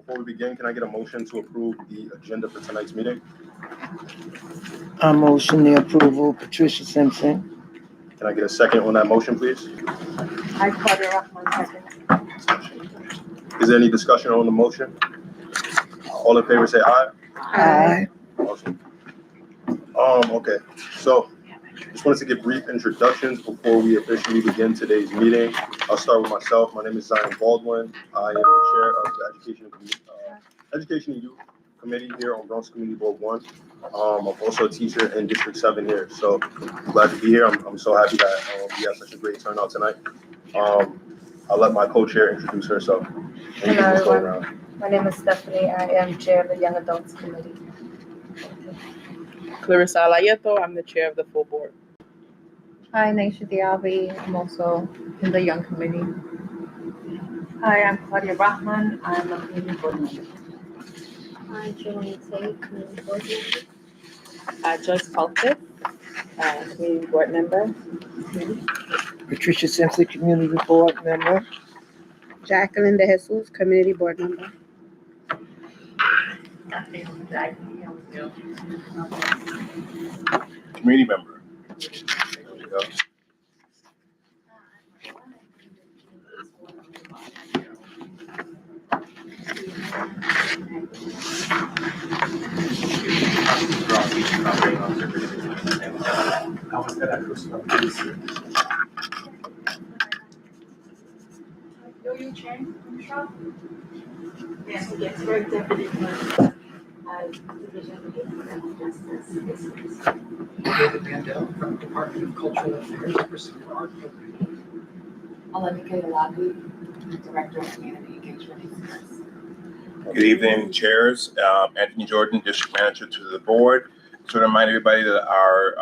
before we begin, can I get a motion to approve the agenda for tonight's meeting? I motion the approval, Patricia Simpson. Can I get a second on that motion, please? I Claudia Rockman, second. Is there any discussion on the motion? All in favor say aye. Aye. Awesome. Okay, so just wanted to give brief introductions before we officially begin today's meeting. I'll start with myself. My name is Zion Baldwin. I am the chair of the Education and Youth Committee here on Bronx Community Board 1. I'm also a teacher in District 7 here, so I'm glad to be here. I'm so happy that we have such a great turnout tonight. I'll let my co-chair introduce herself. Hello, everyone. My name is Stephanie. I am chair of the Young Adults Committee. Clarissa Alayeto, I'm the chair of the full board. Hi, Naisha Diaby. I'm also in the Young Committee. Hi, I'm Claudia Rockman. I'm a community board member. Hi, Julie Tate, community board member. Joyce Colquitt, community board member. Patricia Simpson, community board member. Jacqueline De Jesus, community board member. Community member. There we go. Yes, yes, very deputy Division of Criminal Justice. David Mandel from Department of Cultural Affairs, Pursuit of Art Program. Olamide Olabi, Director of Community Engagement. Good evening, chairs. Anthony Jordan, District Manager to the board. So to remind everybody that our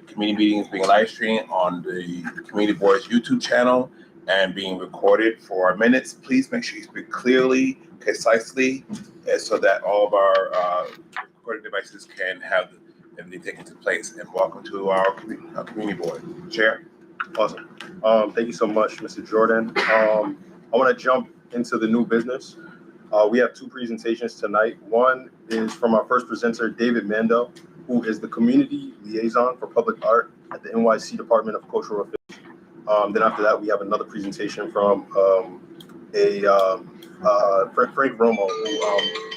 community meeting is being live streamed on the Community Board's YouTube channel and being recorded for our minutes. Please make sure you speak clearly, concisely, so that all of our recording devices can have everything taken into place. And welcome to our community board. Chair. Awesome. Thank you so much, Mr. Jordan. I want to jump into the new business. We have two presentations tonight. One is from our first presenter, David Mandel, who is the Community Liaison for Public Art at the NYC Department of Cultural Affairs. Then after that, we have another presentation from Frank Romo,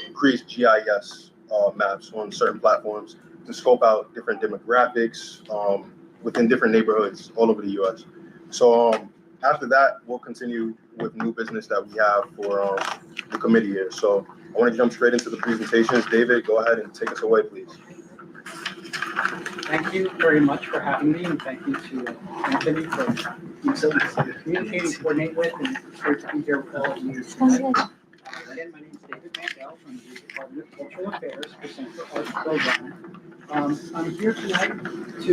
who creates GIS maps on certain platforms to scope out different demographics within different neighborhoods all over the U.S. So after that, we'll continue with new business that we have for the committee here. So I want to jump straight into the presentations. David, go ahead and take us away, please. Thank you very much for having me, and thank you to Anthony for being so easy to communicate and coordinate with, and it's great to be here with all of you tonight. Again, my name is David Mandel from the Department of Cultural Affairs, Center for Arts Program. I'm here tonight to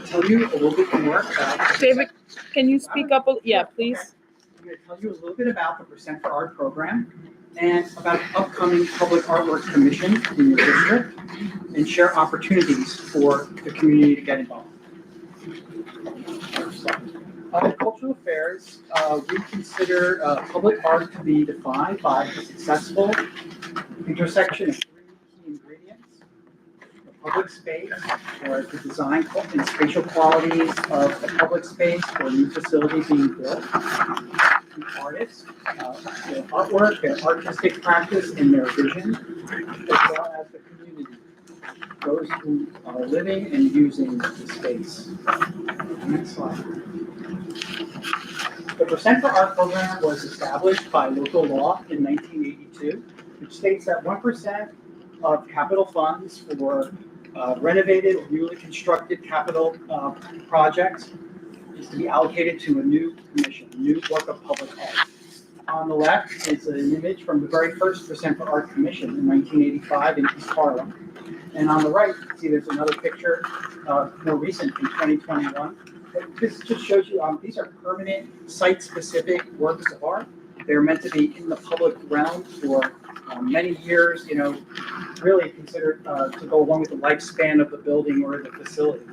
tell you a little bit more about... David, can you speak up? Yeah, please. I'm going to tell you a little bit about the Percent for Art program and about the upcoming Public Artwork Commission in your district, and share opportunities for the community to get involved. Cultural affairs, we consider public art to be defined by the successful intersection of three key ingredients: the public space, or the design and spatial qualities of the public space or a new facility being built, the artists, their artwork, their artistic practice, and their vision, as well as the community, those who are living and using the space. Next slide. The Percent for Art program was established by local law in 1982, which states that 1% of capital funds for renovated or newly constructed capital projects is to be allocated to a new commission, a new work of public art. On the left is an image from the very first Percent for Art Commission in 1985 in East Harlem. And on the right, you can see there's another picture, more recent in 2021. This just shows you these are permanent site-specific works of art. They're meant to be in the public realm for many years, really considered to go along with the lifespan of the building or the facility.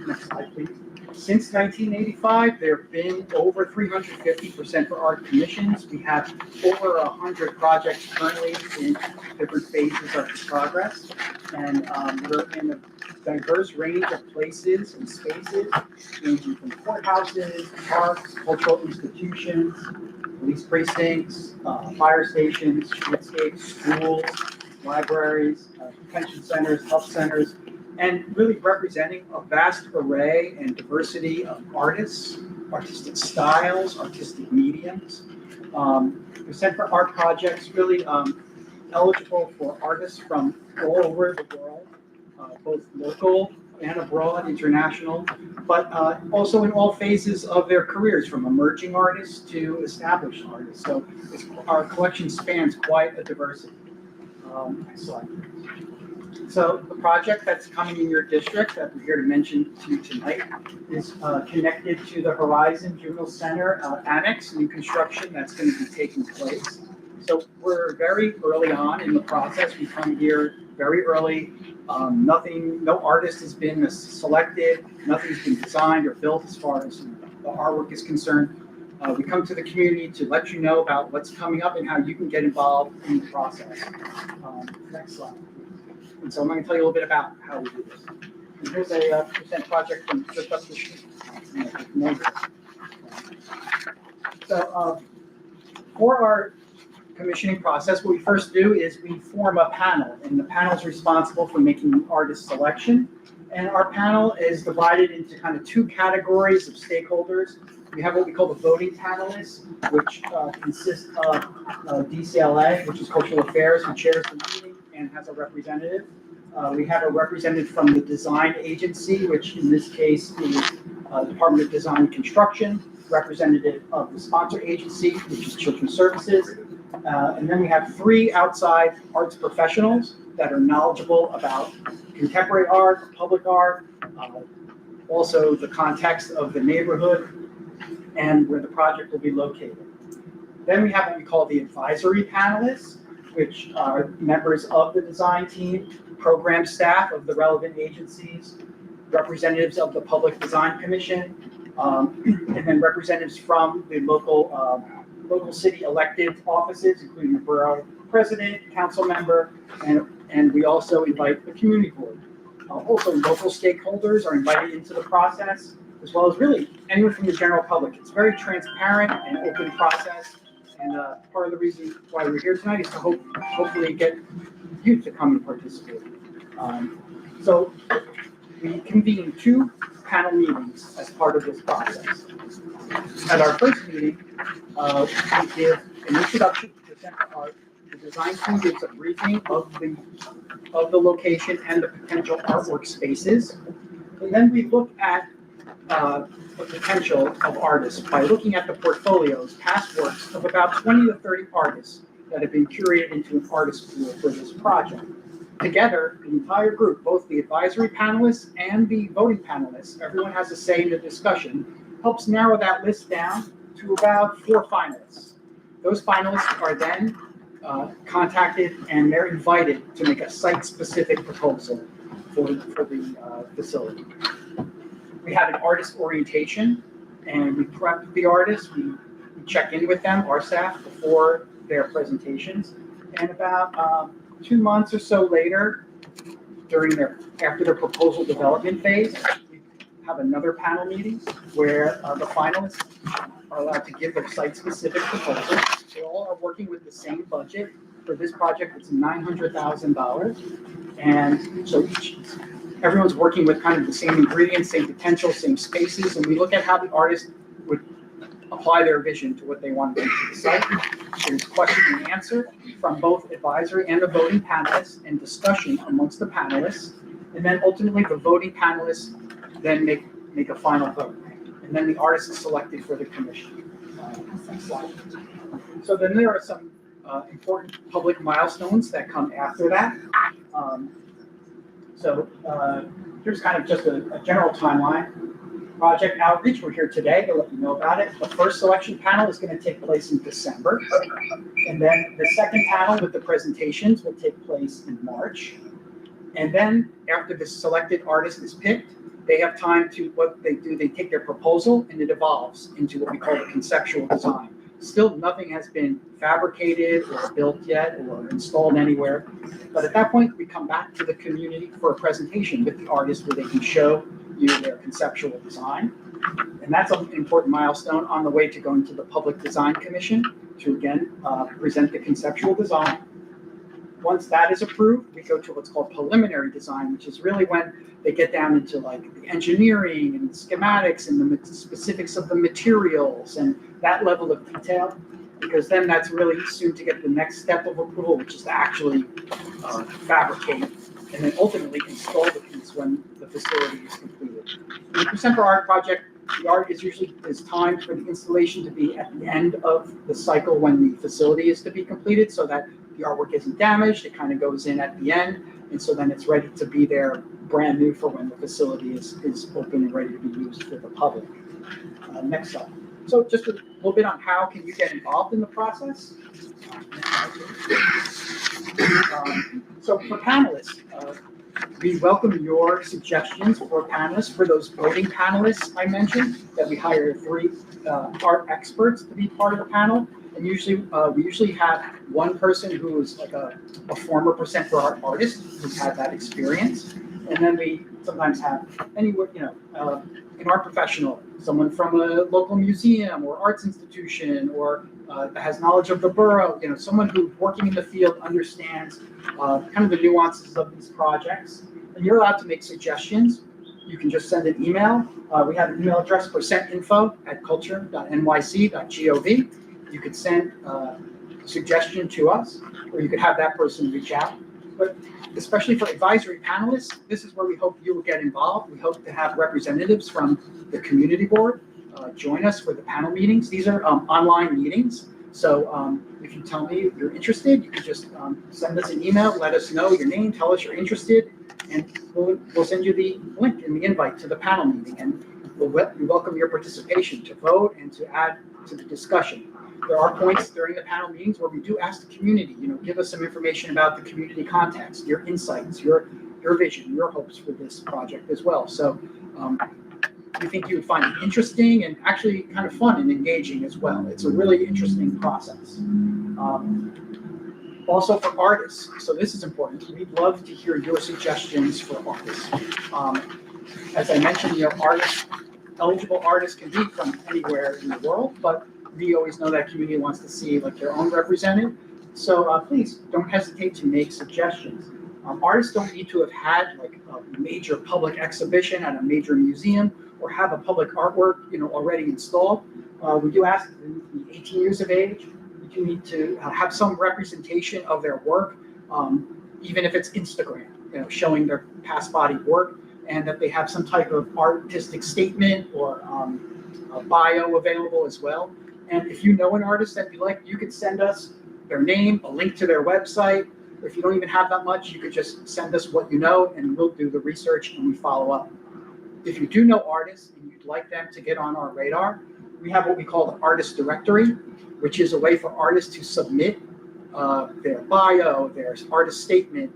Next slide, please. Since 1985, there have been over 350% for art commissions. We have over 100 projects currently in different phases of progress. And we're in a diverse range of places and spaces, ranging from courthouses, parks, cultural institutions, police precincts, fire stations, streetscapes, schools, libraries, detention centers, health centers, and really representing a vast array and diversity of artists, artistic styles, artistic mediums. The Center for Art projects really eligible for artists from all over the world, both local and abroad, international, but also in all phases of their careers, from emerging artists to established artists. So our collection spans quite a diversity. Next slide. So the project that's coming in your district that we're here to mention to you tonight is connected to the Horizon Juvenile Center Annex, new construction that's going to be taking place. So we're very early on in the process. We come here very early. No artist has been selected, nothing's been designed or built as far as the artwork is concerned. We come to the community to let you know about what's coming up and how you can get involved in the process. Next slide. And so I'm going to tell you a little bit about how we do this. And here's a percent project from just up the street. So for our commissioning process, what we first do is we form a panel, and the panel is responsible for making the artist selection. And our panel is divided into kind of two categories of stakeholders. We have what we call the voting panelists, which consist of DCLA, which is Cultural Affairs, who chairs the meeting and has a representative. We have a representative from the design agency, which in this case is Department of Design and Construction, representative of the sponsor agency, which is Children's Services. And then we have 3 outside arts professionals that are knowledgeable about contemporary art, public art, also the context of the neighborhood and where the project will be located. Then we have what we call the advisory panelists, which are members of the design team, program staff of the relevant agencies, representatives of the Public Design Commission, and then representatives from the local city elected offices, including the borough president, council member, and we also invite the community board. Also, local stakeholders are invited into the process, as well as really anyone from the general public. It's a very transparent and open process, and part of the reason why we're here tonight is to hopefully get you to come and participate. So we convene 2 panel meetings as part of this process. At our first meeting, we give an introduction to the Center for Art. The design team gives a briefing of the location and the potential artwork spaces. And then we look at the potential of artists by looking at the portfolios, past works of about 20 to 30 artists that have been curated into an artist pool for this project. Together, the entire group, both the advisory panelists and the voting panelists, everyone has a say in the discussion, helps narrow that list down to about 4 finalists. Those finalists are then contacted and they're invited to make a site-specific proposal for the facility. We have an artist orientation, and we prep the artists. We check in with them, our staff, before their presentations. And about 2 months or so later, after their proposal development phase, we have another panel meeting where the finalists are allowed to give their site-specific proposal. They all are working with the same budget. For this project, it's $900,000. And so everyone's working with kind of the same ingredients, same potential, same spaces, and we look at how the artist would apply their vision to what they want to do to the site. There's question and answer from both advisory and the voting panelists, and discussion amongst the panelists. And then ultimately, the voting panelists then make a final vote. And then the artist is selected for the commission. Next slide. So then there are some important public milestones that come after that. So here's kind of just a general timeline. Project outreach, we're here today to let you know about it. The first selection panel is going to take place in December. And then the second panel with the presentations will take place in March. And then after the selected artist is picked, they have time to, what they do, they take their proposal and it evolves into what we call the conceptual design. Still, nothing has been fabricated or built yet or installed anywhere. But at that point, we come back to the community for a presentation with the artist where they can show you their conceptual design. And that's an important milestone on the way to going to the Public Design Commission to again present the conceptual design. Once that is approved, we go to what's called preliminary design, which is really when they get down into like the engineering and the schematics and the specifics of the materials and that level of detail, because then that's really soon to get the next step of approval, which is to actually fabricate and then ultimately install the piece when the facility is completed. In the Percent for Art project, the art is usually timed for the installation to be at the end of the cycle when the facility is to be completed, so that the artwork isn't damaged. It kind of goes in at the end, and so then it's ready to be there brand new for when the facility is open and ready to be used for the public. Next slide. So just a little bit on how can you get involved in the process. So for panelists, we welcome your suggestions for panelists. For those voting panelists I mentioned, that we hire 3 art experts to be part of the panel. And usually, we usually have one person who is like a former Percent for Art artist who's had that experience. And then we sometimes have anywhere, an art professional, someone from a local museum or arts institution or that has knowledge of the borough, someone who working in the field understands kind of the nuances of these projects. And you're allowed to make suggestions. You can just send an email. We have an email address, percentinfo@culture.nyc.gov. You could send a suggestion to us, or you could have that person reach out. But especially for advisory panelists, this is where we hope you will get involved. We hope to have representatives from the community board join us for the panel meetings. These are online meetings. So if you tell me you're interested, you can just send us an email, let us know your name, tell us you're interested, and we'll send you the link and the invite to the panel meeting. And we welcome your participation to vote and to add to the discussion. There are points during the panel meetings where we do ask the community, give us some information about the community context, your insights, your vision, your hopes for this project as well. So we think you would find it interesting and actually kind of fun and engaging as well. It's a really interesting process. Also for artists, so this is important. We'd love to hear your suggestions for artists. As I mentioned, eligible artists can be from anywhere in the world, but we always know that community wants to see like their own representative. So please don't hesitate to make suggestions. Artists don't need to have had like a major public exhibition at a major museum or have a public artwork already installed. We do ask them to be 18 years of age. We do need to have some representation of their work, even if it's Instagram, showing their past body work, and that they have some type of artistic statement or a bio available as well. And if you know an artist that you like, you could send us their name, a link to their website. If you don't even have that much, you could just send us what you know and we'll do the research and we follow up. If you do know artists and you'd like them to get on our radar, we have what we call the artist directory, which is a way for artists to submit their bio, their artist statement,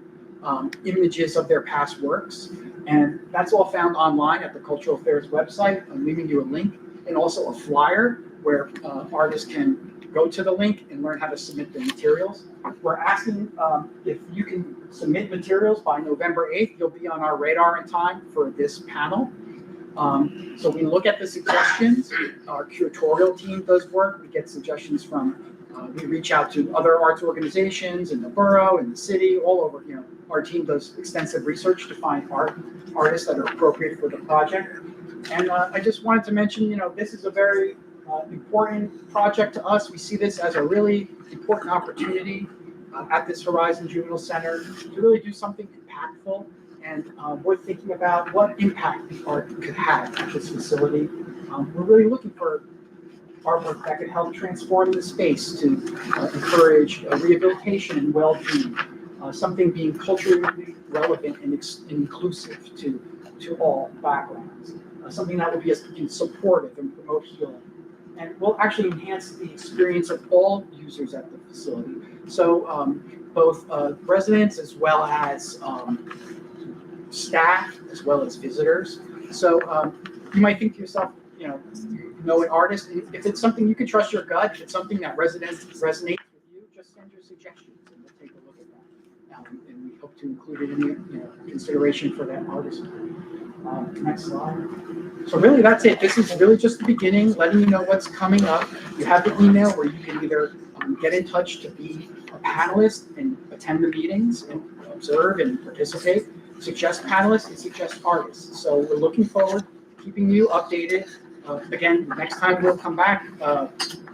images of their past works. And that's all found online at the Cultural Affairs website. I'm leaving you a link and also a flyer where artists can go to the link and learn how to submit the materials. We're asking if you can submit materials by November 8th, you'll be on our radar in time for this panel. So we look at the suggestions. Our curatorial team does work. We get suggestions from, we reach out to other arts organizations in the borough, in the city, all over. Our team does extensive research to find artists that are appropriate for the project. And I just wanted to mention, this is a very important project to us. We see this as a really important opportunity at this Horizon Juvenile Center to really do something impactful. And we're thinking about what impact the art could have at this facility. We're really looking for artwork that could help transform the space to encourage rehabilitation and well-being, something being culturally relevant and inclusive to all backgrounds, something that will be supportive and promote healing. And will actually enhance the experience of all users at the facility. So both residents as well as staff as well as visitors. So you might think to yourself, know an artist. If it's something you can trust your gut, if it's something that resonates with you, just send your suggestions and we'll take a look at that. And we hope to include it in the consideration for that artist. Next slide. So really, that's it. This is really just the beginning, letting you know what's coming up. You have the email where you can either get in touch to be a panelist and attend the meetings and observe and participate, suggest panelists and suggest artists. So we're looking forward to keeping you updated. Again, next time we'll come back,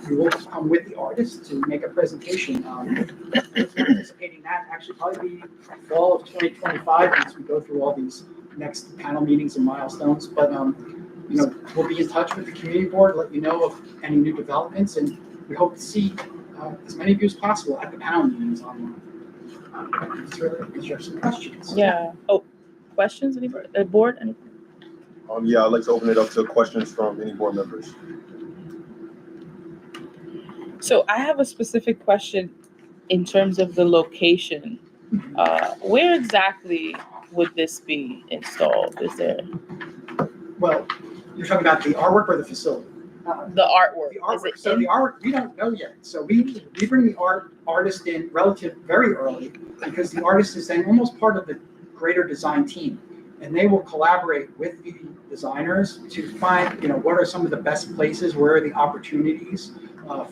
we will come with the artist to make a presentation. Anticipating that actually probably be fall of 2025 once we go through all these next panel meetings and milestones. But we'll be in touch with the community board, let you know of any new developments, and we hope to see as many of you as possible at the panel meetings online. Is there some questions? Yeah. Oh, questions? Anybody? Board? Anything? Yeah, I'd like to open it up to questions from any board members. So I have a specific question in terms of the location. Where exactly would this be installed? Is there Well, you're talking about the artwork or the facility? the artwork? The artwork. Is it So in- the artwork, we don't know yet. So we bring the artist in very early because the artist is then almost part of the greater design team, and they will collaborate with the designers to find what are some of the best places, where are the opportunities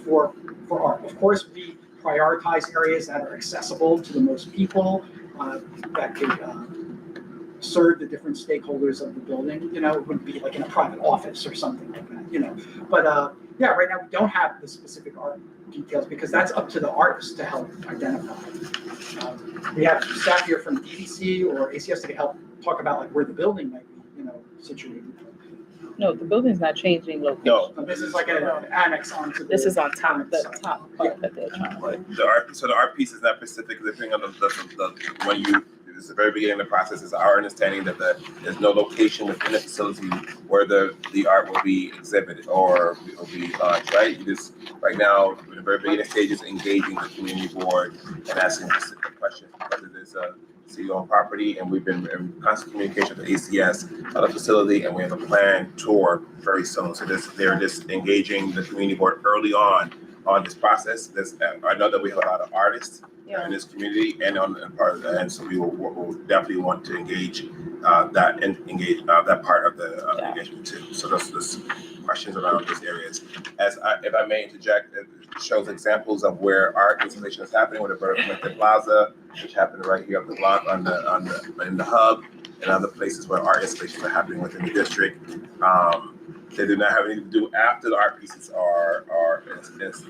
for art. Of course, we prioritize areas that are accessible to the most people, that could serve the different stakeholders of the building. It wouldn't be like in a private office or something like that. But yeah, right now we don't have the specific art details because that's up to the artist to help identify. We have staff here from DDC or ACS that can help talk about like where the building might be, situated. No, the building's not changing location. No, So this is like an annex onto the. This is on top, the top part that they're trying to right. The art piece is not specific, depending on the when you. It's the very beginning of the process. It's our understanding that there's no location within the facility where the art will be exhibited or will be launched, right? You just, right now, in the very beginning stages, engaging the community board and asking specific questions because it is a city-owned property, and we've been in constant communication with ACS on the facility, and we have a planned tour very soon. So they're just engaging the community board early on this process. I know that we have a lot of artists in this community and on part of that, and so we'll definitely want to engage that part of the engagement too. So those questions around those areas. If I may interject, it shows examples of where art installation is happening with the Berkeley Plaza, which happened right here up the block in the hub, and other places where art installations are happening within the district. They do not have anything to do after the art pieces are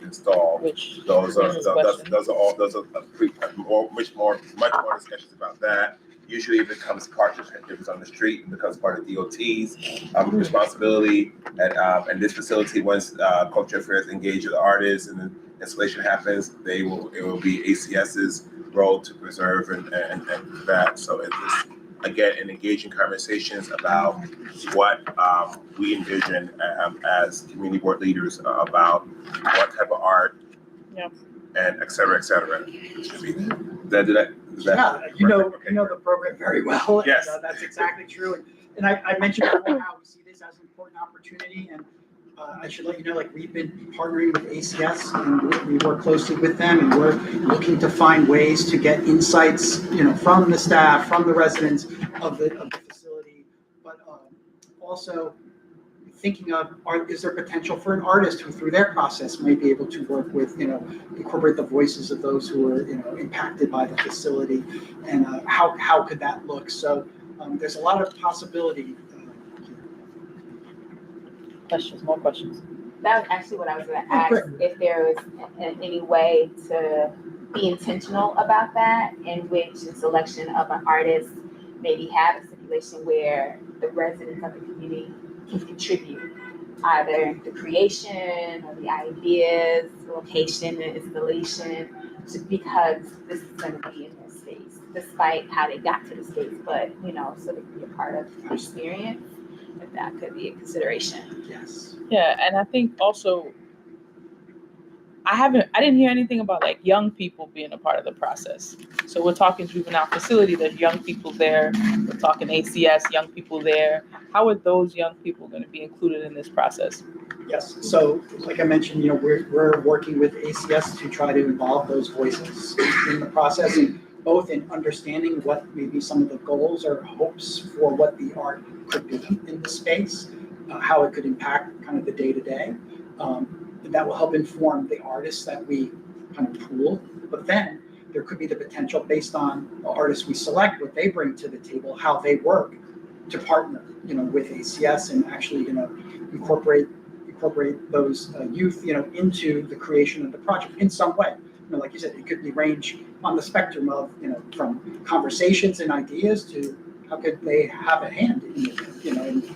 installed. Which Those are much more discussions about that. Usually it becomes part if it's on the street, it becomes part of DOT's responsibility. And this facility, once Culture Affairs engage with the artists and the installation happens, it will be ACS's role to preserve and that. So it's just, again, in engaging conversations about what we envision as community board leaders about what type of art, and et cetera, et cetera. Should be Yeah, you know the program very well. Yes. And, that's exactly true. And I mentioned before how we see this as an important opportunity. And I should let you know, like we've been partnering with ACS and we work closely with them, and we're looking to find ways to get insights, from the staff, from the residents of the facility, but also thinking of is there potential for an artist who through their process might be able to work with, incorporate the voices of those who are, impacted by the facility, and how could that look? So there's a lot of possibility. questions, more questions. That was actually what I was going to Oh, ask, great. if there was any way to be intentional about that, in which the selection of an artist maybe have a stipulation where the residents of the community can contribute either the creation or the ideas, location and installation, because this is going to be in their space, despite how they got to the space, but so they can be a part of the experience, if that could be a consideration. Yes. Yeah, and I think also I didn't hear anything about like young people being a part of the process. So we're talking juvenile facility, there's young people there. We're talking ACS, young people there. How are those young people going to be included in this process? Yes, so like I mentioned, we're working with ACS to try to involve those voices in the process, and both in understanding what maybe some of the goals or hopes for what the art could be in the space, how it could impact kind of the day-to-day. That will help inform the artists that we kind of pool, but then there could be the potential based on the artists we select, what they bring to the table, how they work to partner, with ACS and actually, incorporate those youth, into the creation of the project in some way. Like you said, it could be range on the spectrum of, from conversations and ideas to how could they have a hand in it,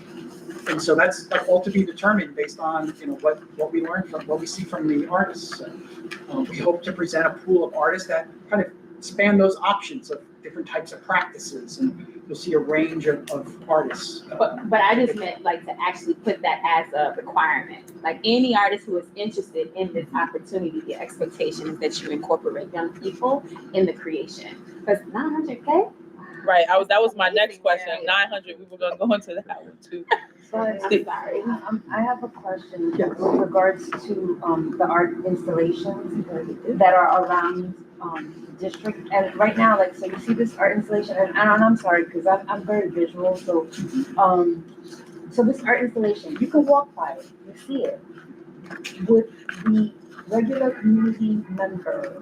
and so that's all to be determined based on, what we learn from what we see from the artists. So, we hope to present a pool of artists that kind of span those options of different types of practices, and you'll see a range of artists. But I just meant like to actually put that as a requirement. Like any artist who is interested in this opportunity, the expectation is that you incorporate young people in the creation. Because 900K? Right. That was my next question. 900. We were going to go into that one too. I'm Steve. sorry. I have a question Yes. with regards to the art installations that are around the district. And right now, like, so you see this art installation, and I'm sorry, because I'm very visual, so so this art installation, you can walk by it, you see it. Would the regular community member,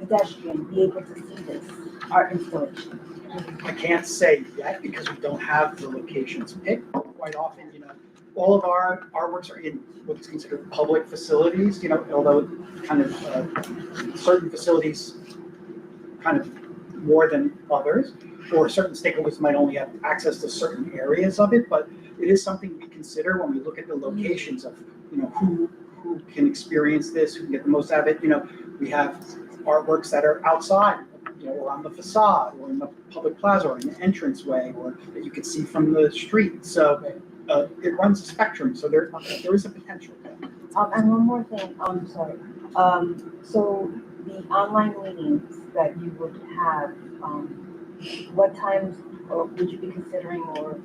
pedestrian, be able to see this art installation? I can't say yet because we don't have the locations picked. Quite often, all of our artworks are in what's considered public facilities, although kind of certain facilities kind of more than others, or certain stakeholders might only have access to certain areas of it, but it is something we consider when we look at the locations of, who can experience this, who can get the most out of it. We have artworks that are outside, or on the facade, or in the public plaza, or in the entranceway, or that you can see from the street. So it runs a spectrum. So there is a potential. And one more thing, sorry. So the online meetings that you would have, what times would you be considering, or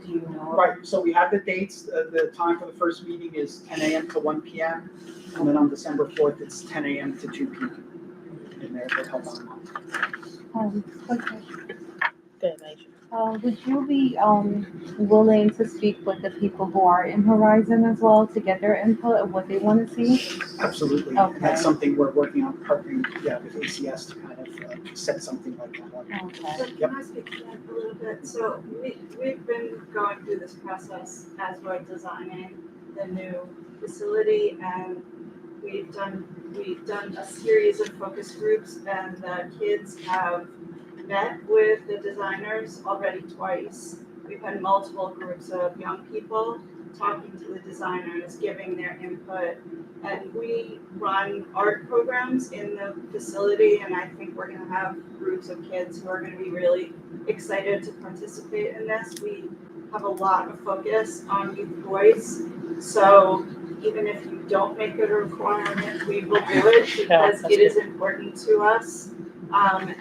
do you know? Right. So we have the dates. The time for the first meeting is 10 a.m. to 1 p.m. And then on December 4th, it's 10 a.m. to 2 p.m. And they're held online. Quick question. Good, Aisha. Would you be willing to speak with the people who are in Horizon as well to get their input of what they want to see? Absolutely. Okay. That's something we're working on, partnering, with ACS to kind of set something like that up. Okay. So can I speak to that a little bit? So we've been going through this process as we're designing the new facility, and we've done a series of focus groups, and the kids have met with the designers already twice. We've had multiple groups of young people talking to the designers, giving their input, and we run art programs in the facility, and I think we're gonna have groups of kids who are gonna be really excited to participate in this. We have a lot of focus on youth voice, so even if you don't make it a requirement, we will do it because it is important to us. And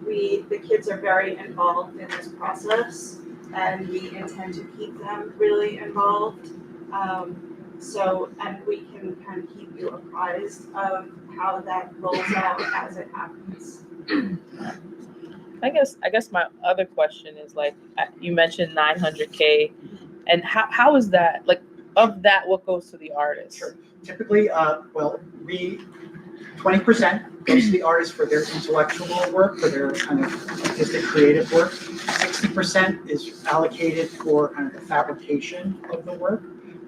the kids are very involved in this process, and we intend to keep them really involved. And we can kind of keep you apprised of how that rolls out as it happens. I guess my other question is like, you mentioned 900K, and how is that, like, of that, what goes to the artist? Sure. Typically, 20% goes to the artist for their intellectual work, for their kind of artistic creative work. 60% is allocated for kind of the fabrication of the work.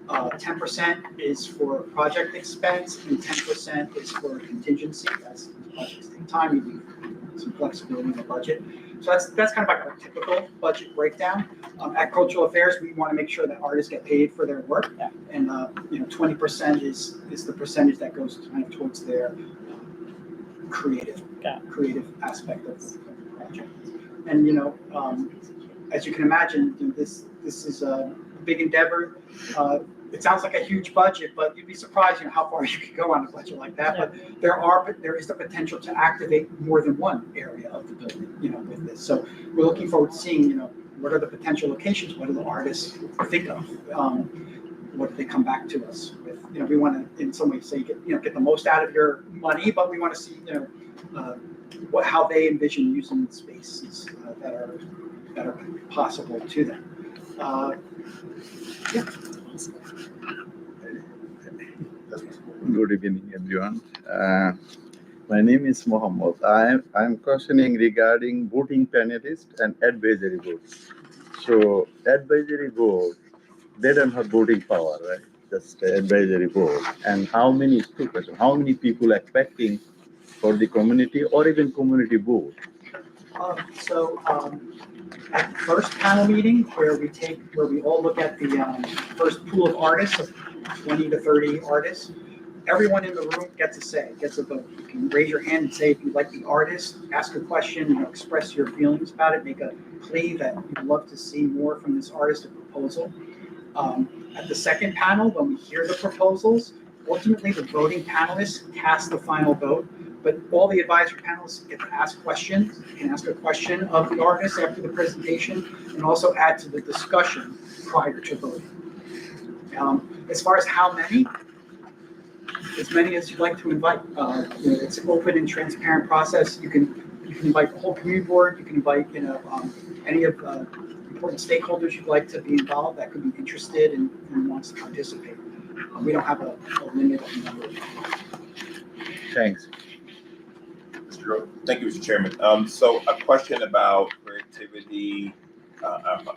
10% is for project expense, and 10% is for contingency. As projects take time, you need some flexibility in the budget. So that's kind of like our typical budget breakdown. At Cultural Affairs, we want to make sure that artists get paid for their work, and 20% is the percentage that goes kind of towards their creative aspect of the project. And as you can imagine, this is a big endeavor. it sounds like a huge budget, but you'd be surprised, how far you could go on a budget like that. But there is the potential to activate more than one area of the building, with this. So we're looking forward to seeing, what are the potential locations? What do the artists think of? What do they come back to us with? We want to, in some ways, say, get the most out of your money, but we want to see, how they envision using the spaces that are possible to them. Yeah. Good evening, everyone. My name is Mohammed. I'm questioning regarding voting panelists and advisory boards. So advisory board, they don't have voting power, right? Just the advisory board. And how many people expecting for the community or even community board? At the first panel meeting where we all look at the first pool of artists, of 20 to 30 artists, everyone in the room gets a vote. You can raise your hand and say if you like the artist, ask a question, express your feelings about it, make a plea that you'd love to see more from this artist, a proposal. At the second panel, when we hear the proposals, ultimately the voting panelists cast the final vote, but all the advisory panelists get to ask questions. You can ask a question of the artist after the presentation and also add to the discussion prior to voting. As far as how many, as many as you'd like to invite. It's an open and transparent process. You can invite the whole community board. You can invite any of important stakeholders you'd like to be involved that could be interested and wants to participate. We don't have a limit on the number of people. Thanks. Thank you, Mr. Chairman. So a question about creativity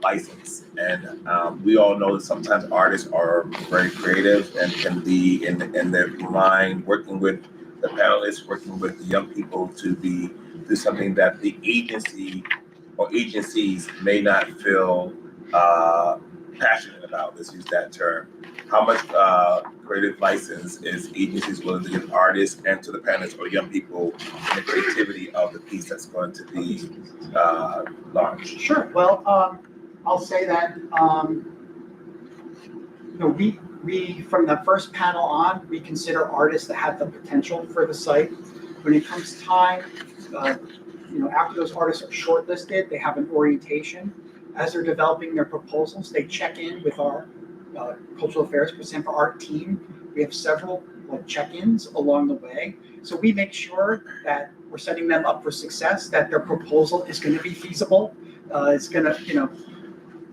license. And we all know that sometimes artists are very creative and can be in their mind working with the panelists, working with the young people to do something that the agency or agencies may not feel passionate about. Let's use that term. How much creative license is agencies willing to give artists and to the panelists or young people in the creativity of the piece that's going to be launched? Sure. Well, I'll say that we from the first panel on, we consider artists that have the potential for the site. When it comes time, after those artists are shortlisted, they have an orientation. As they're developing their proposals, they check in with our Cultural Affairs Percent for Art team. We have several check-ins along the way. So we make sure that we're setting them up for success, that their proposal is going to be feasible. It's going to,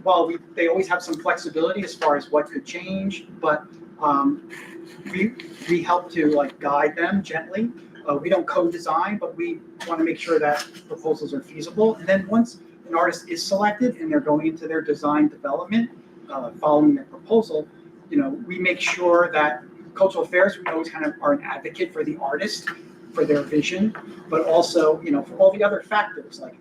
while they always have some flexibility as far as what could change, but we help to guide them gently. We don't co-design, but we want to make sure that proposals are feasible. And then once an artist is selected and they're going into their design development, following their proposal, we make sure that Cultural Affairs, we always kind of are an advocate for the artist, for their vision, but also, for all the other factors like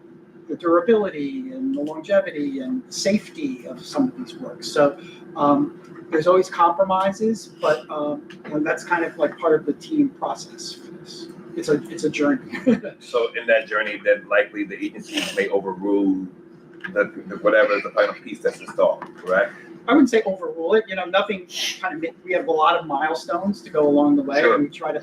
the durability and the longevity and safety of some of these works. So there's always compromises, but that's kind of part of the team process for this. It's a journey. So in that journey, then likely the agencies may overrule whatever the final piece that's installed, correct? I wouldn't say overrule it. Nothing we have a lot of milestones to go along the way, Sure. and we try to,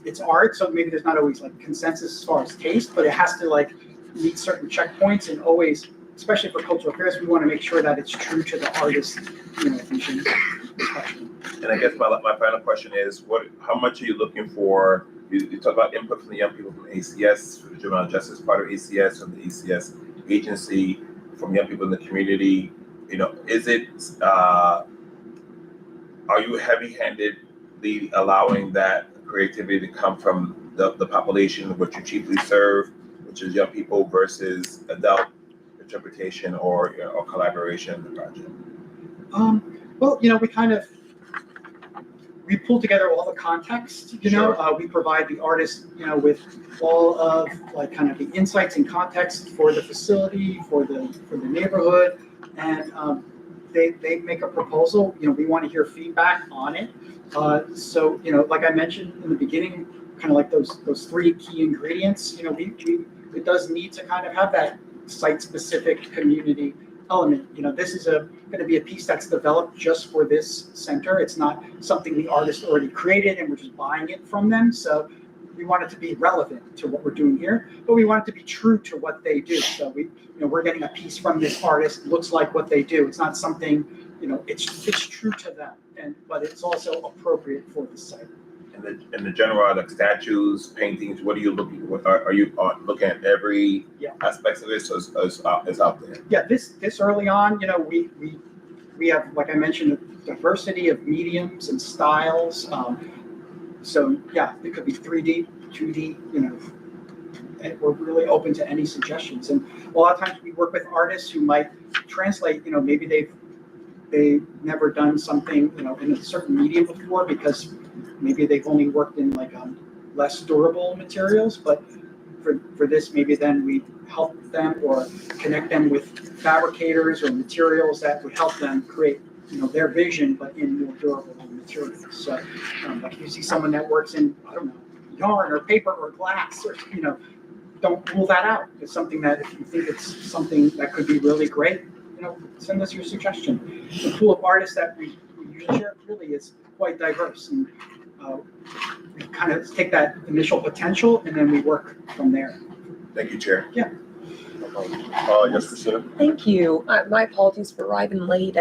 it's art, so maybe there's not always consensus as far as taste, but it has to meet certain checkpoints, and always, especially for Cultural Affairs, we want to make sure that it's true to the artist's, vision. And I guess my final question is, how much are you looking for? You talk about input from the young people from ACS, from the Juvenile Justice part of ACS, from the ACS agency, from young people in the community. Is it, are you heavy-handedly allowing that creativity to come from the population which you chiefly serve, which is young people, versus adult interpretation or collaboration in the project? Well, we pull together all the context, Sure. We provide the artist, with all of the insights and context for the facility, for the neighborhood, and they make a proposal. We want to hear feedback on it. So, like I mentioned in the beginning, those three key ingredients, it does need to have that site-specific community element. You know, this is going to be a piece that's developed just for this center. It's not something the artist already created and we're just buying it from them. So we want it to be relevant to what we're doing here, but we want it to be true to what they do. So we're getting a piece from this artist, looks like what they do. It's not something, it's true to them, but it's also appropriate for the site. And the general, like statues, paintings, what are you looking, are you looking at every aspects of this, or is out there? Yeah, this early on, we have, like I mentioned, a diversity of mediums and styles. So yeah, it could be 3D, 2D, and we're really open to any suggestions. And a lot of times we work with artists who might translate, maybe they've never done something, in a certain medium before because maybe they've only worked in like less durable materials, but for this, maybe then we help them or connect them with fabricators or materials that would help them create, their vision, but in more durable materials. So, like if you see someone that works in, I don't know, yarn or paper or glass, or don't rule that out. It's something that if you think it's something that could be really great, send us your suggestion. The pool of artists that we usually share really is quite diverse, and we kind of take that initial potential and then we work from there. Thank you, Chair. Yeah. Yes, Christina. Thank you. My apologies for arriving late.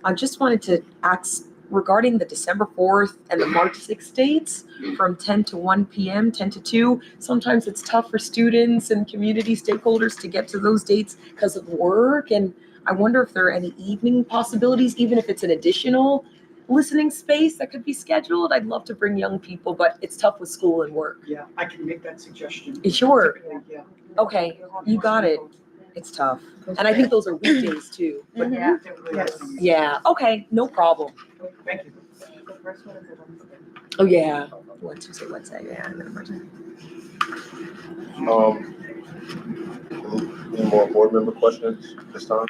I just wanted to ask regarding the December 4th and the March 6th dates from 10 to 1 p.m., 10 to 2. Sometimes it's tough for students and community stakeholders to get to those dates because of work. And I wonder if there are any evening possibilities, even if it's an additional listening space that could be scheduled. I'd love to bring young people, but it's tough with school and work. Yeah, I can make that suggestion. Sure. Yeah. Okay, you got it. It's tough. And I think those are weekdays too. But Yeah. Yeah, okay, no problem. Thank you. The first one is a Wednesday. Oh, yeah. Tuesday, Wednesday, yeah. Any more board member questions this time?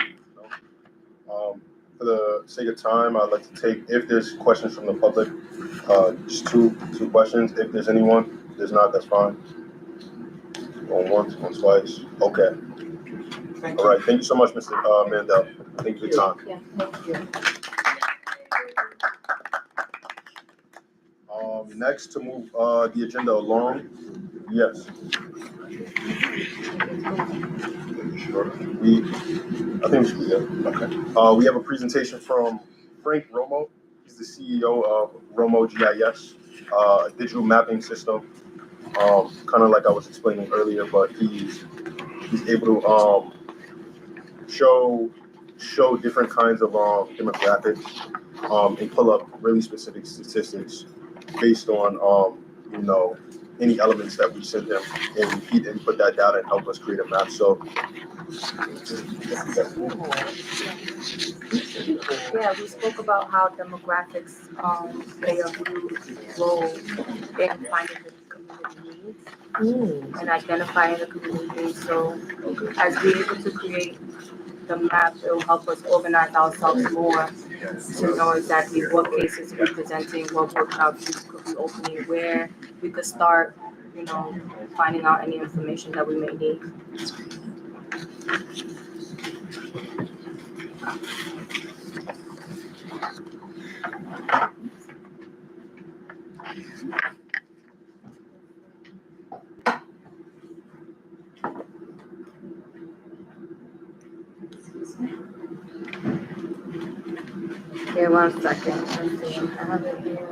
No? For the sake of time, I'd like to take, if there's questions from the public, just two questions. If there's anyone, if there's not, that's fine. Going once, going twice. Okay. Thank All right. Thank you so much, Mr. Mandel. Thank you for your time. Yeah, thank you. Next to move the agenda along. Yes. I think we should be good. Okay. We have a presentation from Frank Romo. He's the CEO of Romo GIS, a digital mapping system. Kind of like I was explaining earlier, but he's able to show different kinds of demographics and pull up really specific statistics based on any elements that we send him, and he then put that data and help us create a map. So Yeah, we spoke about how demographics play a huge role in finding the community needs and identifying the community needs. So as we're able to create the map, it will help us organize ourselves more to know exactly what cases we're presenting, what workshops we could be opening, where we could start, finding out any information that we may need. Okay, 1 second. Let's see. I have it here.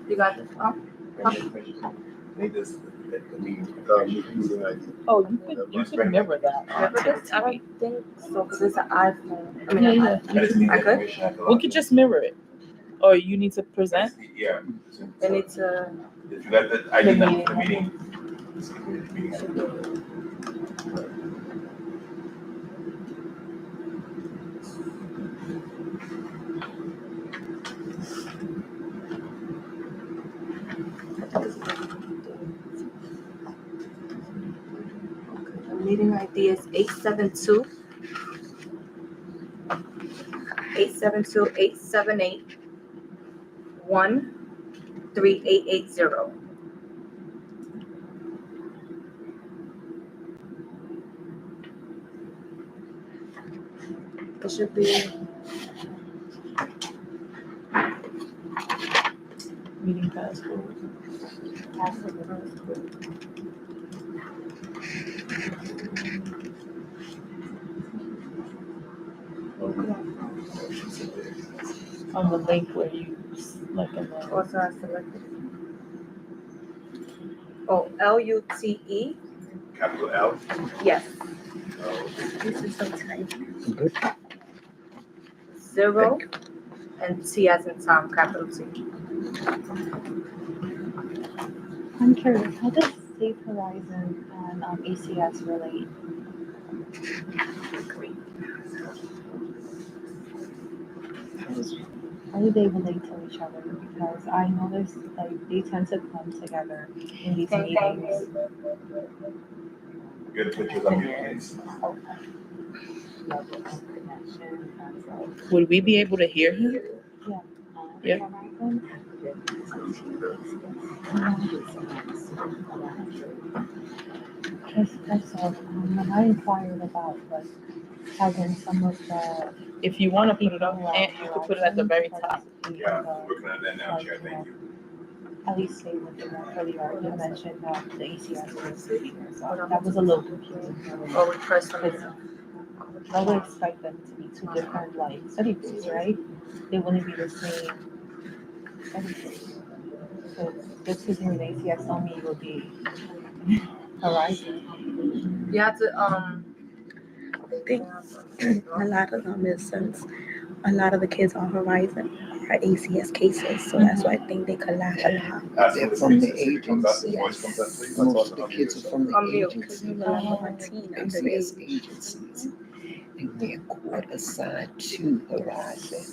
You got this? meeting ID. Oh, you could remember that. I don't think so, because it's an iPhone. I Yeah, mean, I could? We could just mirror it. Or you need to present? Yeah. Then it's a. If you got the ID number for the meeting. The meeting ID is 872 878 1 3880. It should be Meeting password. On the link where you like in the also I selected. Oh, LUTE? Capital L. Yes. This is so tiny. Good. 0 and T as in Tom, capital T. I'm curious, how does Safe Horizon and ACS relate? How do they relate to each other? Because I noticed like they tend to come together in these meetings. Good pictures on your please. would we be able to hear him? Yeah. Just when I inquired about like having some of the If you want to put it up, and you could put it at the very top. Yeah, working on that now, Chair, thank you. at least say what they want earlier, you mentioned that the ACS was here, so that was a little confusing. Or we press on it. I would expect them to be two different like study groups, right? They wouldn't be the same study groups. So just because you're in ACS on me would be Horizon. You have to I think a lot of them is since a lot of the kids on Horizon are ACS cases, so that's why I think they collab a lot. They're from the agency. Yes. Most of the kids are from the mute. Because agency. we have a lot of teen ACS underage. agencies. And they're court assigned to Horizon.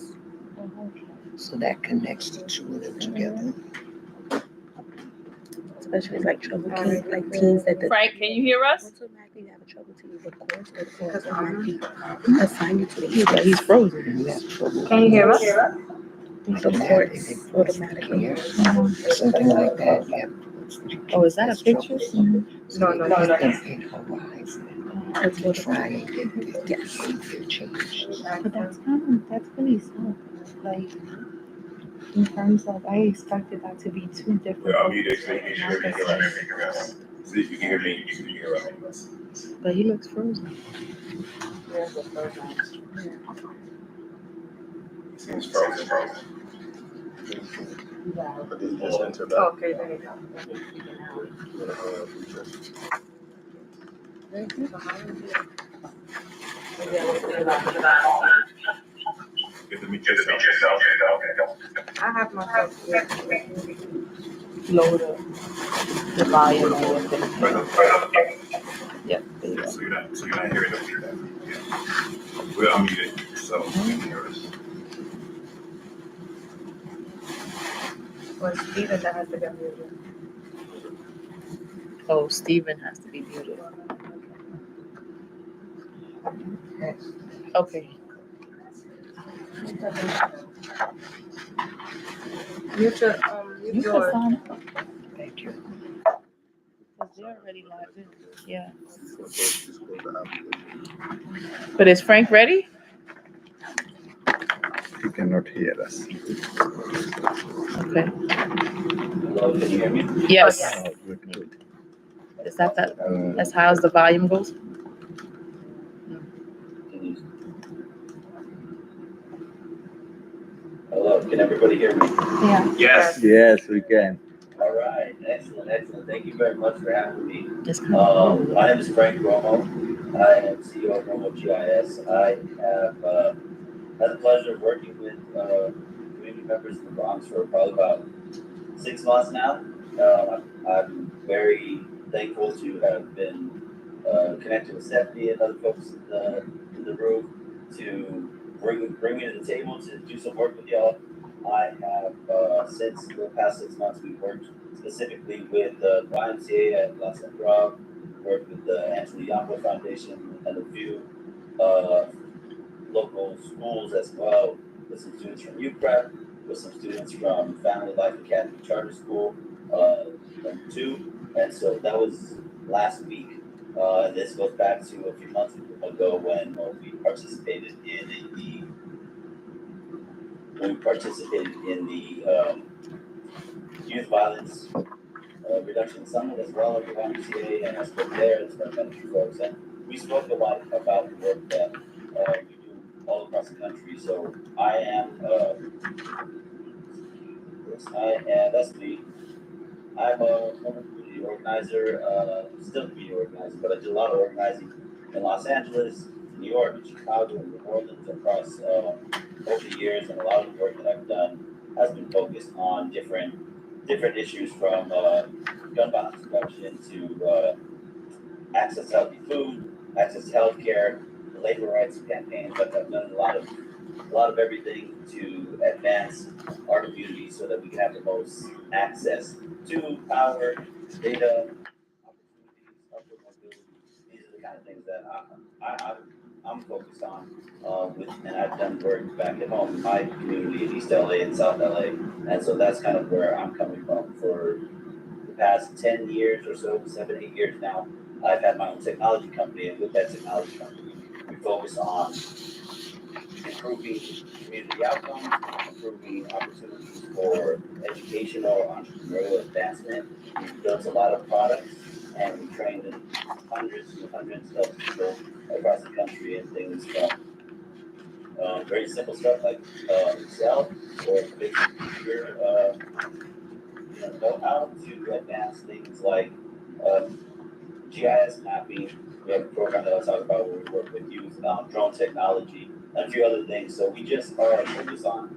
So that connects the two of them together. Especially like trouble kids, like teens that Frank, can you hear us? automatically have a trouble teen, the courts or the courts automatically assign you to the Yeah, agency. he's frozen. And you have trouble. Can you hear us? The courts automatically. Something like that, yeah. Oh, is that a picture? No. In Horizon. That's what Try and get the Yes. behavior changed. But that's really sad. Like in terms of, I expected that to be two different. We're unmuted, so you not can the hear us. same. See if you can hear me, you can hear us. But he looks frozen. Seems frozen. But they just enter back. Okay, there you go. Get to meet yourself. I have my phone. Lower the volume a little bit. Yep, there you go. So you're not hearing the feedback. Yeah. We're unmuted, so you can hear us. Well, Steven that has to get muted. Oh, Steven has to be muted. Okay. Mute your You can sign up. Thank you. Because they're already logged in. Yeah. Just close the application. But is Frank ready? He cannot hear us. Okay. Hello, can you hear me? Yes. Oh, good. Is that that's how the volume goes? Hello, can everybody hear me? Yeah. Yes. Yes, we can. All right, excellent. Thank you very much for having me. Just kind of. My name is Frank Romo. I am CEO of Romo GIS. I have had the pleasure of working with community members in the Bronx for probably about 6 months now. I'm very thankful to have been connected with Stephanie and other folks in the room to bring me to the table to do some work with y'all. I have since the past 6 months we've worked specifically with the YMCA at La Central, worked with the Anthony Yambo Foundation and a few local schools as well, with some students from UPrep, with some students from Family Life Academy Charter School, number 2. And so that was last week. And this goes back to a few months ago when we participated in the youth violence reduction summit as well at the YMCA, and I spoke there as elementary folks, and we spoke a lot about the work that we do all across the country. So that's me. I'm a former community organizer, still a community organizer, but I do a lot of organizing in Los Angeles, New York, Chicago, and New Orleans across over the years, and a lot of the work that I've done has been focused on different issues from gun violence reduction to access to healthy food, access to healthcare, labor rights campaigns. But I've done a lot of everything to advance our community so that we can have the most access to power, data, opportunities, upward mobility. These are the kind of things that I'm focused on and I've done work back at home in my community in East LA and South LA. And so that's kind of where I'm coming from. For the past 10 years or so, 7, 8 years now, I've had my own technology company, and with that technology company, we focus on improving community outcomes, improving opportunities for educational, entrepreneurial advancement. We've built a lot of products, and we've trained hundreds and hundreds of people across the country in things from very simple stuff like Excel or basic computer know-how to advanced things like GIS mapping. We have a program that I'll talk about where we work with youth, drone technology, and a few other things. So we just are focused on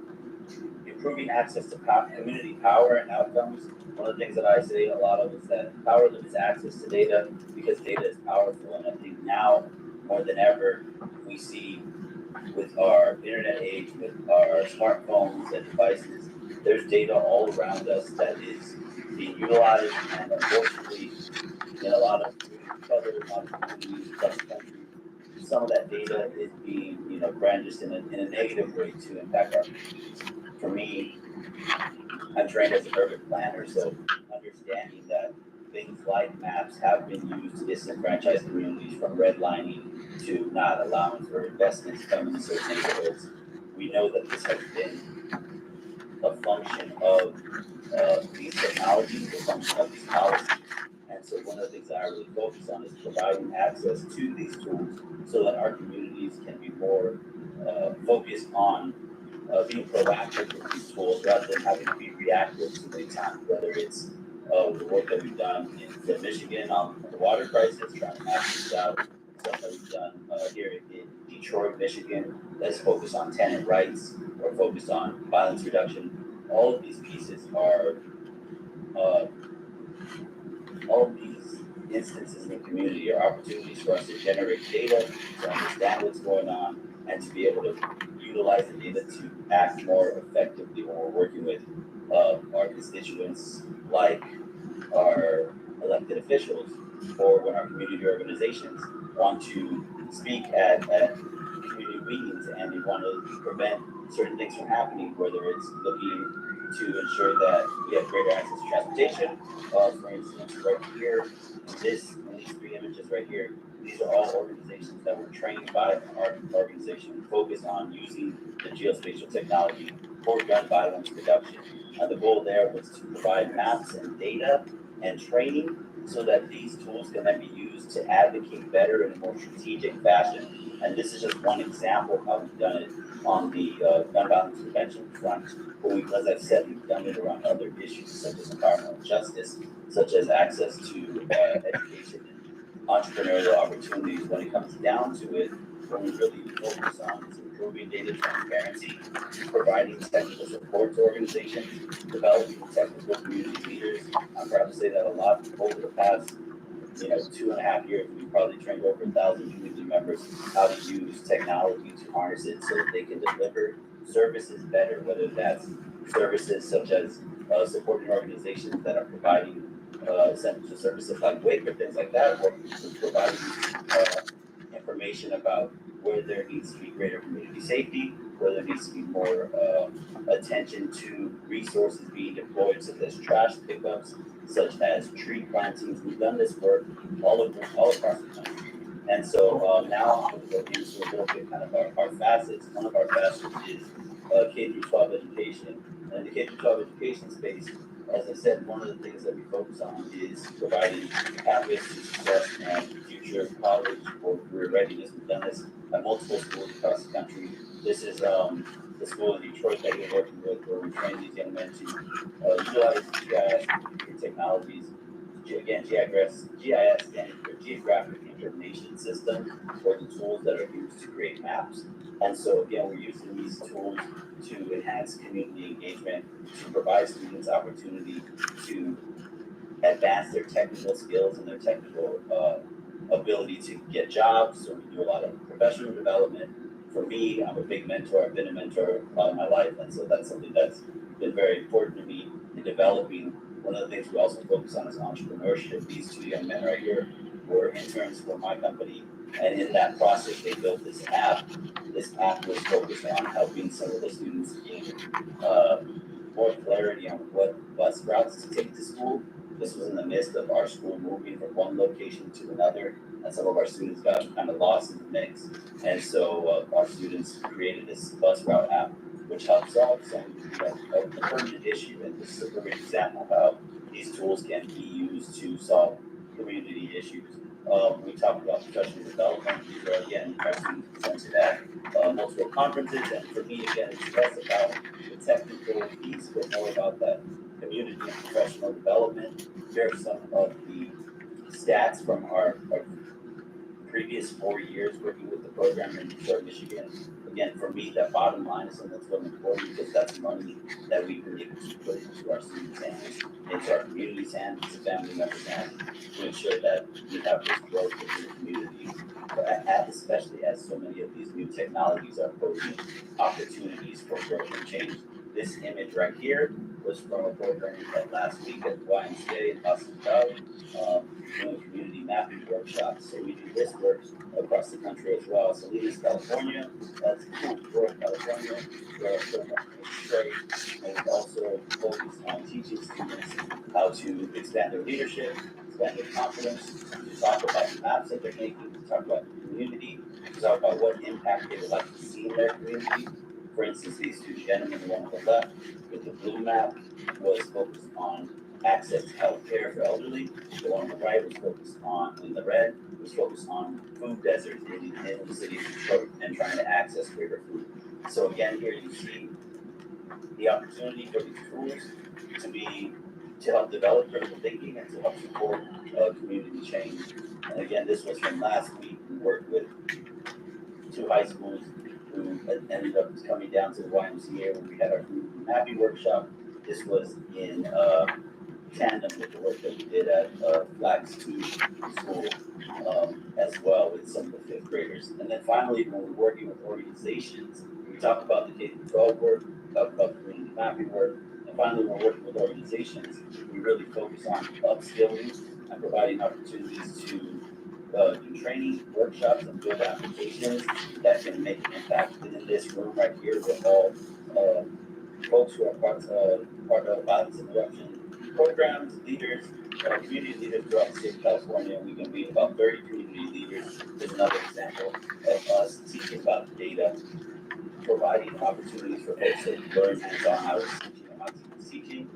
improving access to community power and outcomes. One of the things that I say a lot of is that power limits access to data because data is powerful. And I think now more than ever, we see with our internet age, with our smartphones and devices, there's data all around us that is being utilized, and unfortunately, in a lot of communities across the country, some of that data is being, brandished in a negative way to impact our communities. For me, I'm trained as an urban planner, so understanding that things like maps have been used to disenfranchise communities, from redlining to not allowing for investments coming in certain neighborhoods. We know that this has been a function of these technologies, a function of these policies. And so one of the things that I really focus on is providing access to these tools so that our communities can be more focused on being proactive with these tools rather than having to be reactive to the time, whether it's the work that we've done in Michigan on the water crisis, trying to map things out, stuff that we've done here in Detroit, Michigan, that's focused on tenant rights or focused on violence reduction. All of these pieces are all of these instances in the community are opportunities for us to generate data, to understand what's going on, and to be able to utilize the data to act more effectively when we're working with our constituents, like our elected officials, or when our community organizations want to speak at community meetings and they want to prevent certain things from happening, whether it's looking to ensure that we have greater access to transportation. For instance, right here, in these 3 images right here, these are all organizations that were trained by our organization, focused on using the geospatial technology for gun violence reduction. The goal there was to provide maps and data and training so that these tools can then be used to advocate better in a more strategic fashion. And this is just one example of how we've done it on the gun violence prevention front. But as I've said, we've done it around other issues such as environmental justice, such as access to education and entrepreneurial opportunities. When it comes down to it, what we really focus on is improving data transparency, providing technical support to organizations, developing technical community leaders. I'm proud to say that a lot over the past 2.5 years, we've probably trained over 1,000 community members how to use technology to harness it so that they can deliver services better, whether that's services such as supporting organizations that are providing essential services like WIC or things like that, or providing information about where there needs to be greater community safety, where there needs to be more attention to resources being deployed, such as trash pickups, such as tree plantings. We've done this work all across the country. And so now I'm going to go into a little bit kind of our facets. One of our facets is K through 12 education. And in the K through 12 education space, as I said, one of the things that we focus on is providing pathways to success and future college or career readiness. We've done this at multiple schools across the country. This is the school in Detroit that we're working with, where we train these young men to utilize GIS technologies. Again, GIS standing for Geographic Information System, or the tools that are used to create maps. And so again, we're using these tools to enhance community engagement, to provide students opportunity to advance their technical skills and their technical ability to get jobs. So we do a lot of professional development. For me, I'm a big mentor. I've been a mentor all my life, and so that's something that's been very important to me in developing. One of the things we also focus on is entrepreneurship. These two young men right here were interns for my company, and in that process, they built this app. This app was focused on helping some of the students gain more clarity on what bus routes to take to school. This was in the midst of our school moving from one location to another, and some of our students got kind of lost in the mix. And so our students created this bus route app, which helps solve some a permanent issue. And this is a great example of how these tools can be used to solve community issues. We talked about professional development. These are, again, our students presented at multiple conferences. And for me, again, it's less about the technical piece, but more about that community and professional development. Here are some of the stats from our previous 4 years working with the program in Detroit, Michigan. Again, for me, that bottom line is something that's really important, because that's money that we've been able to put into our students' hands, into our community's hands, into family members' hands, to ensure that we have this growth within the community, especially as so many of these new technologies are posing opportunities for growth and change. This image right here was from a program we had last week at the YMCA in Austin Valley, doing community mapping workshops. So we do this work across the country as well. Salinas, California, that's Florida, California, where and we also focus on teaching students how to expand their leadership, expand their confidence, to talk about the maps that they're making, to talk about the community, to talk about what impact they would like to see in their community. For instance, these two gentlemen, the one on the left with the blue map was focused on access to health care for elderly. The one on the right was focused on, in the red, was focused on food deserts in the city of Detroit and trying to access greater food. So again, here you see the opportunity for these tools to help develop critical thinking and to help support community change. And again, this was from last week. We worked with 2 high schools who ended up coming down to the YMCA when we had our community mapping workshop. This was in tandem with the work that we did at Flax 2 School as well with some of the 5th graders. And then finally, when we're working with organizations, we talk about the K-12 work, talk about community mapping work, and finally, when we're working with organizations, we really focus on upskilling and providing opportunities to do training, workshops, and build applications that can make an impact. And in this room right here, we're all folks who are part of violence interruption programs, leaders, community leaders throughout the state of California. We can be about 30 community leaders. There's another example of us teaching about data, providing opportunities for folks to learn hands-on how to teaching and how to teaching.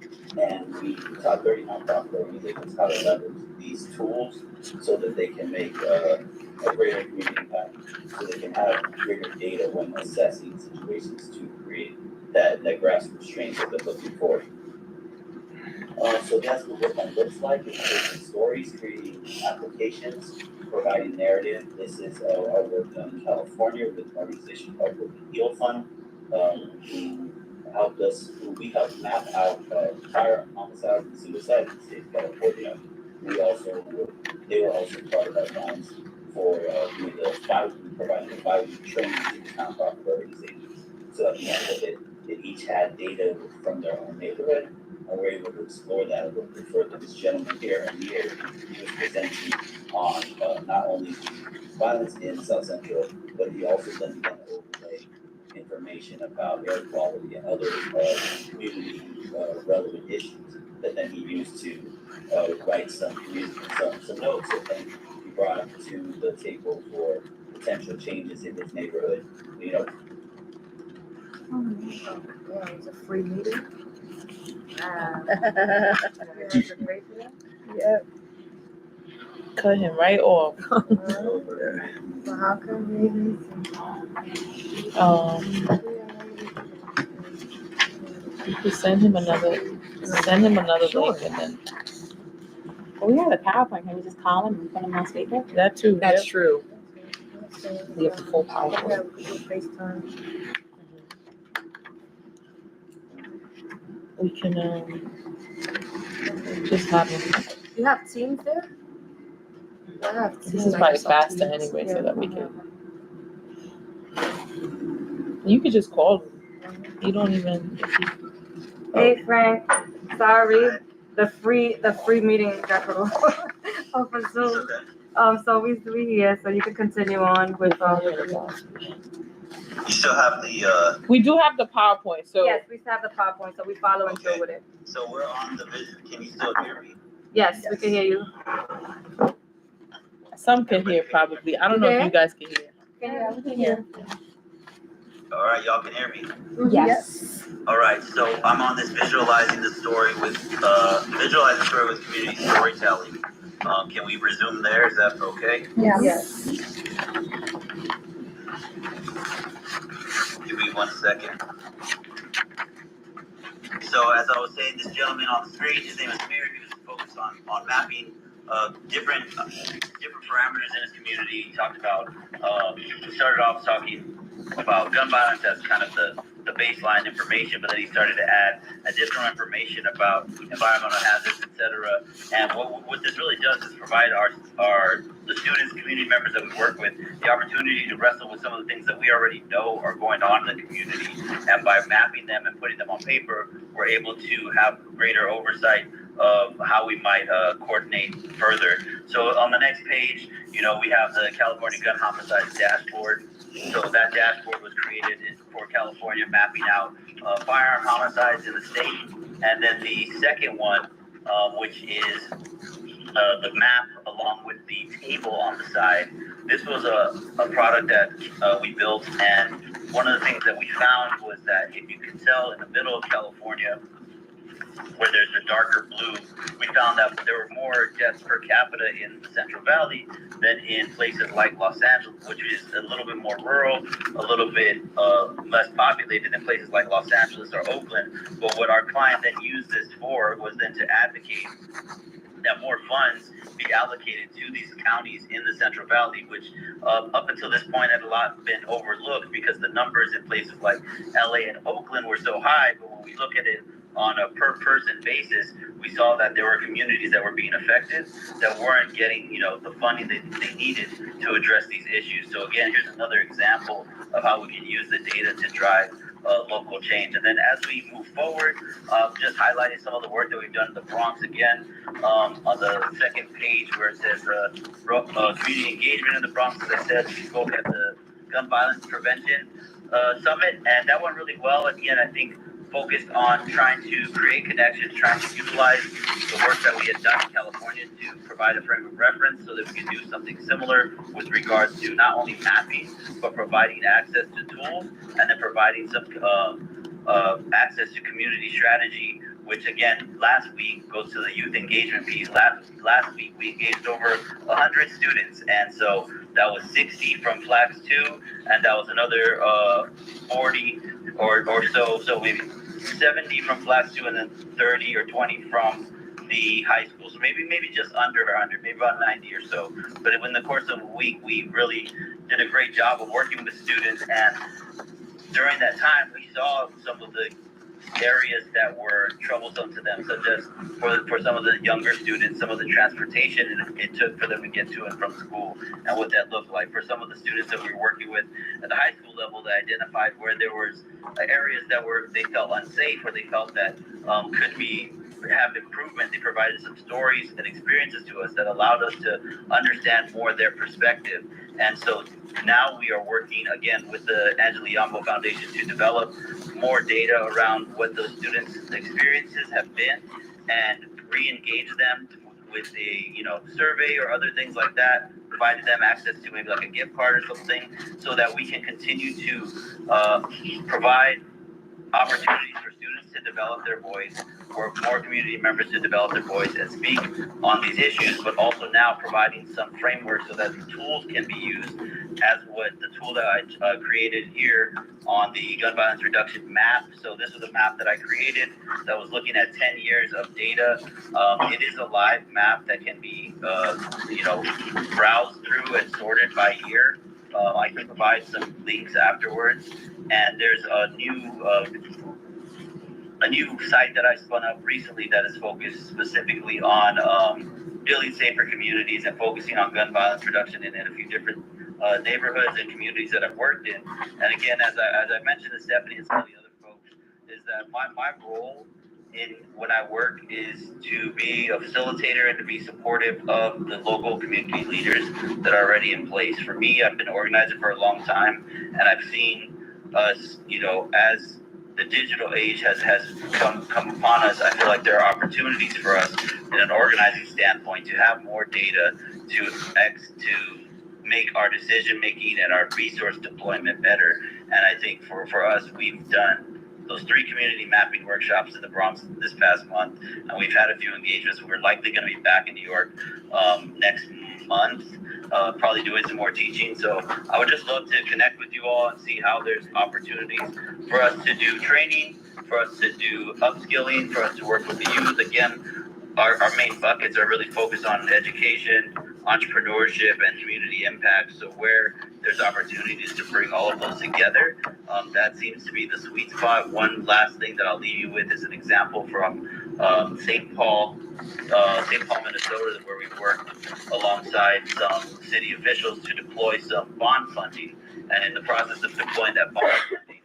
And we taught 30 nonprofit organizations how to leverage these tools so that they can make a greater community impact, so they can have greater data when assessing situations to create that grassroots change that they're looking for. So that's what that looks like. It's creating stories, creating applications, providing narrative. This is our work done in California with an organization called the Heal Fund, who we helped map out fire, homicide, and suicide in the state of California. They were also part of our plans for providing the 5-week training to the nonprofit organizations. So at the end of it, they each had data from their own neighborhood, we're able to explore that a little bit further. This gentleman here, he was presenting on not only violence in South Central, but he also then began to overlay information about air quality and other community relevant issues that then he used to write some notes that then he brought to the table for potential changes in his neighborhood. You know, Yeah, it's a free meeting. Yeah. Cut him right off. So how come we? You could send him another link and then Well, we have a PowerPoint, can we just call him and put him on speaker? that too. That's Yep. true. We have the full power. Yeah, we could do FaceTime. We can just have him. You have Teams there? I have This Teams. is probably Microsoft faster Teams. anyway, Yeah. so that we can. You could just call him. You don't even. Hey Frank, sorry, the free meeting got put off over Zoom. So we here, so you can continue on with. you still have the. We do have the PowerPoint, so. Yes, we have the PowerPoint, so we following through with it. So we're on the vision. Can you still hear me? Yes, we can hear you. Some can hear probably. I don't know if you guys can hear. Yeah, we can hear. All right, y'all can hear me. Yes. All right, so I'm on this visualizing the story with community storytelling. Can we resume there? Is that okay? Yes. Give me 1 second. So as I was saying, this gentleman on the screen, his name is Samir. He was focused on mapping different parameters in his community. He talked about, he started off talking about gun violence as kind of the baseline information, but then he started to add additional information about environmental hazards, etc. And what this really does is provide the students, community members that we work with, the opportunity to wrestle with some of the things that we already know are going on in the community. And by mapping them and putting them on paper, we're able to have greater oversight of how we might coordinate further. So on the next page, we have the California Gun Homicides Dashboard. So that dashboard was created for California, mapping out firearm homicides in the state. And then the second one, which is the map along with the table on the side. This was a product that we built, and one of the things that we found was that if you can tell in the middle of California, where there's the darker blue, we found that there were more deaths per capita in the Central Valley than in places like Los Angeles, which is a little bit more rural, a little bit less populated than places like Los Angeles or Oakland. But what our client then used this for was then to advocate that more funds be allocated to these counties in the Central Valley, which up until this point had a lot been overlooked because the numbers in places like LA and Oakland were so high. But when we look at it on a per person basis, we saw that there were communities that were being affected that weren't getting, the funding that they needed to address these issues. So again, here's another example of how we can use the data to drive local change. And then as we move forward, just highlighting some of the work that we've done in the Bronx again, on the second page where it says community engagement in the Bronx. As I said, we spoke at the Gun Violence Prevention Summit, and that went really well. Again, I think focused on trying to create connections, trying to utilize the work that we had done in California to provide a frame of reference so that we can do something similar with regards to not only mapping, but providing access to tools, and then providing some access to community strategy, which again, last week goes to the youth engagement piece. Last week, we engaged over 100 students, and so that was 60 from Flax 2, and that was another 40 or so maybe 70 from Flax 2, and then 30 or 20 from the high school. So maybe just under 100, maybe about 90 or so. But in the course of a week, we really did a great job of working with students, and during that time, we saw some of the areas that were troublesome to them, such as for some of the younger students, some of the transportation it took for them to get to and from school, and what that looked like. For some of the students that we were working with at the high school level, that identified where there was areas that they felt unsafe, or they felt that could have improvement. They provided some stories and experiences to us that allowed us to understand more their perspective. And so now we are working again with the Angela Yambo Foundation to develop more data around what those students' experiences have been, and re-engage them with a survey or other things like that, provided them access to maybe like a gift card or something, so that we can continue to provide opportunities for students to develop their voice, for more community members to develop their voice and speak on these issues, but also now providing some framework so that the tools can be used, as what the tool that I created here on the gun violence reduction map. So this is a map that I created that was looking at 10 years of data. It is a live map that can be browsed through and sorted by year. I can provide some links afterwards. And there's a new site that I spun up recently that is focused specifically on building safer communities and focusing on gun violence reduction in a few different neighborhoods and communities that I've worked in. And again, as I mentioned to Stephanie and some of the other folks, is that my role in when I work is to be a facilitator and to be supportive of the local community leaders that are already in place. For me, I've been organizing for a long time, and I've seen us, as the digital age has come upon us, I feel like there are opportunities for us in an organizing standpoint to have more data to make our decision making and our resource deployment better. And I think for us, we've done those 3 community mapping workshops in the Bronx this past month, and we've had a few engagements. We're likely going to be back in New York next month, probably doing some more teaching. So I would just love to connect with you all and see how there's opportunities for us to do training, for us to do upskilling, for us to work with the youth. Again, our main buckets are really focused on education, entrepreneurship, and community impact. So where there's opportunities to bring all of those together, that seems to be the sweet spot. One last thing that I'll leave you with is an example from St. Paul, Minnesota, where we worked alongside some city officials to deploy some bond funding. And in the process of deploying that bond funding,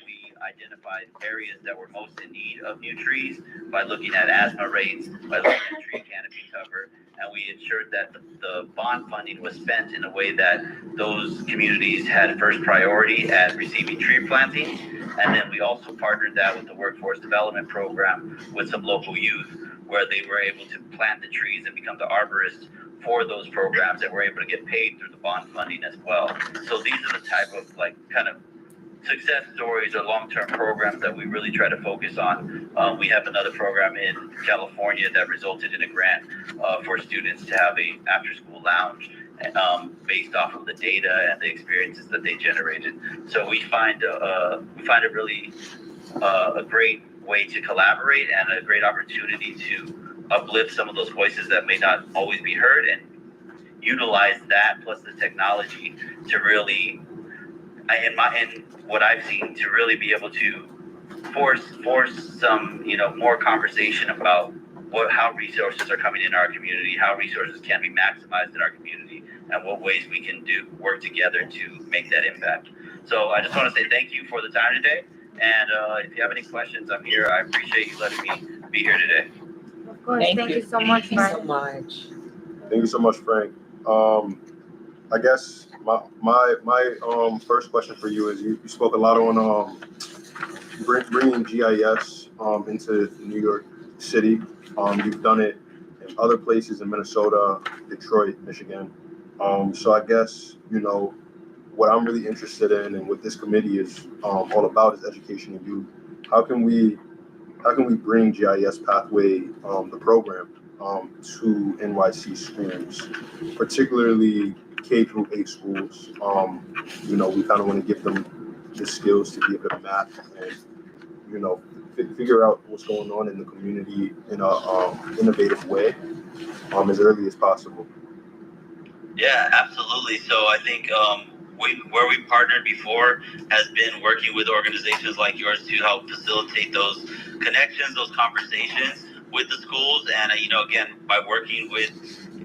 we identified areas that were most in need of new trees by looking at asthma rates, by looking at tree canopy cover, and we ensured that the bond funding was spent in a way that those communities had first priority at receiving tree plantings. And then we also partnered that with the workforce development program with some local youth, where they were able to plant the trees and become the arborists for those programs, and were able to get paid through the bond funding as well. So these are the type of kind of success stories or long-term programs that we really try to focus on. We have another program in California that resulted in a grant for students to have a after-school lounge based off of the data and the experiences that they generated. So we find it really a great way to collaborate and a great opportunity to uplift some of those voices that may not always be heard, and utilize that plus the technology to really, in what I've seen, to really be able to force some more conversation about how resources are coming in our community, how resources can be maximized in our community, and what ways we can work together to make that impact. So I just want to say thank you for the time today, and if you have any questions, I'm here. I appreciate you letting me be here today. Of course, thank you so much, Thank you so much. Thank you so much, Frank. I guess my first question for you is you spoke a lot on bringing GIS into New York City. You've done it in other places in Minnesota, Detroit, Michigan. So I guess what I'm really interested in and what this committee is all about is education of youth. How can we bring GIS Pathway, the program, to NYC schools, particularly K through 8 schools? We kind of want to give them the skills to be able to map and figure out what's going on in the community in a innovative way, as early as possible. Yeah, absolutely. So I think where we partnered before has been working with organizations like yours to help facilitate those connections, those conversations with the schools. And, again, by working with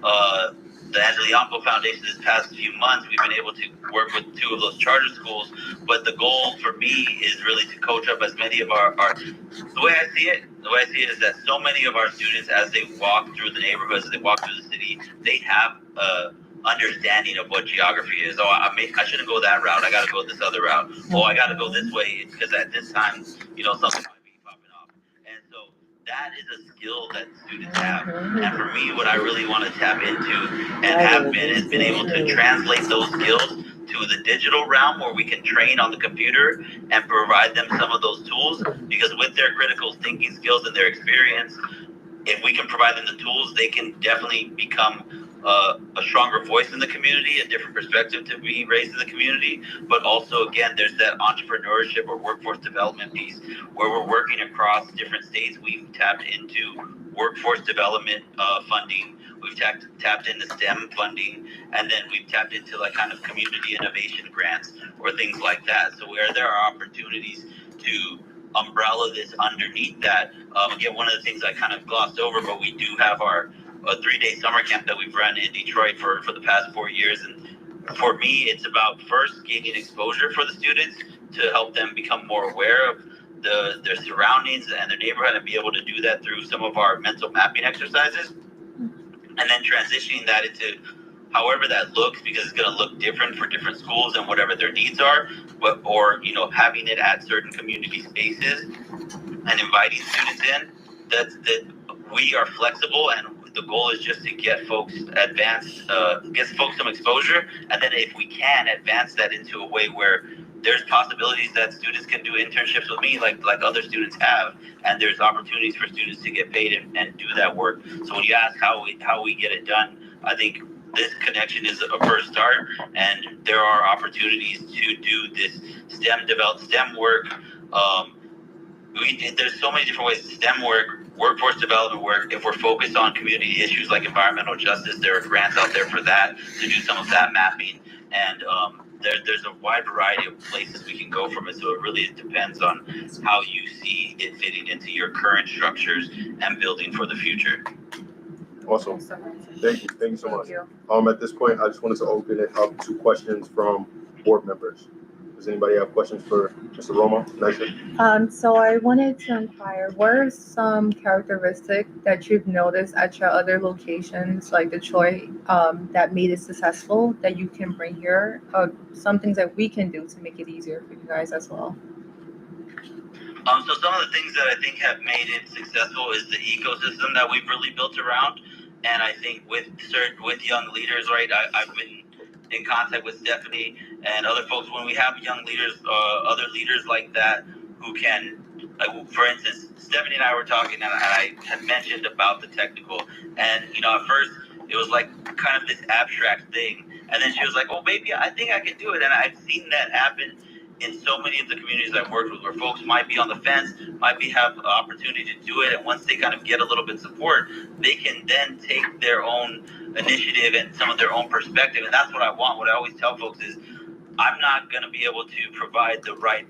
the Angela Yampo Foundation this past few months, we've been able to work with 2 of those charter schools. But the goal for me is really to coach up as many of our the way I see it is that so many of our students, as they walk through the neighborhoods, as they walk through the city, they have understanding of what geography is. Oh, I shouldn't go that route. I got to go this other route. Oh, I got to go this way because at this time, something might be popping up. And so that is a skill that students have. And for me, what I really want to tap into and have been is been able to translate those skills to the digital realm where we can train on the computer and provide them some of those tools, because with their critical thinking skills and their experience, if we can provide them the tools, they can definitely become a stronger voice in the community, a different perspective to be raised in the community. But also, again, there's that entrepreneurship or workforce development piece where we're working across different states. We've tapped into workforce development funding. We've tapped into STEM funding, and then we've tapped into like kind of community innovation grants or things like that. So where there are opportunities to umbrella this underneath that. Again, one of the things I kind of glossed over, but we do have our 3-day summer camp that we've run in Detroit for the past 4 years. And for me, it's about first gaining exposure for the students to help them become more aware of their surroundings and their neighborhood, and be able to do that through some of our mental mapping exercises. And then transitioning that into however that looks, because it's going to look different for different schools and whatever their needs are, or having it at certain community spaces and inviting students in. That we are flexible, and the goal is just to get folks get folks some exposure, and then if we can advance that into a way where there's possibilities that students can do internships with me like other students have, and there's opportunities for students to get paid and do that work. So when you ask how we get it done, I think this connection is a first start, and there are opportunities to do this STEM work. There's so many different ways. STEM work, workforce development work. If we're focused on community issues like environmental justice, there are grants out there for that, to do some of that mapping. And there's a wide variety of places we can go from it. So it really depends on how you see it fitting into your current structures and building for the future. Awesome. Thank you so much. At this point, I just wanted to open it up to questions from board members. Does anybody have questions for Mr. Romo? Nisha? So I wanted to inquire, what are some characteristics that you've noticed at your other locations, like Detroit, that made it successful that you can bring here? Some things that we can do to make it easier for you guys as well. So some of the things that I think have made it successful is the ecosystem that we've really built around. And I think with young leaders, right, I've been in contact with Stephanie and other folks. When we have young leaders, other leaders like that who can, for instance, Stephanie and I were talking, and I had mentioned about the technical. And, at first it was like kind of this abstract thing. And then she was like, oh, maybe I think I can do it. And I've seen that happen in so many of the communities I've worked with, where folks might be on the fence, have the opportunity to do it, and once they kind of get a little bit support, they can then take their own initiative and some of their own perspective. And that's what I want. What I always tell folks is, I'm not going to be able to provide the right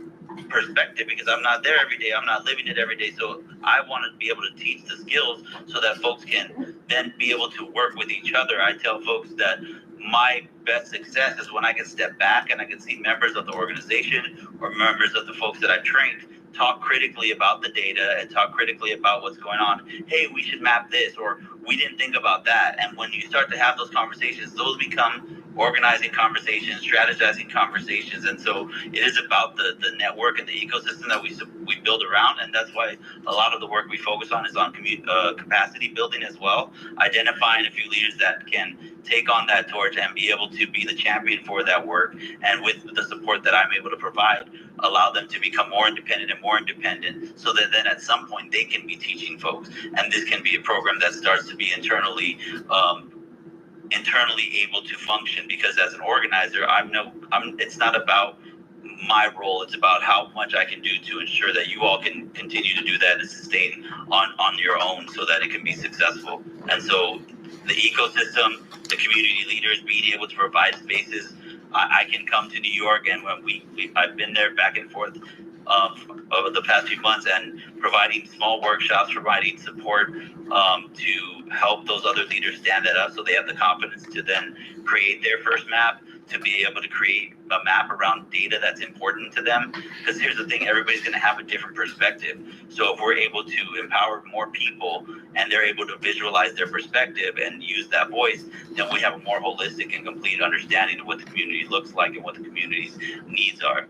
perspective because I'm not there every day. I'm not living it every day. So I want to be able to teach the skills so that folks can then be able to work with each other. I tell folks that my best success is when I can step back and I can see members of the organization or members of the folks that I've trained talk critically about the data and talk critically about what's going on. Hey, we should map this, or we didn't think about that. And when you start to have those conversations, those become organizing conversations, strategizing conversations. And so it is about the network and the ecosystem that we build around. And that's why a lot of the work we focus on is on capacity building as well, identifying a few leaders that can take on that torch and be able to be the champion for that work. And with the support that I'm able to provide, allow them to become more independent so that then at some point they can be teaching folks. And this can be a program that starts to be internally able to function, because as an organizer, it's not about my role, it's about how much I can do to ensure that you all can continue to do that and sustain on your own so that it can be successful. And so the ecosystem, the community leaders being able to provide spaces I can come to New York, and when I've been there back and forth over the past few months, and providing small workshops, providing support to help those other leaders stand that up so they have the confidence to then create their first map, to be able to create a map around data that's important to them. Because here's the thing, everybody's going to have a different perspective. So if we're able to empower more people and they're able to visualize their perspective and use that voice, then we have a more holistic and complete understanding of what the community looks like and what the community's needs are.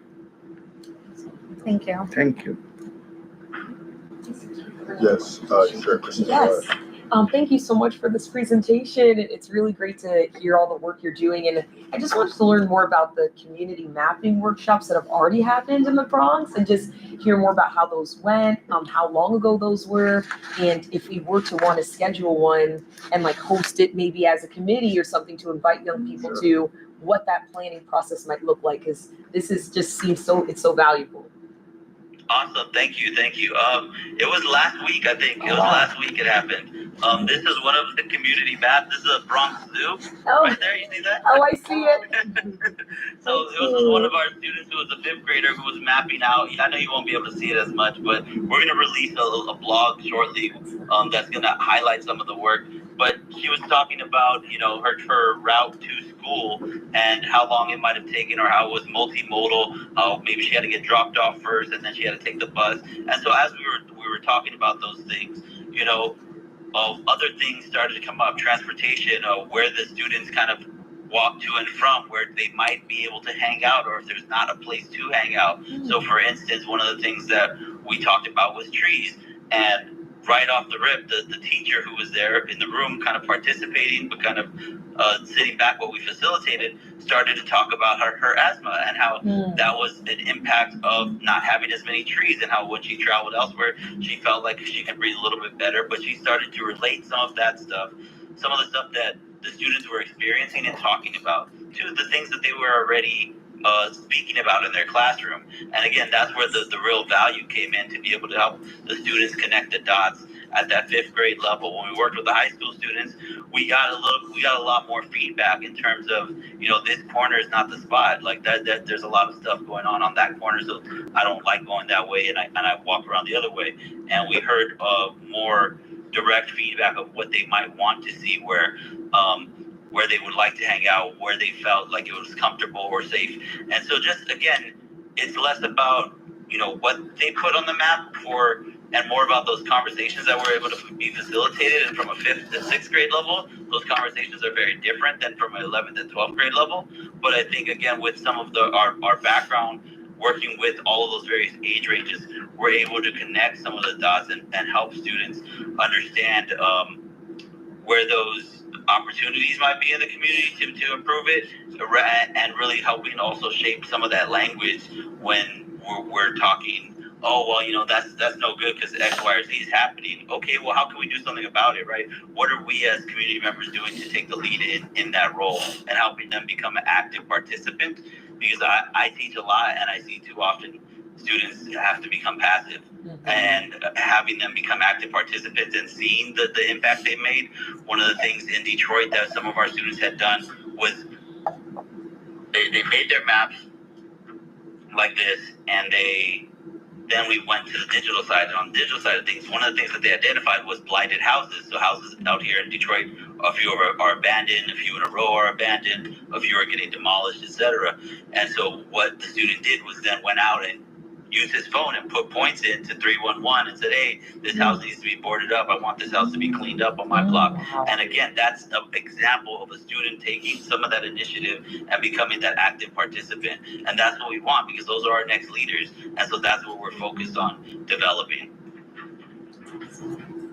Thank you. Thank you. Yes, sure. Yes. Thank you so much for this presentation. It's really great to hear all the work you're doing. And I just wanted to learn more about the community mapping workshops that have already happened in the Bronx and just hear more about how those went, how long ago those were, and if we were to want to schedule one and like host it maybe as a committee or something to invite young people to, what that planning process might look like, because this is just seems it's so valuable. Awesome, thank you. It was last week, I think. Last week it happened. This is one of the community maps. This is a Bronx Zoo. Right there, you see that? Oh, I see it. So this was one of our students who was a fifth grader who was mapping out. I know you won't be able to see it as much, but we're gonna release a blog shortly that's gonna highlight some of the work. But she was talking about, her route to school and how long it might have taken, or how it was multimodal. Maybe she had to get dropped off first, and then she had to take the bus. And so as we were talking about those things, other things started to come up. Transportation, where the students kind of walk to and from, where they might be able to hang out, or if there's not a place to hang out. So for instance, one of the things that we talked about was trees. And right off the rip, the teacher who was there in the room kind of participating, but kind of sitting back while we facilitated, started to talk about her asthma and how that was an impact of not having as many trees, and how when she traveled elsewhere, she felt like she could breathe a little bit better. But she started to relate some of that stuff, some of the stuff that the students were experiencing and talking about, to the things that they were already speaking about in their classroom. And again, that's where the real value came in, to be able to help the students connect the dots at that fifth grade level. When we worked with the high school students, we got a lot more feedback in terms of, this corner is not the spot. Like that there's a lot of stuff going on that corner, so I don't like going that way, and I walk around the other way. And we heard more direct feedback of what they might want to see, where they would like to hang out, where they felt like it was comfortable or safe. And so just, again, it's less about, what they put on the map and more about those conversations that were able to be facilitated. And from a 5th to 6th grade level, those conversations are very different than from an 11th and 12th grade level. But I think, again, with some of our background, working with all of those various age ranges, we're able to connect some of the dots and help students understand where those opportunities might be in the community to improve it, and really helping also shape some of that language when we're talking, that's no good because X, Y, or Z is happening. Okay, well, how can we do something about it, right? What are we as community members doing to take the lead in that role and helping them become an active participant? Because I teach a lot, and I see too often students have to become passive. And having them become active participants and seeing the impact they made. One of the things in Detroit that some of our students had done was they made their maps like this, and then we went to the digital side. And on the digital side of things, one of the things that they identified was blighted houses. So houses out here in Detroit, a few are abandoned, a few in a row are abandoned, a few are getting demolished, etc. And so what the student did was then went out and used his phone and put points into 311 and said, hey, this house needs to be boarded up. I want this house to be cleaned up on my block. And again, that's an example of a student taking some of that initiative and becoming that active participant. And that's what we want, because those are our next leaders. And so that's what we're focused on developing.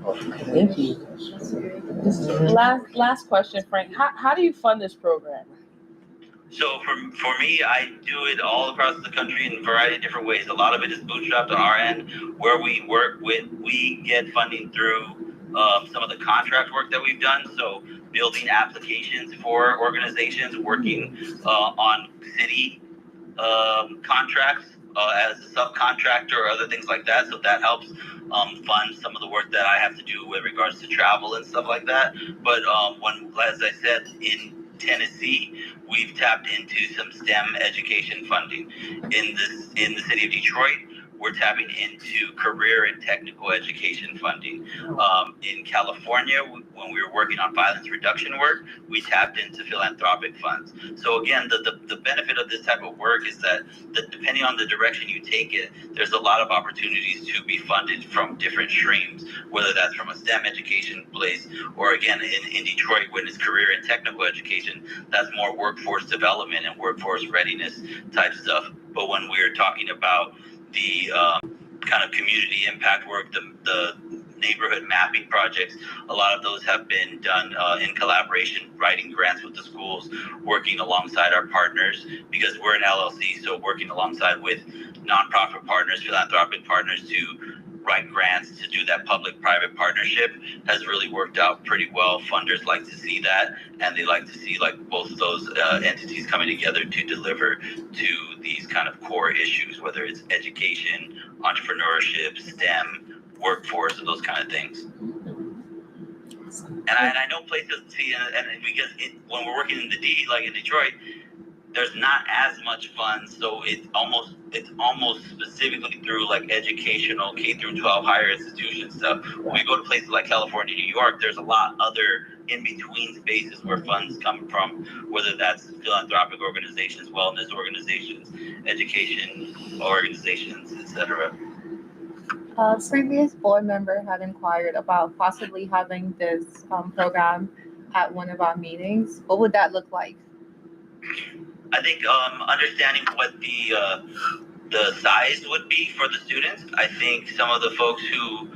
Thank you. Last question, Frank. How do you fund this program? So for me, I do it all across the country in a variety of different ways. A lot of it is bootstrapped on our end, where we get funding through some of the contract work that we've done. So building applications for organizations, working on city contracts as a subcontractor or other things like that. So that helps fund some of the work that I have to do with regards to travel and stuff like that. But as I said, in Tennessee, we've tapped into some STEM education funding. In the city of Detroit, we're tapping into career and technical education funding. In California, when we were working on violence reduction work, we tapped into philanthropic funds. So again, the benefit of this type of work is that depending on the direction you take it, there's a lot of opportunities to be funded from different streams, whether that's from a STEM education place, or again, in Detroit, when it's career and technical education, that's more workforce development and workforce readiness type stuff. But when we're talking about the kind of community impact work, the neighborhood mapping projects, a lot of those have been done in collaboration, writing grants with the schools, working alongside our partners, because we're an LLC, so working alongside with nonprofit partners, philanthropic partners to write grants to do that public-private partnership has really worked out pretty well. Funders like to see that, and they like to see like both of those entities coming together to deliver to these kind of core issues, whether it's education, entrepreneurship, STEM, workforce, and those kind of things. And I know places see, and because when we're working in the D, like in Detroit, there's not as much funds, so it's almost specifically through like educational K through 12 higher institution stuff. When we go to places like California, New York, there's a lot other in between spaces where funds come from, whether that's philanthropic organizations, wellness organizations, education organizations, etc. Previous board member had inquired about possibly having this program at one of our meetings. What would that look like? I think understanding what the size would be for the students. I think some of the folks who,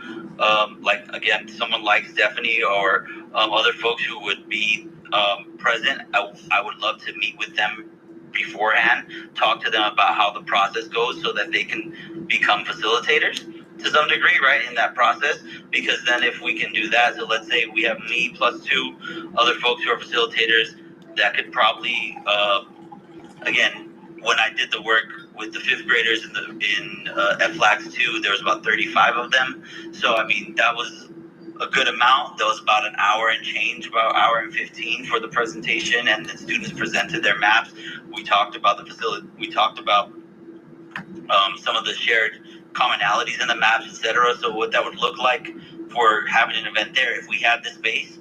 like again, someone like Stephanie or other folks who would be present, I would love to meet with them beforehand, talk to them about how the process goes so that they can become facilitators to some degree, right, in that process. Because then if we can do that, so let's say we have me plus 2 other folks who are facilitators, that could probably again, when I did the work with the 5th graders in FLAX 2, there was about 35 of them. So, I mean, that was a good amount. That was about an hour and change, about an hour and 15 for the presentation, and the students presented their maps. We talked about the facility. We talked about some of the shared commonalities in the maps, etc. So what that would look like for having an event there. If we had the space,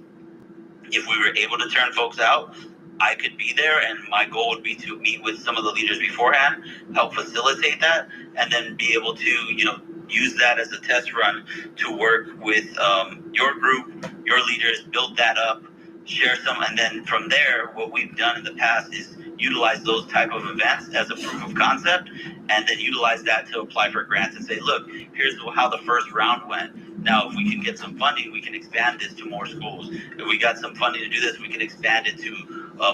if we were able to turn folks out, I could be there, and my goal would be to meet with some of the leaders beforehand, help facilitate that, and then be able to, use that as a test run to work with your group, your leaders, build that up, share some, and then from there, what we've done in the past is utilize those type of events as a proof of concept, and then utilize that to apply for grants and say, look, here's how the first round went. Now, if we can get some funding, we can expand this to more schools. If we got some funding to do this, we can expand it to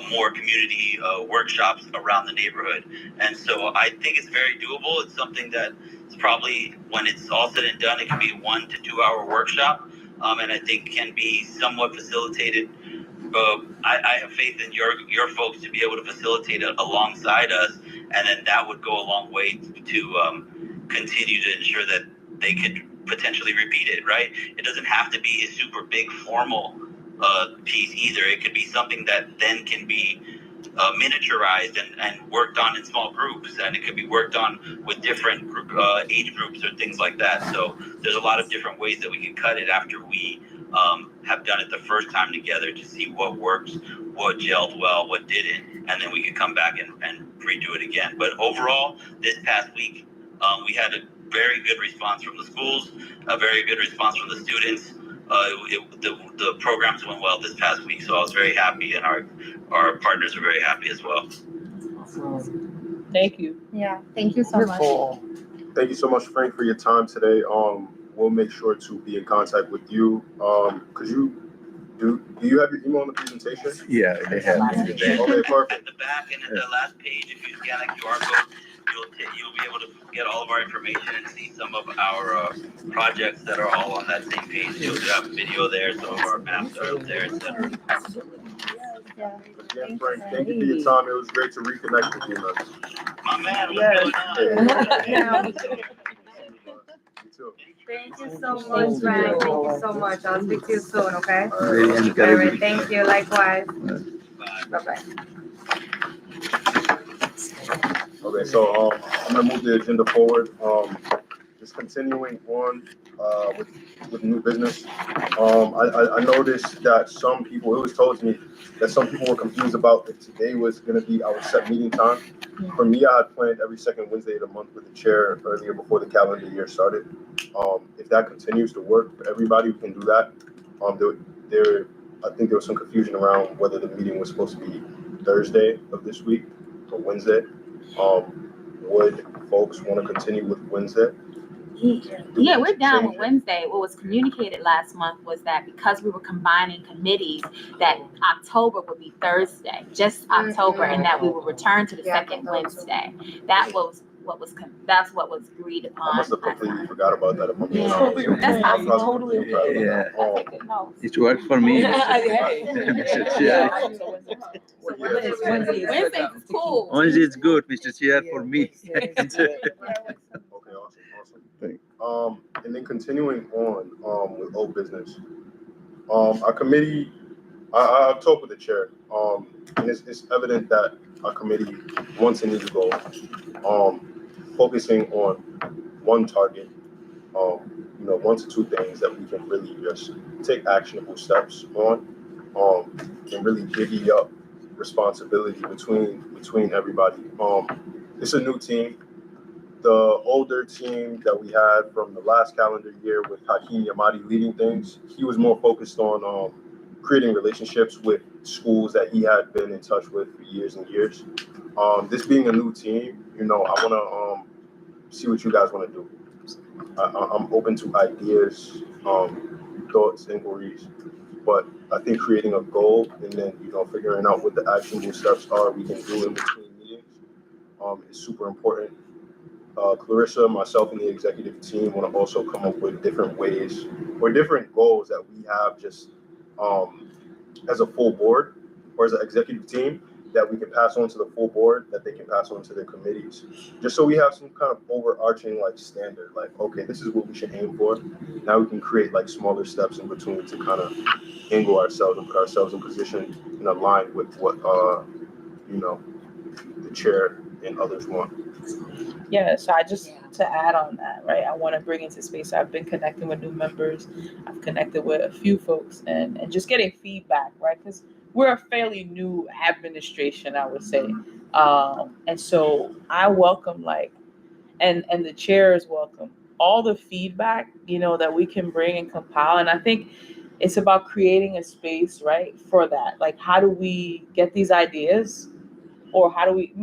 more community workshops around the neighborhood. And so I think it's very doable. It's something that it's probably, when it's all said and done, it can be a 1 to 2 hour workshop. And I think can be somewhat facilitated. I have faith in your folks to be able to facilitate it alongside us, and then that would go a long way to continue to ensure that they could potentially repeat it, right? It doesn't have to be a super big formal piece either. It could be something that then can be miniaturized and worked on in small groups, and it could be worked on with different age groups or things like that. So there's a lot of different ways that we can cut it after we have done it the first time together to see what works, what gelled well, what didn't, and then we can come back and redo it again. But overall, this past week, we had a very good response from the schools, a very good response from the students. The programs went well this past week, so I was very happy, and our partners are very happy as well. Thank you. Yeah, thank you so much. Thank you so much, Frank, for your time today. We'll make sure to be in contact with you. Could you do you have your email on the presentation? Yeah, they have. Okay, perfect. At the back and at the last page, if you scan a QR code, you'll be able to get all of our information and see some of our projects that are all on that same page. You'll have video there, some of our maps are up there, etc. Yeah. Again, Frank, thank you for your time. It was great to reconnect with you, man. My man, what's going on? You too. Thank you so much, Frank. Thank you so much. I'll speak to you soon, okay? Very All encouraging. right, thank you. Likewise. Bye-bye. Okay, so I'm gonna move the agenda forward. Just continuing on with new business. I noticed that some people, it was told to me that some people were confused about if today was gonna be our set meeting time. For me, I had planned every second Wednesday of the month with the chair earlier before the calendar year started. If that continues to work for everybody, we can do that. I think there was some confusion around whether the meeting was supposed to be Thursday of this week or Wednesday. Would folks want to continue with Wednesday? Yeah, we're down with Wednesday. What was communicated last month was that because we were combining committees, that October would be Thursday, just October, and that we would return to the second Wednesday. That's what was agreed upon. I must have completely forgot about that. Yeah. That's possible. Totally okay. Yeah, That's a good note. it worked for me. Hey. Mr. Chair. Wednesday is cool. Wednesday is good, Mr. Chair, for me. Okay, awesome. And then continuing on with old business. Our committee, I've talked with the chair, and it's evident that our committee wants and needs to go, focusing on one target, 1 to 2 things that we can really just take actionable steps on, and really divvy up responsibility between everybody. It's a new team. The older team that we had from the last calendar year with Hakeem Yamadi leading things, he was more focused on creating relationships with schools that he had been in touch with for years and years. This being a new team, I want to see what you guys want to do. I'm open to ideas, thoughts, inquiries, but I think creating a goal and then figuring out what the actionable steps are we can do in between meetings is super important. Clarissa, myself, and the executive team want to also come up with different ways or different goals that we have just as a full board or as an executive team that we can pass on to the full board, that they can pass on to their committees, just so we have some kind of overarching standard, okay, this is what we should aim for. Now we can create smaller steps in between to kind of angle ourselves and put ourselves in position and align with what the chair and others want. Yeah, so to add on that, right, I want to bring into space, I've been connecting with new members, I've connected with a few folks and just getting feedback, right, because we're a fairly new administration, I would say, and so I welcome and the chairs welcome all the feedback, that we can bring and compile, and I think it's about creating a space, right, for that, how do we get these ideas, or how do we,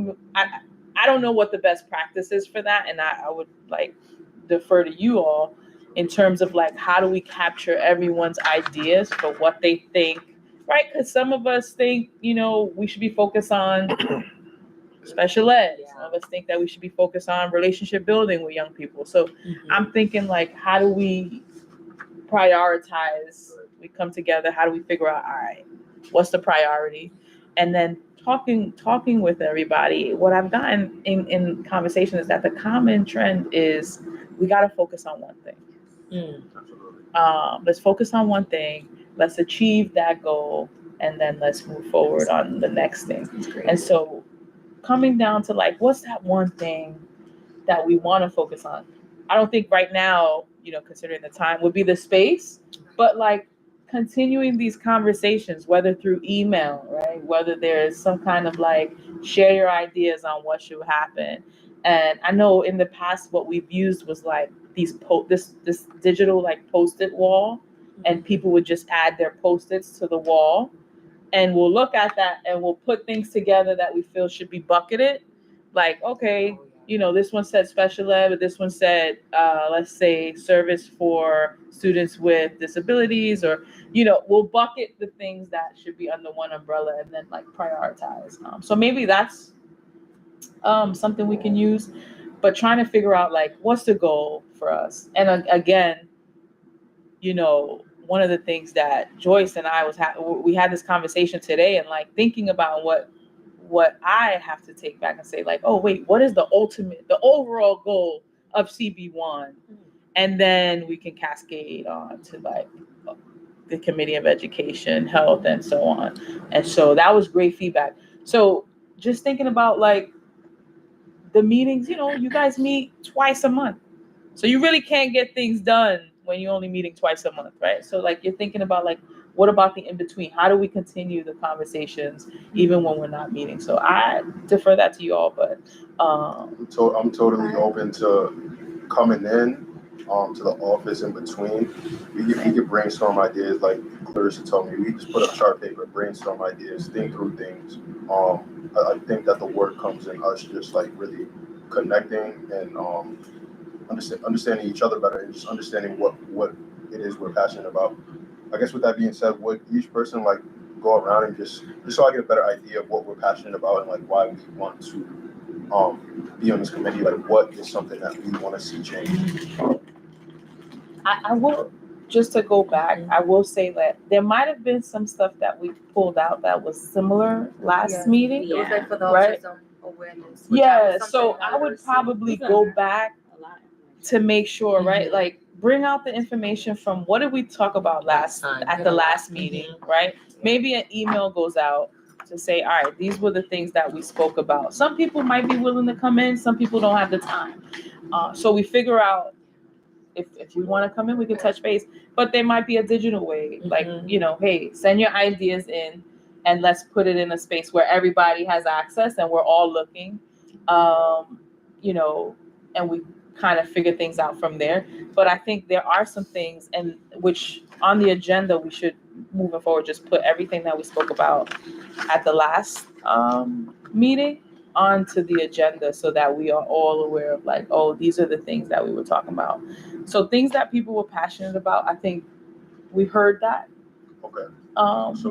I don't know what the best practice is for that, and I would defer to you all in terms of how do we capture everyone's ideas for what they think, right? Because some of us think we should be focused on special ed. Some of us think that we should be focused on relationship building with young people. So I'm thinking how do we prioritize? We come together. How do we figure out, all right, what's the priority? And then talking with everybody, what I've gotten in conversation is that the common trend is we got to focus on one thing. Let's focus on one thing. Let's achieve that goal, and then let's move forward on the next thing. And so coming down to what's that one thing that we want to focus on? I don't think right now, considering the time, would be the space, but continuing these conversations, whether through email, right? Whether there's some kind of share your ideas on what should happen. And I know in the past what we've used was this digital post-it wall, and people would just add their post-its to the wall, and we'll look at that and we'll put things together that we feel should be bucketed. Okay, this one said special ed, but this one said, let's say, service for students with disabilities, or, we'll bucket the things that should be under one umbrella and then prioritize. So maybe that's something we can use, but trying to figure out what's the goal for us. And again, one of the things that Joyce and I we had this conversation today, and thinking about what I have to take back and say, oh, wait, what is the overall goal of CB1? And then we can cascade on to the Committee of Education, Health, and so on. And so that was great feedback. So just thinking about like the meetings, you guys meet twice a month. So you really can't get things done when you're only meeting twice a month, right? So like you're thinking about like, what about the in-between? How do we continue the conversations even when we're not meeting? So I defer that to you all, but I'm totally open to coming in to the office in between. We could brainstorm ideas like Clarissa told me. We just put up chart paper, brainstorm ideas, think through things. I think that the work comes in us just like really connecting and understanding each other better and just understanding what it is we're passionate about. I guess with that being said, would each person like go around and just so I get a better idea of what we're passionate about and like why we want to be on this committee, like what is something that we want to see change? I will, just to go back, I will say that there might have been some stuff that we pulled out that was similar last meeting. It was like for the Right? autism awareness. Yeah, so I would probably go back to make sure, right? Like bring out the information from what did we talk about at the last meeting, right? Maybe an email goes out to say, all right, these were the things that we spoke about. Some people might be willing to come in, some people don't have the time. So we figure out if you want to come in, we can touch base. But there might be a digital way, like, hey, send your ideas in and let's put it in a space where everybody has access and we're all looking, and we kind of figure things out from there. But I think there are some things and which on the agenda we should moving forward just put everything that we spoke about at the last meeting onto the agenda so that we are all aware of like, oh, these are the things that we were talking about. So things that people were passionate about, I think we heard that. Okay.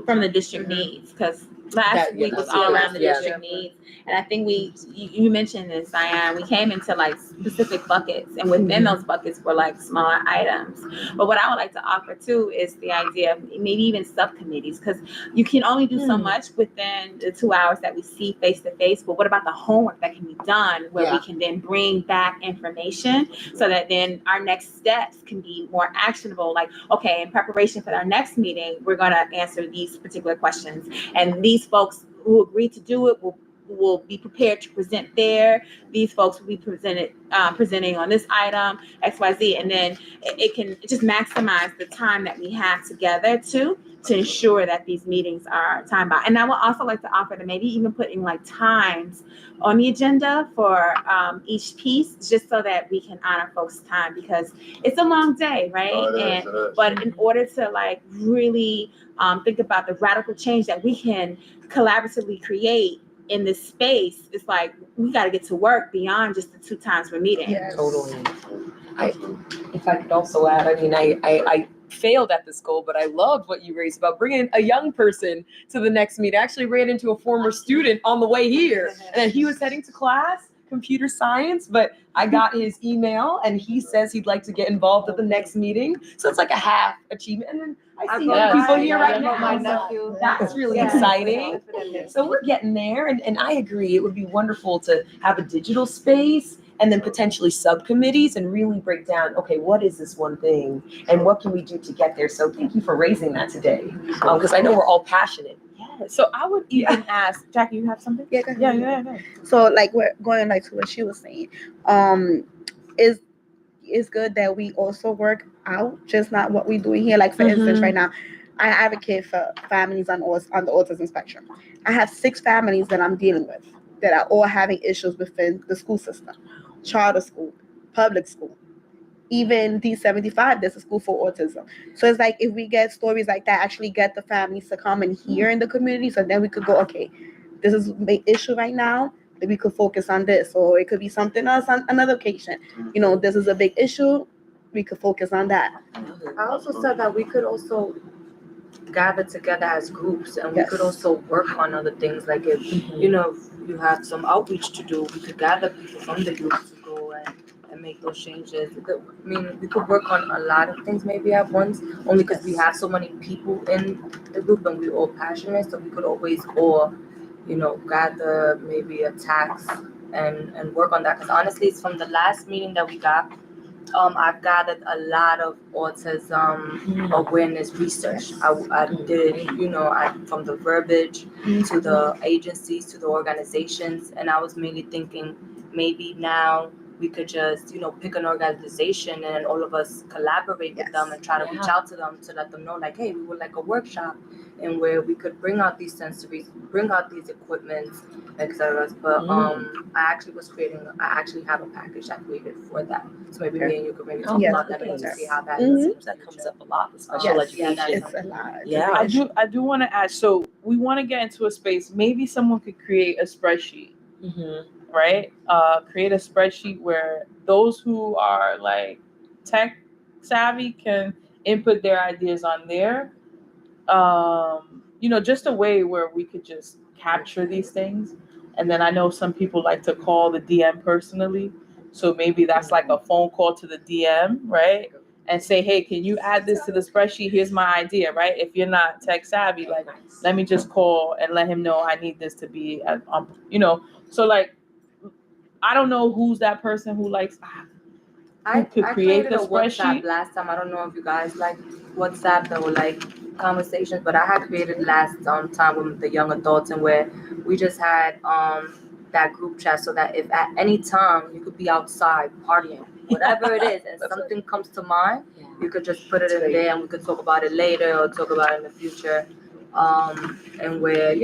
From the district needs, because last week was all around the district needs. And I think you mentioned this, Diane, we came into like specific buckets and within those buckets were like smaller items. But what I would like to offer too is the idea of maybe even subcommittees, because you can only do so much within the 2 hours that we see face to face. But what about the homework that can be done where we can then bring back information so that then our next steps can be more actionable? Like, okay, in preparation for our next meeting, we're going to answer these particular questions. And these folks who agree to do it will be prepared to present there. These folks will be presenting on this item, XYZ, and then it can just maximize the time that we have together to ensure that these meetings are time bound. And I would also like to offer to maybe even put in like times on the agenda for each piece, just so that we can honor folks' time, because it's a long day, right? But in order to like really think about the radical change that we can collaboratively create in this space, it's like we got to get to work beyond just the 2 times we're meeting. Yes. Totally. If I could also add, I mean, I failed at this goal, but I loved what you raised about bringing a young person to the next meeting. I actually ran into a former student on the way here, and he was heading to class, computer science, but I got his email and he says he'd like to get involved at the next meeting. So it's like a half achievement. And then I see other people here right now. So that's really exciting. So we're getting there. And I agree, it would be wonderful to have a digital space and then potentially subcommittees and really break down, okay, what is this one thing and what can we do to get there? So thank you for raising that today, because I know we're all passionate. Yeah. So I would even ask, Jackie, you have something? Yeah, go ahead. Yeah. So like we're going like to what she was saying, it's good that we also work out, just not what we're doing here. Like for instance, right now, I advocate for families on the autism spectrum. I have 6 families that I'm dealing with that are all having issues within the school system, charter school, public school, even D75, there's a school for autism. So it's like if we get stories like that, actually get the families to come and hear in the community, so then we could go, okay, this is the issue right now, that we could focus on this, or it could be something else on another occasion. This is a big issue, we could focus on that. I also said that we could also gather together as groups, and we could also work on other things. Like if if you have some outreach to do, we could gather people from the group to go and make those changes. We could work on a lot of things maybe at once, only because we have so many people in the group and we're all passionate, so we could always all gather maybe a task and work on that. Because honestly, it's from the last meeting that we got I've gathered a lot of autism awareness research. I did, from the verbiage to the agencies to the organizations, and I was mainly thinking maybe now we could just, pick an organization and all of us collaborate with them and try to reach out to them to let them know, like, hey, we would like a workshop and where we could bring out these sensories, bring out these equipments, etc. But I actually have a package I created for that. So maybe me and you could maybe talk about that and see how that Seems that comes up a lot, with special education. It's a lot. Yeah. I do want to add, so we want to get into a space, maybe someone could create a spreadsheet, right? Create a spreadsheet where those who are like tech savvy can input their ideas on there. Just a way where we could just capture these things. And then I know some people like to call the DM personally. So maybe that's like a phone call to the DM, right? And say, hey, can you add this to the spreadsheet? Here's my idea, right? If you're not tech savvy, like, let me just call and let him know I need this to be, so like, I don't know who's that person who likes, I could create created the a WhatsApp spreadsheet. last time. I don't know if you guys like WhatsApp. There were like conversations, but I had created last time with the young adults, and where we just had that group chat, so that if at any time you could be outside partying, whatever it is, and something comes to mind, you could just put it in there, and we could talk about it later or talk about it in the future. And where,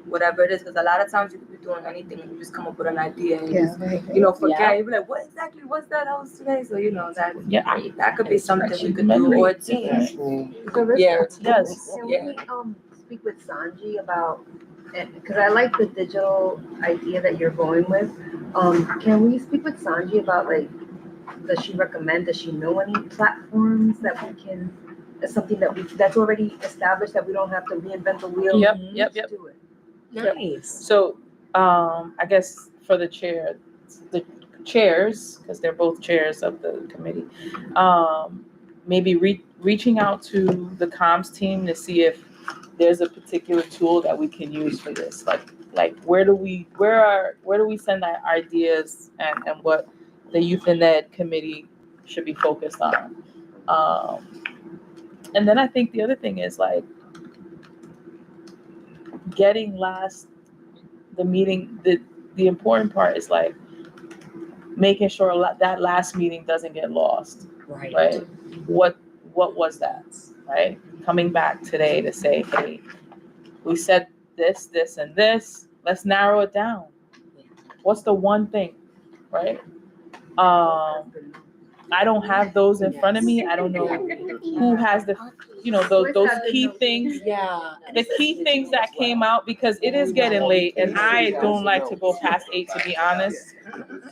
whatever it is, because a lot of times you could be doing anything and you just come up with an idea and just, forget. You'll be like, what exactly was that was today? So, that could be something we could do, or a team. Yes. Can we speak with Sanji about, because I like the digital idea that you're going with. Can we speak with Sanji about, like, does she know any platforms that we can, something that's already established, that we don't have to reinvent the wheel? Yep. to do it? Nice. So, I guess for the chairs, because they're both chairs of the committee, maybe reaching out to the comms team to see if there's a particular tool that we can use for this. Like where do we send our ideas and what the Youth and Ed committee should be focused on. And then I think the other thing is like getting the meeting, the important part is like making sure that last meeting doesn't get lost. Right? What was that? Right? Coming back today to say, hey, we said this, and this. Let's narrow it down. What's the one thing? Right? I don't have those in front of me. I don't know who has those key things. Yeah. The key things that came out, because it is getting late and I don't like to go past 8, to be honest.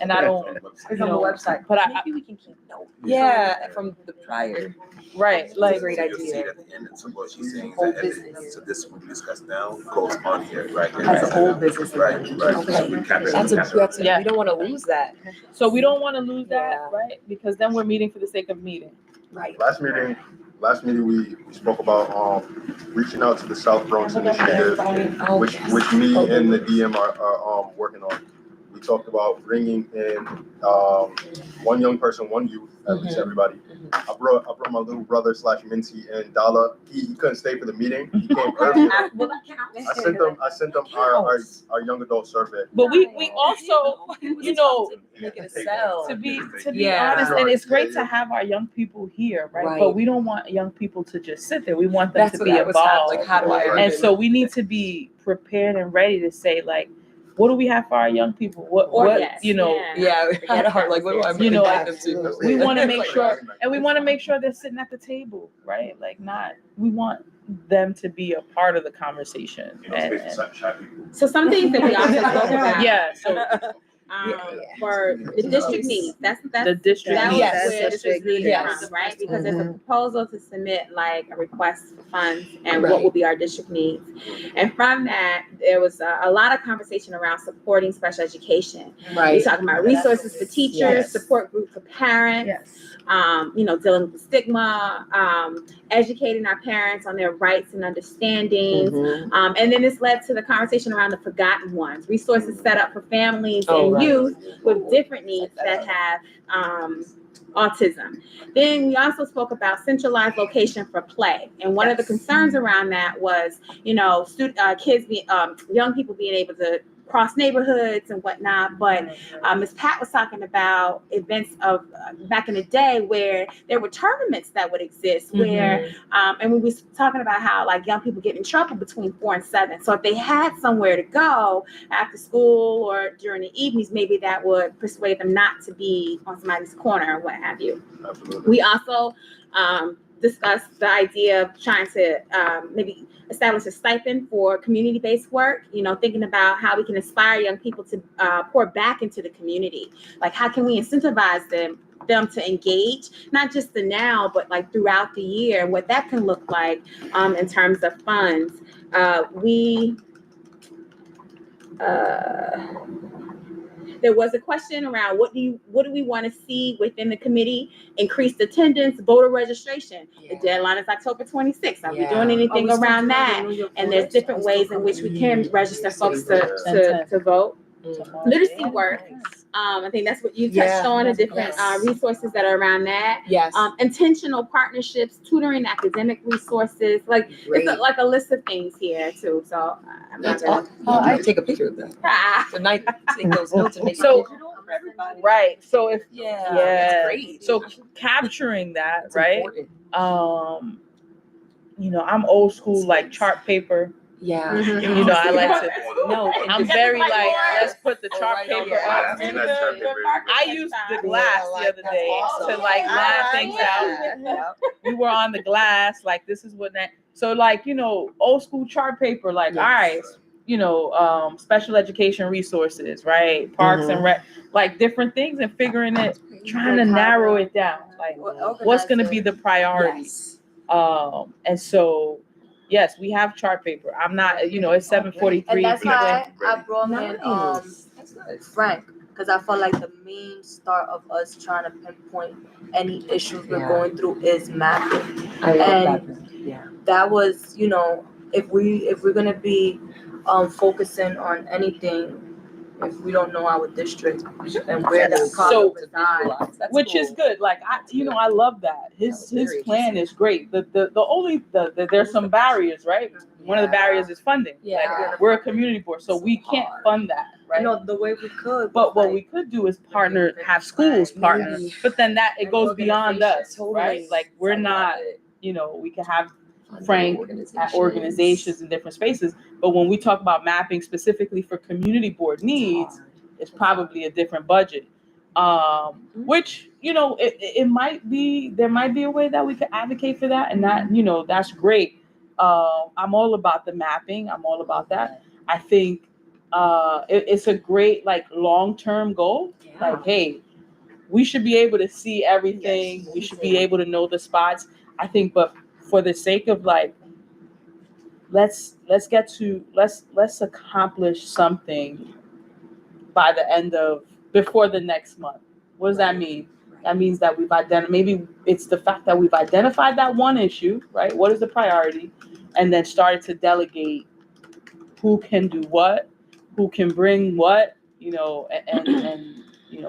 And I don't, It's on the website. But maybe we can keep notes. Yeah, from the prior. Right. Like, that's a great You'll see idea. it at the end, and so what she's saying is Whole that business. so this what we discussed now goes on here, right? As a whole business. Right. Okay. So we capture That's Yeah. we don't want to lose that. So we don't want to lose that, Yeah. right? Because then we're meeting for the sake of meeting. Right. Last meeting we spoke about reaching out to the South Bronx initiative, which me and the DM are working on. We talked about bringing in one young person, one youth, at least everybody. I brought my little brother / Minty and Dala. He couldn't stay for the meeting. He came earlier. I sent them our young adult survey. But we also, Make it a sell. to be Yeah. honest, and it's great to have our young people here, right? But we don't want young people to just sit there. We want them to be involved. Like, how do I? And so we need to be prepared and ready to say, like, what do we have for our young people? What Yeah, had a heart like, what do I invite them to? we want to make sure, and we want to make sure they're sitting at the table, right? Like, we want them to be a part of the conversation. So some things that we also spoke about. Yeah. So for the district needs, that's the district that was needs. where this was needed from, right? Because there's a proposal to submit like a request for funds and what will be our district needs. And from that, there was a lot of conversation around supporting special education. Right. We're talking about resources for teachers, support group for parents, dealing with the stigma, educating our parents on their rights and understandings. And then this led to the conversation around the forgotten ones, resources set up for families and youth with different needs that have autism. Then we also spoke about centralized location for play. And one of the concerns around that was, young people being able to cross neighborhoods and whatnot. But Ms. Pat was talking about events of back in the day where there were tournaments that would exist where, and we was talking about how like young people get in trouble between 4 and 7. So if they had somewhere to go after school or during the evenings, maybe that would persuade them not to be on somebody's corner or what have you. Absolutely. We also discussed the idea of trying to maybe establish a stipend for community-based work, thinking about how we can inspire young people to pour back into the community. Like, how can we incentivize them to engage, not just the now, but like throughout the year, and what that can look like in terms of funds. There was a question around what do we want to see within the committee? Increased attendance, voter registration. The deadline is October 26th. Are we doing anything around that? And there's different ways in which we can register folks to vote. Literacy work. I think that's what you touched on, the different resources that are around that. Yes. Intentional partnerships, tutoring, academic resources. Like it's like a list of things here too. So I'm not gonna. I take a picture of that. Tonight, take those notes and make it digital for everybody. Right. So if that's great. So capturing that, That's right? important. I'm old school, like chart paper. Yeah. I like to. No, I'm very like, let's put the chart right, paper yeah. up. I've seen that chart paper. I used the glass the other day to like line things out. We were on the glass, like this is what that. So like old school chart paper, like all right, special education resources, right? Parks and rec, like different things, and figuring it, trying to narrow it down, like what's going to be the priority. And so. Yes, we have chart paper. I'm not, it's 7:43. And that's why I brought in Frank, because I felt like the main start of us trying to pinpoint any issues we're going through is mapping. I love And that was, if we're gonna be focusing on anything, if we don't know our district and where that problem resides, which is good. Like I love that. His plan is great. The only there's some barriers, right? One of the barriers is funding. Like, we're a community board, so we can't fund that, right? The way we could. But what we could do is have schools partner. But then it goes beyond us, right? Like we're not, we can have Frank at organizations in different spaces. But when we talk about mapping specifically for community board needs, it's probably a different budget. Which, it might be, there might be a way that we could advocate for that, and that, that's great. I'm all about the mapping. I'm all about that. I think it's a great like long-term goal. Like, hey, we should be able to see everything. We should be able to know the spots. I think, but for the sake of like, let's accomplish something by the end of, before the next month. What does that mean? That means that we've maybe it's the fact that we've identified that one issue, right? What is the priority? And then started to delegate who can do what, who can bring what, and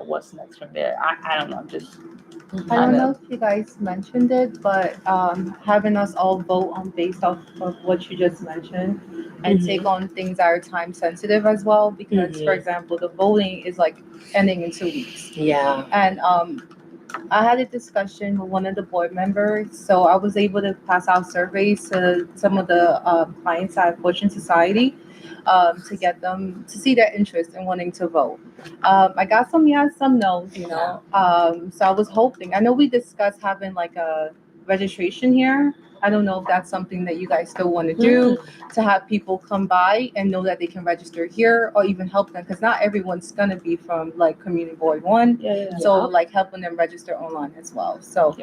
what's next from there. I don't know, I'm just I don't know if you guys mentioned it, but having us all vote on based off of what you just mentioned and take on things that are time sensitive as well, because for example, the voting is like ending in 2 weeks. Yeah. And I had a discussion with one of the board members, so I was able to pass out surveys to some of the clients at Fortune Society to get them to see their interest in wanting to vote. I got some yes, some no's, so I was hoping. I know we discussed having like a registration here. I don't know if that's something that you guys still want to do, to have people come by and know that they can register here, or even help them, because not everyone's gonna be from like Community Board 1. So like helping them register online as well. So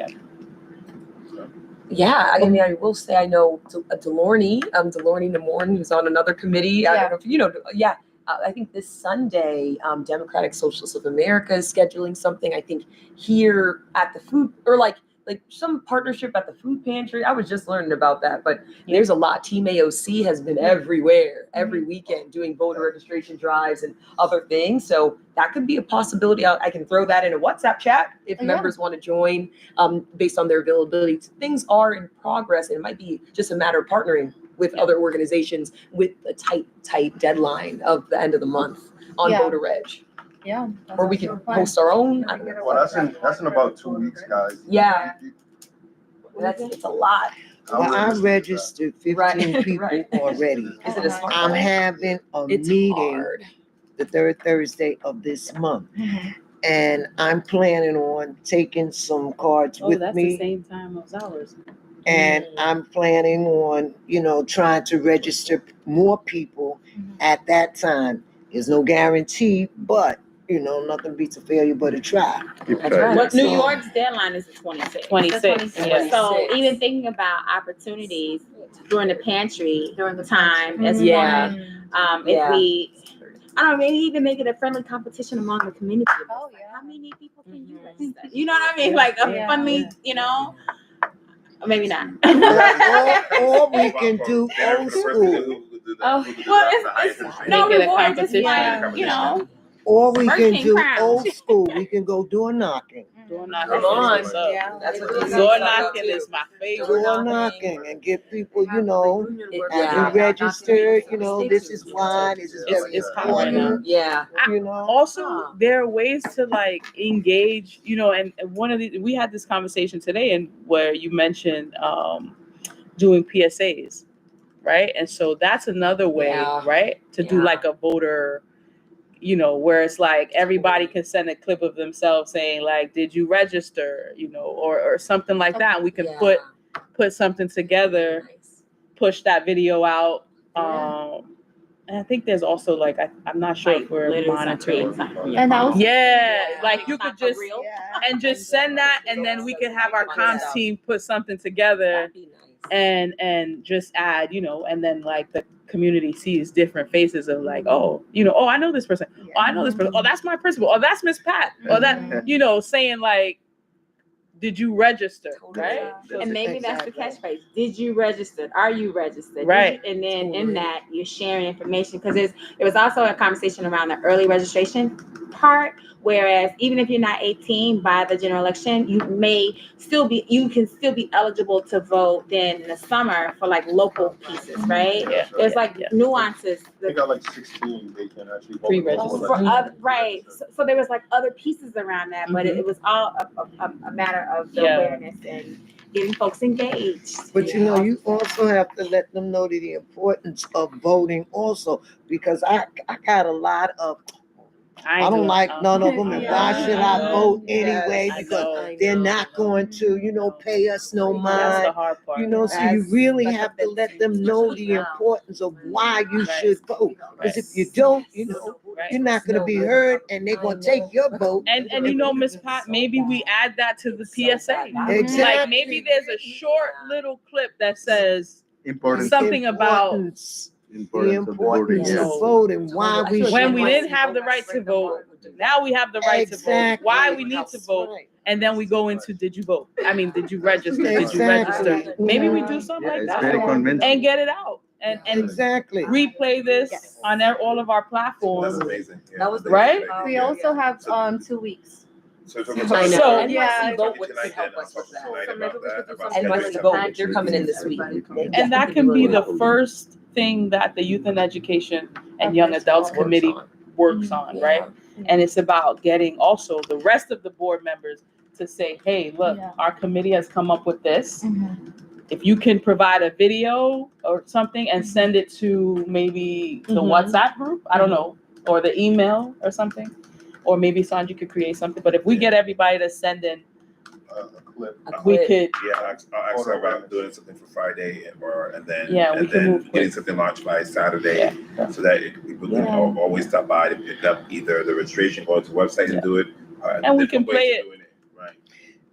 yeah, I mean, I will say I know Delorney Namorn, who's on another committee. I don't know if you know. I think this Sunday, Democratic Socialists of America is scheduling something. I think here at the food, or like like some partnership at the food pantry. I was just learning about that, but there's a lot. Team AOC has been everywhere, every weekend doing voter registration drives and other things. So that could be a possibility. I can throw that in a WhatsApp chat if members want to join based on their availability. Things are in progress, and it might be just a matter of partnering with other organizations with a tight deadline of the end of the month on voter reg. Yeah. Or we can post our own. I don't know. Well, that's in about 2 weeks, guys. Yeah. It's a lot. I registered 15 Right. people Right. already. Is it a smart I'm goal? having a It's meeting hard. the third Thursday of this month. And I'm planning on taking some cards Oh, with that's the me. same time as ours. And I'm planning on, trying to register more people at that time. There's no guarantee, but, nothing beats a failure but a try. Keep That's trying. right. But New So- York's deadline is the 26th. 26, yeah. So even thinking about opportunities during the pantry time as Yeah. one, Yeah. if we, I don't know, maybe even make it a friendly competition among the community. Oh, Like, how many people can you register? You know what I mean? Like a Yeah. friendly, or maybe not. Or we can do old school. Well, it's no Make it a reward, just competition. like, Or we Burger can King do crowd. old school. We can go door knocking. Door knocking Come is on. what's up. Yeah. That's what Door these are knocking too. is my favorite. Door knocking and get people, as Yeah. you registered, this is why, this is It's- very it's hot right now. important, Yeah. Also, there are ways to like engage, and one of the, we had this conversation today and where you mentioned doing PSAs, right? And so that's another way, Yeah. right? To do Yeah. like a voter, where it's like everybody can send a clip of themselves saying like, did you register, or something like that. And we can Yeah. put something together, Nice. push that video out. And I think there's also like, I'm not sure if we're monitoring. And that was Yeah, like you could just Yeah. and just send that, and then we can have our comms team put something together That'd be nice. and just add, and then like the community sees different faces of like, oh, I know this person. Oh, I know this person. Oh, that's my principal. Oh, that's Miss Pat. Or that, saying like, did you register? Right? And maybe that's the catchphrase. Did you register? Are you registered? Right. And then in that, you're sharing information because there was also a conversation around the early registration part. Whereas even if you're not 18 by the general election, you can still be eligible to vote then in the summer for like local pieces, right? Yeah. There's like nuances. They got like 16, they can actually vote. Pre-register. For other, right. So there was like other pieces around that, but it was all a matter of the awareness and getting folks engaged. But you also have to let them know the importance of voting also, because I got a lot of, I don't like none of them, and why should I vote anyway? Because they're not going to, pay us no That's mind. the hard part. So you really have to let them know the importance of why you should vote. Because if you don't, you're not gonna be heard, and they're gonna take your vote. And Miss Pat, maybe we add that to the PSA. Exactly. Like maybe there's a short little clip that says Important. something about The Importance of the voting. importance of Yes. voting, why we should. when we didn't have the right to vote. Now we have the right to vote. Why we need to vote. Right. And then we go into, did you vote? I mean, did you register? Did you Exactly. register? Maybe we do something Yeah, like it's that very convincing. and get it out and Exactly. replay this on all of our platforms. That's amazing. Yeah, That was that's right? amazing. We also have 2 weeks. So, I know. So- NYC vote would help us with that. NYC vote, you're coming in this week. And that can be the first thing that the Youth and Education and Young Adults Committee works on, right? And it's about getting also the rest of the board members to say, hey, look, our committee has come up with this. If you can provide a video or something and send it to maybe the WhatsApp group, I don't know, or the email or something, or maybe Sandra could create something. But if we get everybody to send in, A clip. we could, Yeah, I'll ask her about doing something for Friday and then we can move quick. getting something launched by Saturday so that people can always stop by to pick up either the registration or to the website and do it. And we can different ways play of it. doing Right.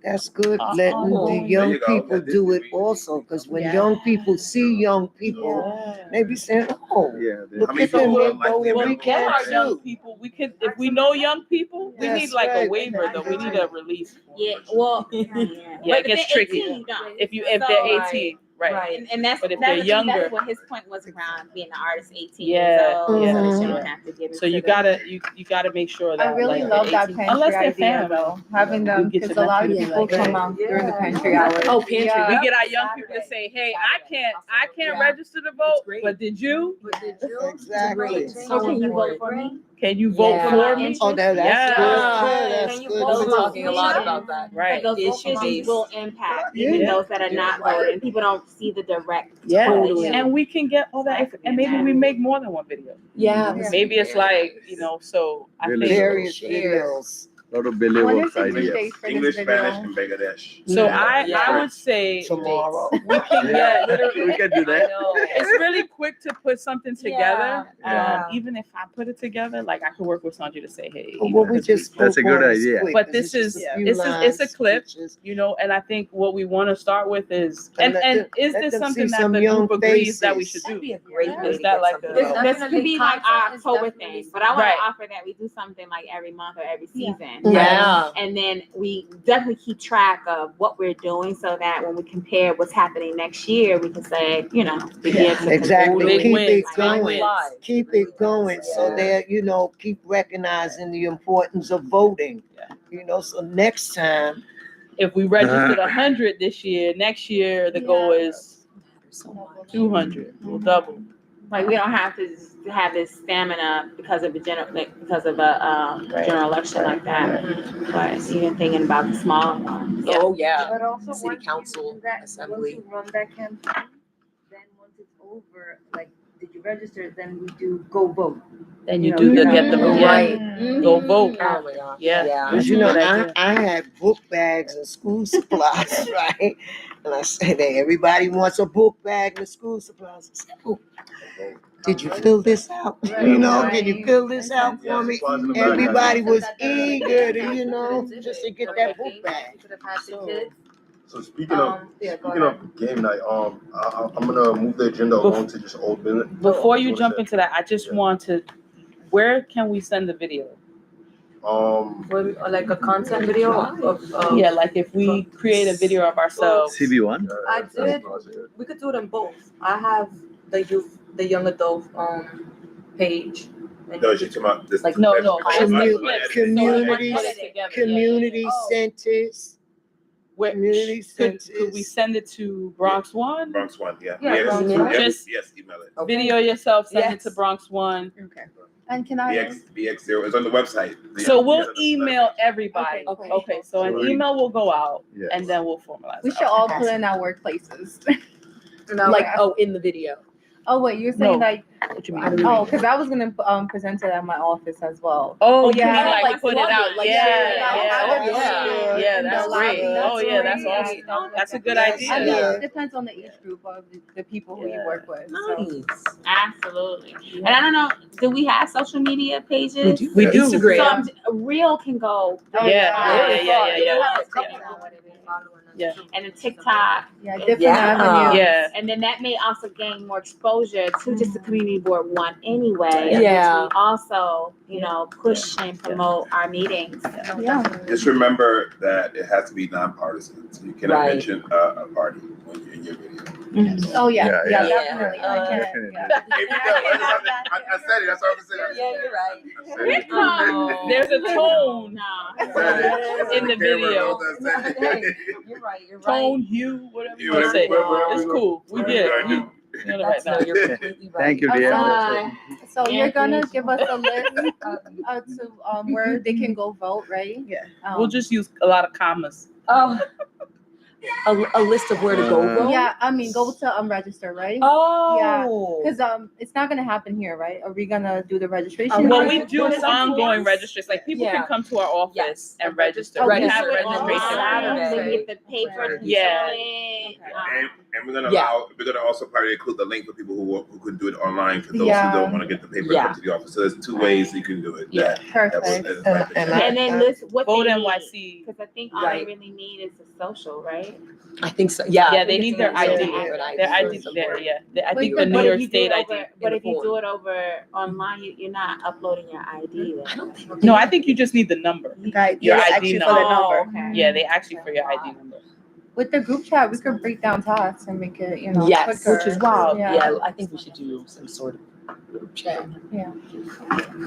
That's good, Uh-oh. letting the There young you go. people That- do it also, because when Yeah. young people see young people, they be saying, oh, Yeah, look How many at them, people they're are likely voting, to we vote? Get can our young too. people. We could, if we know young people, we That's need like a right. waiver though. We need a release. Yeah, well, Yeah, but it if gets they're tricky. 18, you don't. If they're So, 18, right? And that's But if that's they're the thing, younger, that's what his point was around being an artist 18 yeah, years old, yeah, so that you yeah. don't have to give So you gotta make sure that I really like, love that unless pantry they're idea family, though, having we them, get because to a lot of that people pantry. come out during the pantry hours. Oh, pantry. Yeah. We get our young people to say, "Hey, I can't register to vote, but did you? Exactly. So can you vote for me? Can you vote for me?" Oh, that's Yeah. good. Yeah, that's Can you good. vote We're too. talking a lot about that. Right. Those Issue issues based. will impact even Yeah. those that are not voting. People don't see the direct Yeah, correlation. and we can get all that, and maybe we make more than one video. Yeah. Maybe it's like, so I Really think. Various videos. lot of When believable is the due ideas. date for this English, Spanish, video? and Bangladesh. So Yeah. I would say Tomorrow. we can get We can do that. it's really quick to put something together. Yeah. Even if I put it together, like I could work with Sanjay to say, hey, But what we just That's a spoke good on is idea. quick, but 'cause this it's just is a few it's a lines, clip, pictures. and I think what we want to start with is And and let is let this them something see that some the young group agrees that we faces. should do? That'd be a great way Is to that get like something a This could be like our October definitely thing, but I want Right. to offer that we do something like every month or every season. Yeah. And then we definitely keep track of what we're doing so that when we compare what's happening next year, we can say, begin to Exactly. Big Keep wins, it big going. wins. Keep it going. So Yeah. they're, keep recognizing the importance of voting. So next time, If we registered 100 this year, next year the goal is 200. We'll double. Like we don't have to have this stamina because of a general election like that. But even thinking about the small ones. Oh yeah. But also City once council you do that, assembly. once you run that campaign, then once it's over, like, did you register? Then we do go vote. Then you know, do you the know, get the Right. go vote. Oh my gosh. Yeah. Yeah. because That's a good I idea. had book bags and school supplies, right? And I said, hey, everybody wants a book bag and school supplies. I said, oh, did you fill this out? Can you fill this out for me? Everybody was eager to, just to get that book bag. So speaking of game night, I'm gonna move the agenda along to just old business. Before you jump into that, I just want to, where can we send the video? Like a content video of Yeah, like if we create a video of ourselves. CB1. I did. We could do it in both. I have the young adult page. No, she come out this. Like, no, Community Oh. centers. Community centers. Could we send it to Bronx One? Bronx One, yeah. Yeah, Bronx One. Just email it. Okay. video yourself, send it Yes. to Bronx One. Okay. And can I? BX0 is on the website. So we'll email everybody. Okay. Okay, so an email will go out Yes. and then we'll formalize We it. should all put in our workplaces. Like in the video. Oh wait, you're saying No. like? What you mean? Oh, because I was gonna present it at my office as well. Oh, yeah. you mean like put it Plug out? it, like Yeah, share it out. yeah. Yeah, that's great. Oh yeah, that's awesome. That's a good I mean, idea. it depends on the age group of the people who you work with. So. Nice. Absolutely. And I don't know, do we have social media pages? We do. Instagram. So a reel can go. Yeah. And a TikTok. Yeah, different Yeah. avenues. Yeah. And then that may also gain more exposure to just the community board one anyway. Yeah. We also, push and promote our meetings. Yeah. Just remember that it has to be nonpartisan. So you cannot Right. mention a party when you're in your video. Oh yeah, Yeah, yeah, yeah. definitely. I can. Definitely. Yeah. I said it. That's what I'm saying. Yeah, you're right. I said it. Oh. There's a tone I said it. in the video. You're right. You're Tone, right. hue, whatever Yeah, you want to say. whatever It's cool. We get it. You know it right No, now. you're completely right. Thank you, dear. So you're gonna give us a list to where they can go vote, right? Yeah. Um, We'll just use a lot of commas. A list of where to go vote. Yeah, I mean, go to register, right? Oh. Because it's not gonna happen here, right? Are we gonna do the registration? Well, here? we do ongoing registration. Like people can come to our office and register. Oh, We yes. have Oh, registration. Saturday. Maybe if the paper. Yeah. And we're gonna Yeah. we're gonna also probably include the link for people who could do it online for those who Yeah. don't want to get the paper Yeah. come to the office. So there's two ways you can do it. Yeah. Perfect. And then list what Vote they NYC. need, because I think all Right. they really need is a social, right? I think so. Yeah. Yeah, I they think need it's their an ID. ID. Their ID. Somewhere. I think But the New But York if you do State it ID. over, but the if you form. do it over online, you're not uploading your ID. I Then. don't think. No, I think you just need the number. Right, Your yeah, ID actually for number. the number. Okay. Yeah, they ask you for your ID number. With the group chat, we could break down tasks and make it, Yes. quicker. Which is wild. Yeah. I think we should do some sort of group chat. Yeah.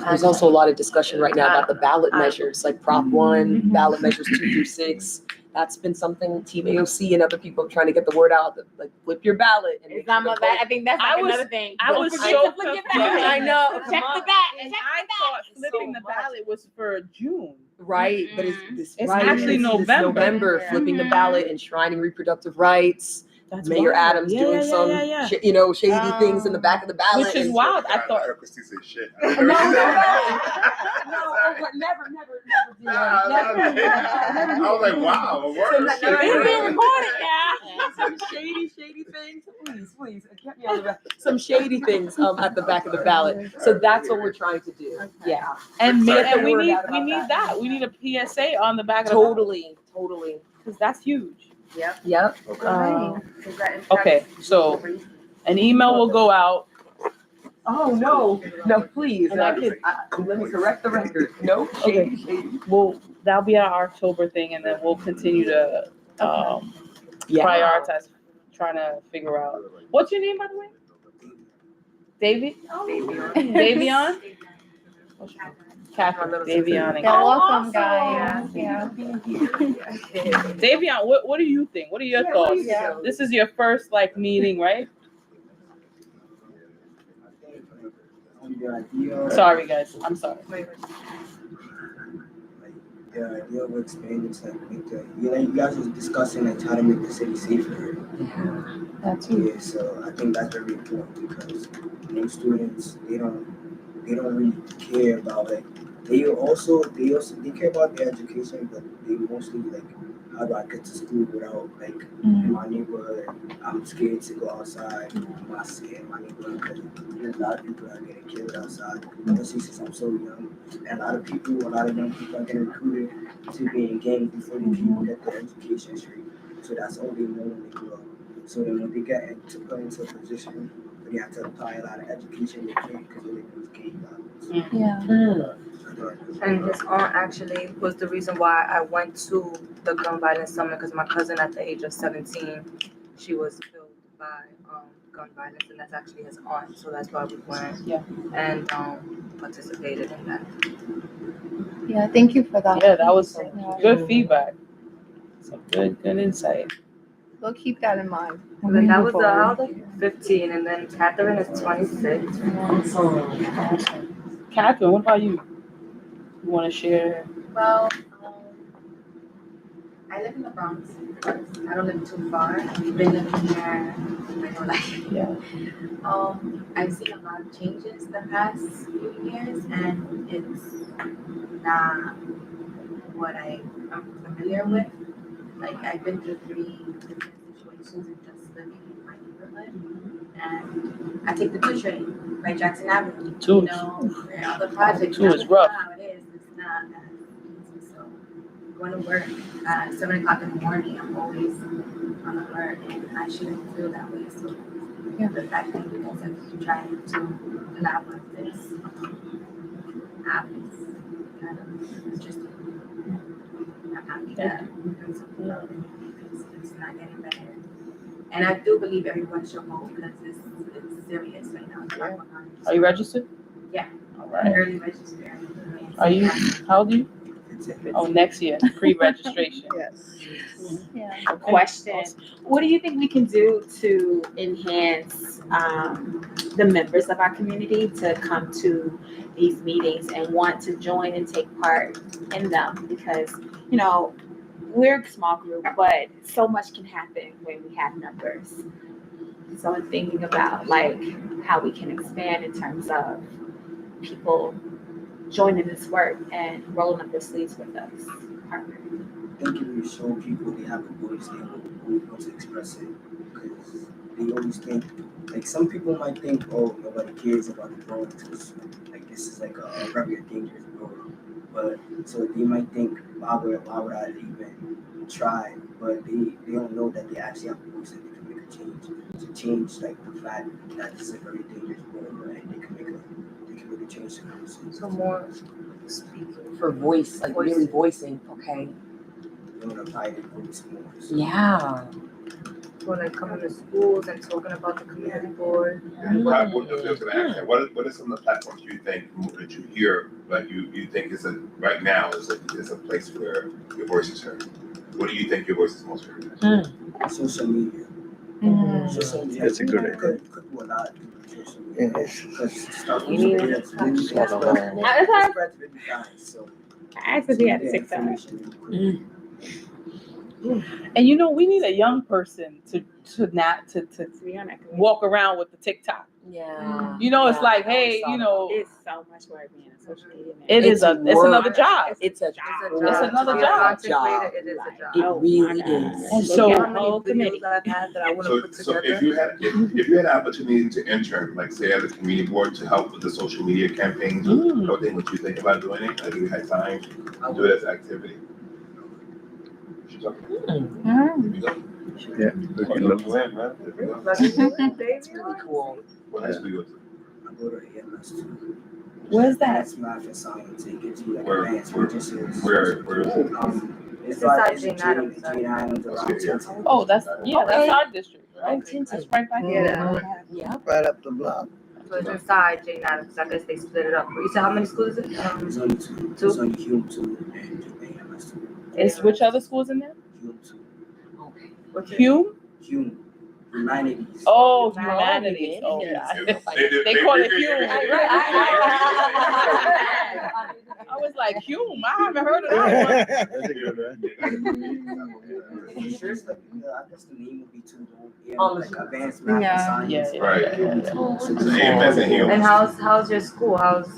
There's also a lot of discussion right now about the ballot measures, like Prop 1, ballot measures 2 through 6. That's been something Team AOC and other people are trying to get the word out, that, like, flip your ballot. And It's not sure my to bad. vote. I think that's I like was- another thing. I Don't was forget so to flip your confused. ballot. I know. Check Come the on. back. And Check I the back. thought flipping so the much. ballot was for June. Right, but it's Mm-mm. this It's right, actually it's this November. November, Yeah. flipping the Mhm. ballot, enshrining reproductive rights. That's Mayor wild. Adams Yeah, doing yeah, some, yeah, yeah. shady things in the back of the ballot. Which is and- wild. I I thought. heard Christine say shit. No, no, no. Never do that. Never. I was like, wow, a word. So, It's being recorded now. Some shady things. Please, get me on the back. Some shady things at the back of the ballot. So that's what we're trying to do. Yeah, And Sorry. we Word need out about that. We need a PSA on the back of totally. because that's huge. Yep. Okay, so an email will go out. Oh no, please. And I could- Let me correct the record. No. Okay. Well, that'll be our October thing, and then we'll continue to prioritize trying to figure out. What's your name, by the way? David? Davion? Catherine. Davion. You're welcome, guys. Yeah. Davion, what do you think? What are your thoughts? Yeah. This is your first meeting, right? Sorry, guys. I'm sorry. The idea of expanding to make you guys was discussing how to make the city safer. That's Yeah, so I think that's very important because most students they don't really care about they care about their education, but they mostly how do I get to school without in my neighborhood. I'm scared to go outside in my neighborhood because there's a lot of people that are getting killed outside, especially since I'm so young. And a lot of young people are getting recruited to be in gangs before they even get their education straight. So that's all they know when they grow up. So then when they get put into a position where they have to apply a lot of education, they can't because they live in these gang violence. Yeah. And his aunt actually was the reason why I went to the gun violence summit, because my cousin at the age of 17, she was killed by gun violence, and that's actually his aunt. So that's why we went and participated in that. Yeah, thank you for that. Yeah, that was some good feedback. Some good insight. We'll keep that in mind. And then that was I was like 15, and then Catherine is 26. Catherine, what about you? You want to share? Well, I live in the Bronx. I don't live too far. I've been living here my whole life. Yeah. I've seen a lot of changes the past few years, and it's not what I am familiar with. Like, I've been through 3 different situations and just living in my neighborhood. And I take the 2 train by Jackson Avenue. Two. You know, where all the projects. 2 is rough. How it is. It's not as easy. So going to work at 7 o'clock in the morning, I'm always on alert, and I shouldn't feel that way. So the fact that you guys have tried to collaborate this app is kind of interesting. I'm happy that we're doing something about it because it's not getting better. And I do believe everyone should vote because it's serious right now. Are you registered? Yeah. All right. Early register. Are you? How old are you? Oh, next year, pre-registration. Yes. Yeah. Okay. Question: what do you think we can do to enhance the members of our community to come to these meetings and want to join and take part in them? Because we're a small group, but so much can happen when we have numbers. So I'm thinking about how we can expand in terms of people joining this work and rolling up their sleeves with us. Partner. think if you show people they have a voice, they will be able to express it. Because they always think, like some people might think, oh, nobody cares about the Bronx, because like this is like a very dangerous road. But so they might think, why would I even try? But they don't know that they actually have a voice and they can make a change. To change like the fact that this is a very dangerous road, right? They can make a change to the So more speaking for voice, like really voicing, okay. They want to apply their voice more. So. Yeah. Or like coming to schools and talking about the community board. What are some of the platforms you think that you hear, but you think is right now is a place where your voice is heard? What do you think your voice is most heard? Social media. Social media. That's a good idea. Could do a lot with social media. Because stuff You need it spreads really fast. So I actually had a TikTok. And we need a young person to walk around with the TikTok. Yeah. It's like, hey, It's so much work being on social media. Man. it's another job. It's a It's another To be a job. content creator, it is a job. It really is. And So so, how many videos I've had that I want to put So together. if you had an opportunity to intern, like say at the community board to help with the social media campaigns, would you think about doing it? Like if you had time to do it as an activity? Yeah. It's really cool. What high school you go to? I go to AMS too. Where's that? That's math and science. It gives you like Where advanced, where which is where is it? It's inside like Jane Jane Addams. Adams around Tinton. Oh, that's our district, right? Oh, Tintin. That's right back here. Yeah. Right up the block. So it's inside Jane Addams. I guess they split it up. You said how many schools is it? There's only two. Two? There's only Hume 2 and AMS 2. It's which other schools in there? Hume 2. Okay. What's it? Hume? Hume. Humanities. Oh, humanities. Oh, yeah. They call it Hume. I was like, Hume? I haven't heard of that one. That's a good one. There's like, I guess the name would be too long. Yeah, like advanced math and science. Right. And how's your school? How's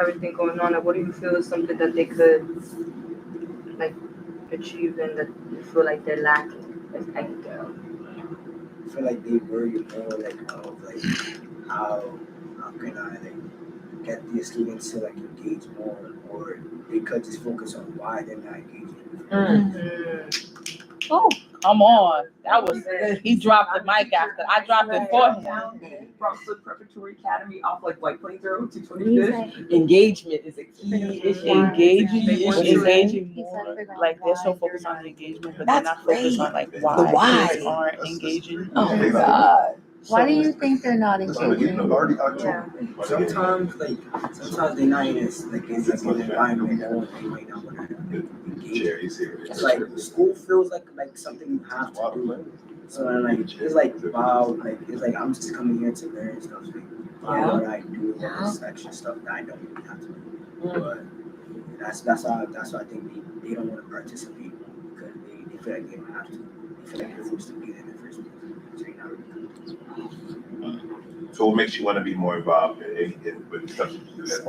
everything going on? Like, what do you feel is something that they could like achieve and that you feel like they're lacking as Eggdale? I feel like they worry more like of like how can I like get the students to like engage more, or they could just focus on why they're not engaging. Oh, come on. That was, he dropped the mic after, I dropped it for him. Bronx Preparatory Academy off like White Plains Road, 225th. Engagement is a key issue. Engaging more. Like they're so focused on the engagement, but they're not focused on like why kids aren't engaging. Oh my God. Why do you think they're not engaging? Sometimes they're not in this like in the environment or they might not want to engage. It's like school feels like something you have to do. So like it's like wow, like it's like I'm just coming here to learn stuff. Like why would I do all this extra stuff that I don't really have to do? But that's why I think they don't want to participate because they feel like they don't have to. They feel like they're supposed to be there in the first place. So you're not really So what makes you want to be more involved with stuff you do? It's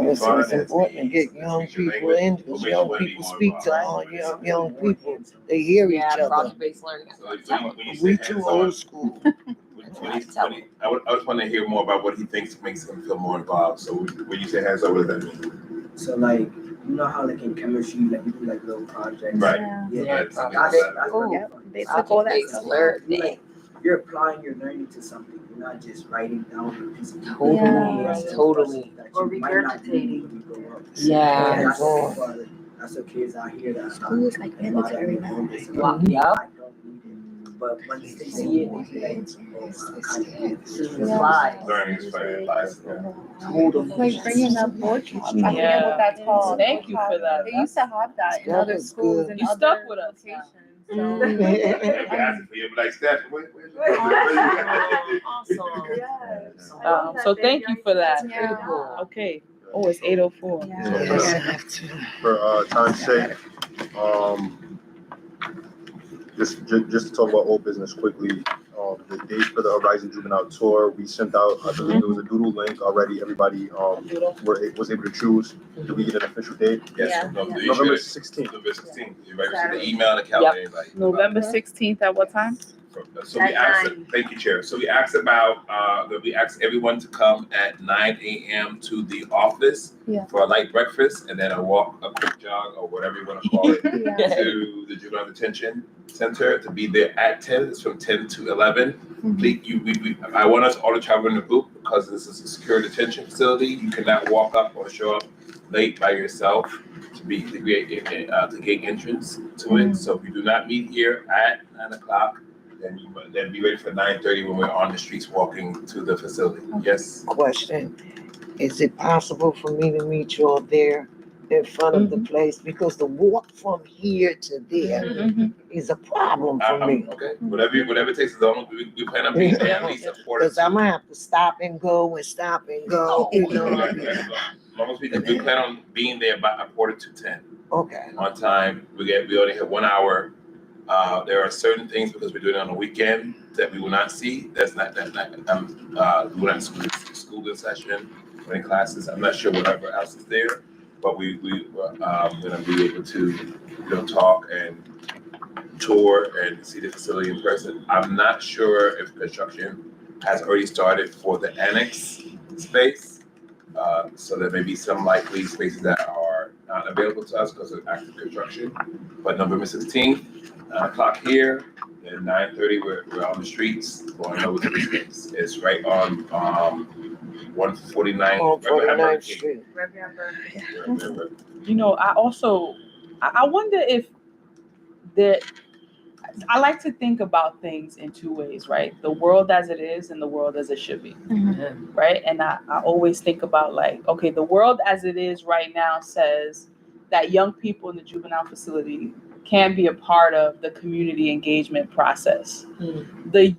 important to get young people in because young people speak to all young people. They hear each other. Project-based learning. We too old school. I just want to hear more about what he thinks makes him feel more involved. So when you say hands up, what does that mean? So like you know how like in chemistry like you do like little projects. Right. That's They took all that stuff. like you're applying your learning to something. You're not just writing down a piece of paper. Totally. Or regurgitating. Yeah. That's the kids out here that School is like military now. Yep. But when they see it, they be like, Learning is advice. Like bringing up poetry. I forget Yeah. what that's called. Thank you for that. They used to have that in other schools and You other stuck with us. locations. Like Steph, Awesome. So thank you for that. Critical. Okay. Oh, it's 8:04. For time's sake, just to talk about old business quickly, the date for the Horizon Juvenile Tour. We sent out, I believe there was a doodle link already. Everybody was able to choose. Did we get an official date? Yes, November 16th. November 16th. You might receive the email and the calendar invite. November 16th at what time? So we asked, thank you, Chair. So we asked that we asked everyone to come at 9 a.m. to the office for a light breakfast and then a quick jog or whatever you want to call it, to the Juvenile Detention Center to be there at 10. It's from 10 to 11. Please, I want us all to travel in the group because this is a secure detention facility. You cannot walk up or show up late by yourself to gain entrance to it. So if you do not meet here at 9 o'clock, then be ready for 9:30 when we're on the streets walking to the facility. Yes? Question, is it possible for me to meet you all there in front of the place? Because the walk from here to there is a problem for me. Okay, whatever it takes, as long as we plan on being there at least a quarter. Because I'm gonna have to stop and go and stop and go, you know. As long as we plan on being there by a quarter to 10. Okay. On time, we only have 1 hour. There are certain things because we're doing it on a weekend that we will not see. We're not school this session, running classes. I'm not sure whatever else is there, but we're gonna be able to, talk and tour and see the facility in person. I'm not sure if construction has already started for the annex space. So there may be some likely spaces that are not available to us because of active construction. But November 16th, 9 o'clock here, and 9:30 we're on the streets going over to the space. It's right on 149 49th Street. I wonder if I like to think about things in two ways, right? The world as it is and the world as it should be, right? And I always think about okay, the world as it is right now says that young people in the juvenile facility can be a part of the community engagement process. The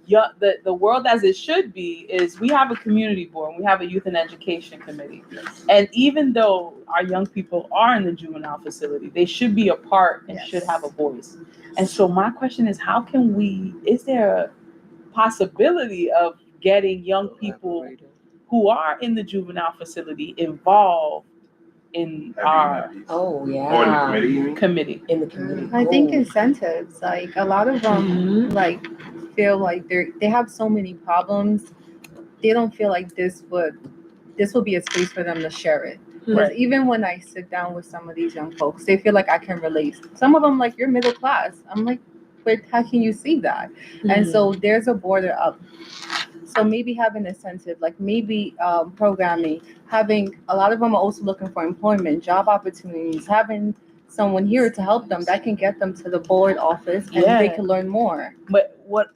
world as it should be is we have a community board, we have a youth and education committee. And even though our young people are in the juvenile facility, they should be a part and should have a voice. And so my question is, is there a possibility of getting young people who are in the juvenile facility involved in our committee? In the committee. I think incentives, like a lot of them feel like they have so many problems. They don't feel like this will be a space for them to share it. Because even when I sit down with some of these young folks, they feel like I can relate. Some of them like, you're middle class. I'm like, but how can you see that? And so there's a border up. So maybe having incentive, like maybe programming, having a lot of them are also looking for employment, job opportunities, having someone here to help them that can get them to the board office and they can learn more. But what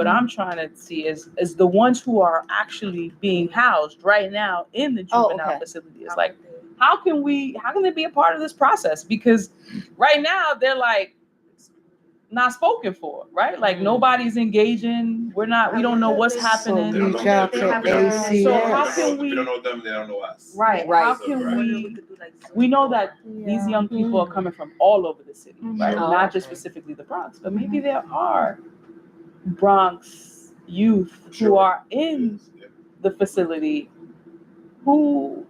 I'm trying to see is the ones who are actually being housed right now in the juvenile facility. It's like, how can they be a part of this process? Because right now they're like not spoken for, right? Like nobody's engaging. We don't know what's happening. So reach out to ACS. So how can we? We don't know them, they don't know us. Right. How can we know that these young people are coming from all over the city, right? Not just specifically the Bronx, but maybe there are Bronx youth who are in the facility who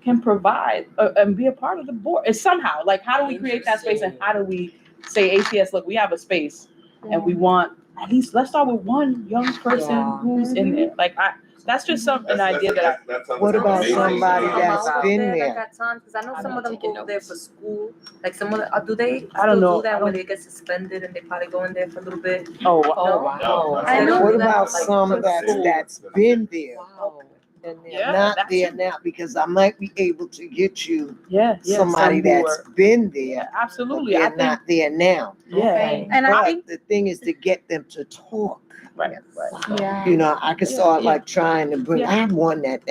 can provide and be a part of the board. And somehow, how do we create that space and how do we say ACS, look, we have a space and we want at least, let's start with one young person who's in there. That's just an idea What about somebody that's been there? Because I know some of them go there for school. Like some of them, do they? I don't know. Do that when they get suspended and they probably go in there for a little bit. Oh wow! I know. What about some that's been there? And they're not there now, because I might be able to get you somebody that's been there. Absolutely. They're not there now. Yeah. And I think the thing is to get them to talk. Right. Yeah. I can start trying to bring. I have one that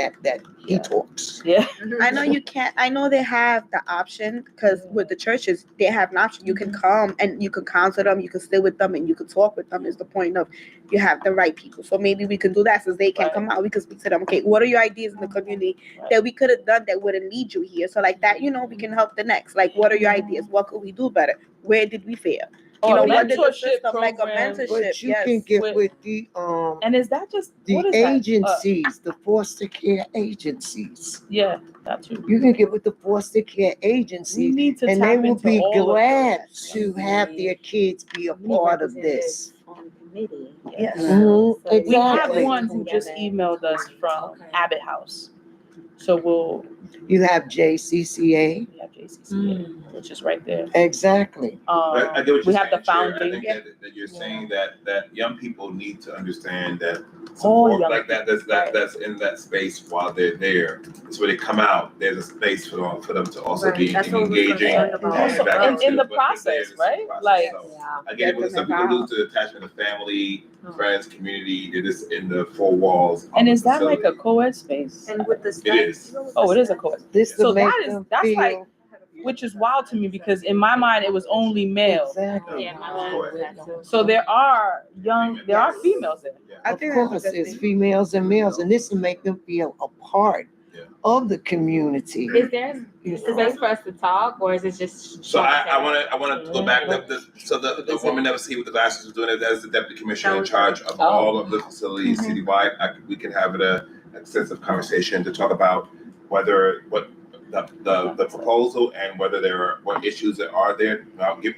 he talks. Yeah. I know you can't. I know they have the option, because with the churches they have an option. You can come and you can counsel them, you can stay with them, and you can talk with them. Is the point of you have the right people. So maybe we can do that, since they can come out. We can speak to them. Okay, what are your ideas in the community that we could have done that wouldn't lead you here? So like that, we can help the next. Like, what are your ideas? What could we do better? Where did we fail? You know, a what did the mentorship system, like a program. mentorship, But you yes. can get With- with the And is that just, what is agencies, the foster care agencies. Yeah, that too. You can get with the foster care We agencies, need to and they tap will into be all of glad those. to have their kids be a We need part of this. representatives on committee. Yes. you know, so We have Exactly. one who just emailed us from Abbott House. So You have JCCA. we have JCCA, which is right there. Exactly. I get what We you're have the saying, Chair. I founding. think that you're saying that young people need to understand that All support young like that, that's in that space while they're there. It's when they come out, there's a space for them to also Right, be that's what we're engaging. concerned about. and Also, back in the but they're process, in right? process. Like, So, I get it, because some people lose the attachment of family, friends, community. They're just in the four walls. And of is the that like a facility. co-ed space? And with the It staff. is. Oh, it is a co-ed. This So to make that is, them that's feel like, which is wild to me because in my mind, it was only male. exactly. Yeah, my mom was that too. So there are females there. I Of think that's a course, good it's thing. females and males, and this will make them feel a part of the community. Is there space for us to talk, or is it just? So I want to go back. The woman that was here with the glasses was doing it as the deputy commissioner in charge of all of the facilities citywide. We can have an extensive conversation to talk about what the proposal and what issues there are there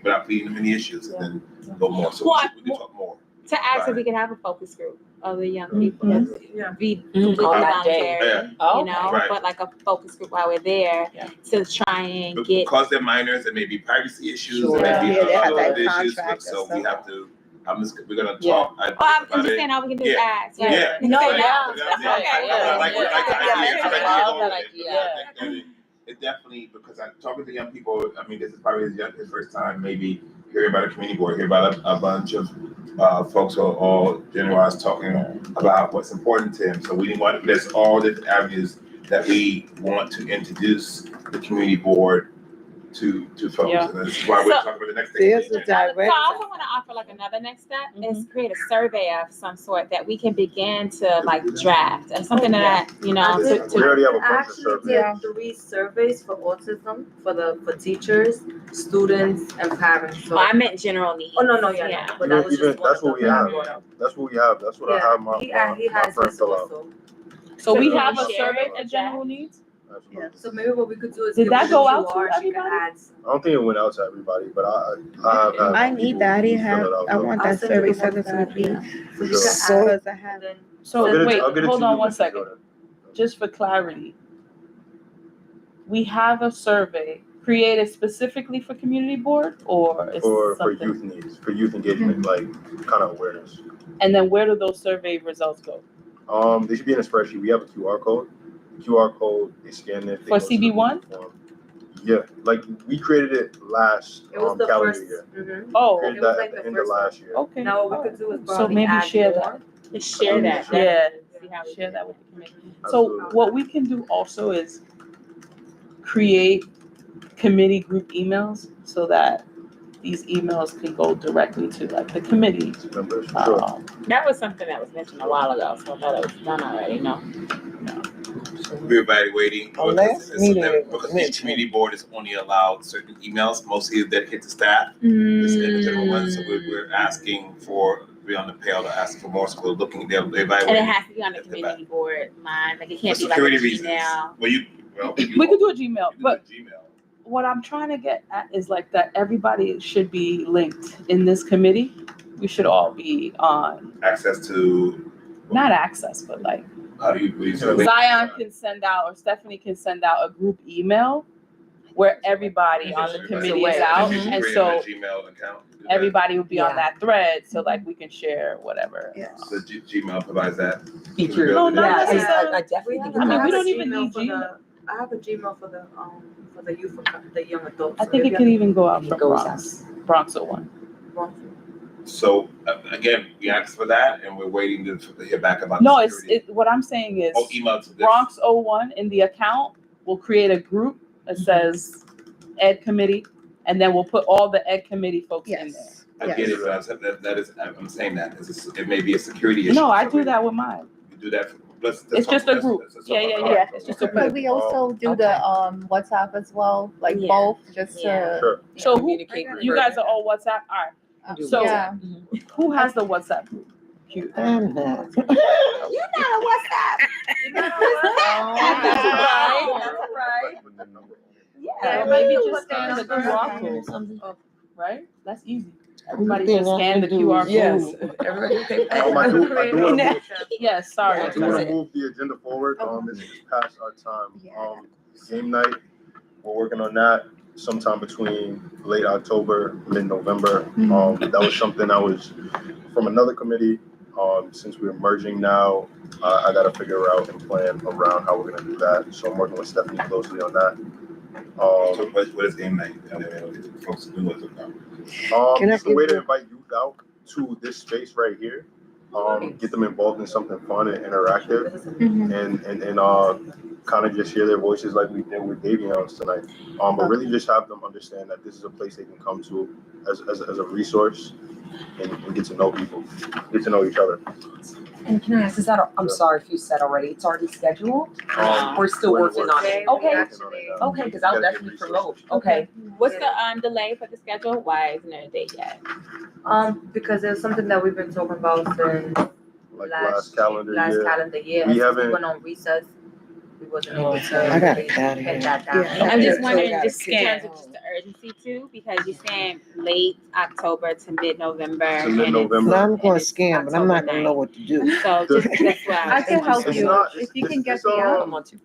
without feeding them any issues, and then go more. So we can talk more. To ask if we can have a focus group of the young people. Yeah. Be completely On that day. voluntary, Yeah. you know, Right. but like a focus group while we're there to try and get. Because they're minors, there may be privacy issues, Sure. there may be Yeah, they have other that issues, contract so and we stuff. have to. We're gonna talk. I'm just saying, all we can do is ask. Right? Yeah. You can say no. I like the idea. I love that think that it definitely, because I'm talking to young people. I mean, this is probably his first time maybe hearing about a community board, hearing about a bunch of folks who are all generous talking about what's important to him. So there's all different avenues that we want to introduce the community board to folks. Yeah. And that's why we're talking about the next thing. There's a So I direct. also want to offer like another next step is create a survey of some sort that we can begin to like draft and something that, you know, We already have a bunch of Actually surveys. did 3 surveys for autism for teachers, students, and parents. So I meant general needs. oh no, yeah, Yeah. no, but that was Even just one that's of what them we have. I brought up. That's what we have. That's what I have my he my has friend his fill out. also. So we can have we a share survey it? for general needs? Yeah. So maybe what we could do is Did give that her go the out to QR, she can everybody? add. I don't think it went out to everybody, but I have had I need people that. I fill didn't it have. out, I so. want I'll that send you survey the one sent to that, me. yeah. So you Sure. can add, Because I have. and then So I'll get it wait, I'll get it hold to on you, one Mr. second. Jordan. Just for clarity. We have a survey created specifically for community board or is For something? youth needs, for youth engagement, like kind of awareness. And then where do those survey results go? They should be in a spreadsheet. We have a QR code. The QR code, they scan it. They For go to the CB1? form. Yeah, like we created it last it was the calendar first. year. Mhm. Oh, Created It was that like at the the end of first one. last year. okay. Now what we could do is So probably maybe add share more. that. Just share that. Yeah, See how we share that with the committee. Absolutely. So what we can do also is create committee group emails so that these emails can go directly to like the committee. Members, for sure. That was something that was mentioned a while ago, so I thought it was done already, no? We're evaluating Our last meeting it was because each mentioned. community board is only allowed certain emails, mostly dedicated to staff. This individual one, so we're asking for, be on the payroll to ask for more, so we're looking, they're And it evaluating. has to be on the community board line, like it can't For be like a security reasons. Gmail. We could do a Gmail, but Gmail. what I'm trying to get at is like that everybody should be linked in this committee. We should all be on, Access to, not access, but like how do you say? Zion can send out or Stephanie can send out a group email where everybody on the committee is out. And so Gmail account. everybody will be on that thread, so like we can share whatever. So Gmail provides that. Feature. No, not Yeah, necessarily. I definitely think. I mean, we have don't a even need for Gmail. the- I have a Gmail for the youth, the young adults. I think it can even go out from goes Bronx 01. So again, we asked for that and we're waiting to hear back about. No, the it's, security. what I'm saying is Oh, email to this. Bronx 01 in the account, we'll create a group that says Ed Committee, and then we'll put all the Ed Committee folks in there. Yes. I get it, but I'm saying that it may be a security issue. No, I do that with mine. You do that. It's just a group. Yeah. It's just a But group. we also do the WhatsApp as well, like Yeah. both, just Yeah. to. Sure. So who, Communicate. you guys are all WhatsApp? All right. So Yeah. who has the WhatsApp group? Cute. I'm not. You're not a WhatsApp. That's right. That's right. Yeah, maybe just scan the QR code, right? That's easy. Everybody just scan the QR Yes, code. everybody can. I do want to move. Yes, sorry. I do want to move the agenda forward. It's past our time. Game night, we're working on that sometime between late October, mid-November. That was something I was from another committee. Since we're merging now, I got to figure out and plan around how we're going to do that. So I'm working with Stephanie closely on that. So what is game night? Folks do what's about. It's a way to invite youth out to this space right here. Get them involved in something fun and interactive, and kind of just hear their voices like we did with Davions tonight. But really just have them understand that this is a place they can come to as a resource and get to know people, get to know each other. And can I ask, is that, I'm sorry if you said already, it's already scheduled? We're still working on it. Okay, because I'll definitely promote. Okay. What's the delay for the schedule? Why isn't there a date yet? Because it's something that we've been talking about since Like last calendar year. We haven't. We went on recess. We wasn't able to. I gotta really get out of pin here. that down. Yeah. I'm just Okay. wondering, So we just in gotta terms of just the urgency too, because you're saying late October to mid-November. To mid-November. No, I'm going to scam, but I'm not gonna know what to do. So just that's why. I can help It's you not- if you can get it's, the app. I'm on 2%.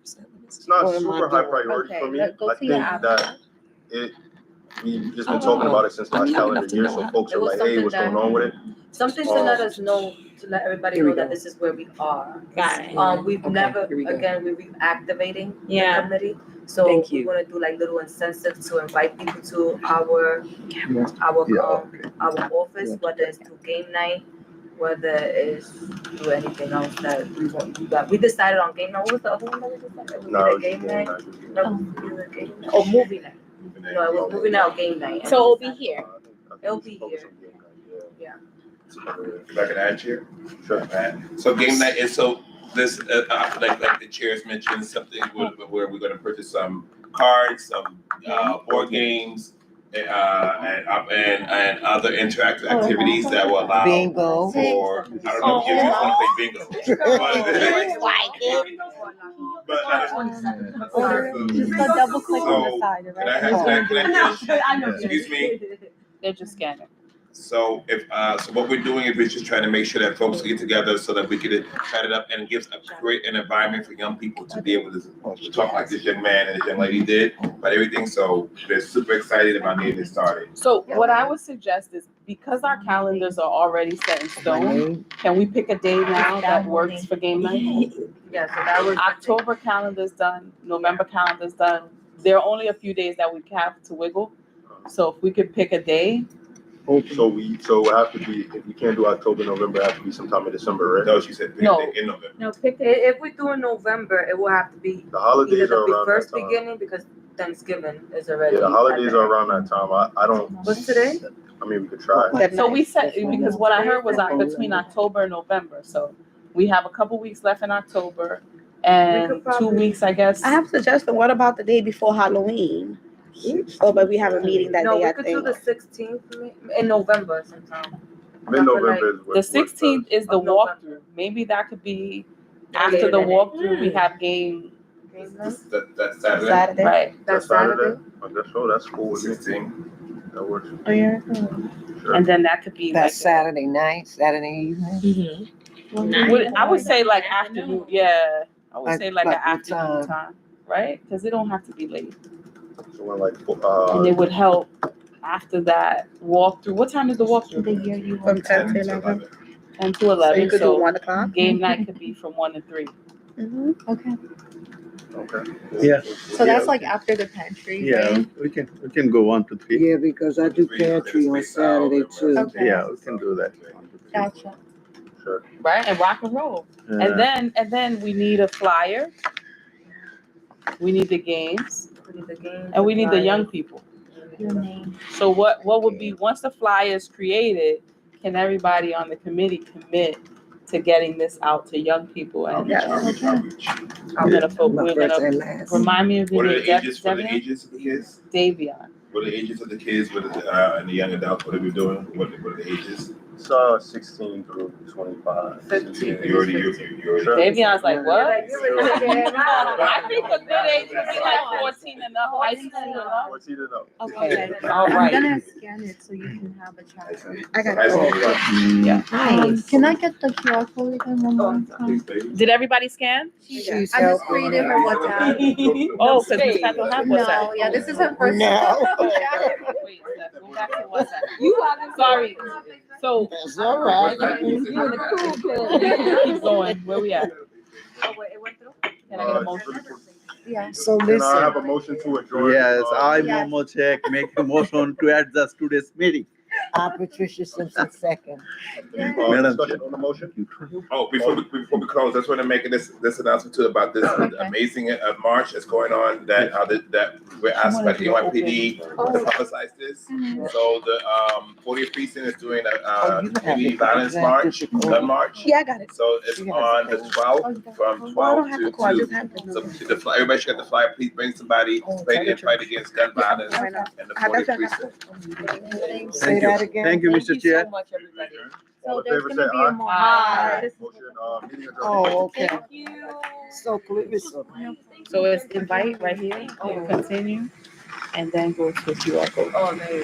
It's not What am I super high doing? priority for me. Go I to think your app. that we've just been talking about it since last calendar year, so folks It are was like, hey, something what's going on with it? Something to let us know, to let everybody Here we know that go. this is where we are. Got it. We've Okay, never, here we go. again, we're reactivating the Yeah. committee. So Thank we you. want to do like little incentives to invite people to our Yeah, okay. our office, whether it's through game night, whether it's through anything else that we want to do. That we decided on game night. What was the other one that we decided? Was No, it it's game night? game No, it was a game night. Oh, movie night. No, it was movie night or game night. So it'll be here. It'll be here. Yeah. If I could add, Chair? Sure. So game night is this, like the chairs mentioned, something where we're gonna purchase some cards, some board games, and other interactive activities that will allow Bingo. for, I don't know if you want to play bingo. Just go double click on the side, Can I right? have, excuse me? They're just scanning. So so what we're doing is we're just trying to make sure that folks get together so that we can set it up and it gives an environment for young people to be able to talk like this young man and this young lady did about everything. So they're super excited about getting this started. So what I would suggest is, because our calendars are already set in stone, can we pick a day now that works for game night? Yeah, so that was October calendar's done, November calendar's done. There are only a few days that we have to wiggle. So if we could pick a day. So it have to be, if we can't do October, November, it have to be sometime in December, right? No, she said No. in November. No, pick it. If we do in November, it will have to be The holidays either are the around first that time. beginning because Thanksgiving is already. Yeah, the holidays are around that time. I don't. What's today? I mean, we could try. So we said, because what I heard was between October and November. So we have a couple weeks left in October and 2 weeks, I guess. I have a suggestion. What about the day before Halloween? Oh, but we have a meeting that No, day, we I could do think. the 16th in November sometime. Mid-November is The what. 16th is the walkthrough. Maybe that could be after the walkthrough, we have game, That's Saturday. Saturday. right? That's Saturday. I guess so. That's cool with me. 16. That works. Oh, yeah. Sure. And then that could be like, That's Saturday night, Saturday evening. I would say like afternoon, yeah. I would say like an Like what afternoon time, right? Because it don't have to be late. So we're like, And it would help after that walkthrough. What time is the walkthrough? The year you From went. 10 to 11. 10 to So 11. you could do 1 o'clock. Game night could be from 1 to 3. Mhm. Okay. okay. Yeah. So that's like after the pantry. Yeah, right? we can go 1 to 3. Yeah, because I do pantry on Saturday too. Okay. Yeah, we can do that. 1 to 3. Gotcha. Sure. Right? And rock and roll. Uh, And then we need a flyer. We need the games. We need the games. And we need the flyers. young people. Your name. So what would be, once the flyer is created, can everybody on the committee commit to getting this out to young people? And Yes. I'm gonna My we're first gonna and last. remind me of What your are name, the ages for the Devion? ages of the kids? Davion. What are the ages of the kids? What are and the young adults? What are we doing? What are the ages? It's 16 through 25. 15. You already. Sure. Davion's like, what? Like, you're really scared. I think a good age would be like 14 and up, high school and up. 14 and up. Okay, I'm all right. gonna scan it so you can have a chat. I got High school, it. yeah. Yeah. Can I get the QR code again one more time? Did everybody scan? I just created her WhatsApp. Oh, because Ms. Pat don't have WhatsApp. No, yeah, this is her first. No. Wait, go back to WhatsApp. You haven't. Sorry. So. That's all right. Keep going. Where we at? Can I get a motion? Yeah. So Can I have listen, a motion to adjourn? Yes, I, Yes. Momo Check, make a motion to adjust today's meeting. Patricia Simpson second. Madam Discussion Chair. on the motion? Oh, before we close, I just want to make this announcement too about this amazing march that's going on that we're asked by the NYPD to publicize this. So the 40th precinct is doing a community violence march, gun march. Yeah, I got it. So it's on the 12th from Well, I 12 don't have to to call, I 2. just have to. So everybody should get the flyer. Please bring somebody. Fight against gun violence in the 40th precinct. Say that again. Thank you, Mr. Chair. so much, everybody. All So in there's favor, gonna say be a aye. more. Aye. Motion, meeting adjourned. Oh, okay. Thank you. So please. So it's invite right here, continue, and then go to QR code. Oh, there you go.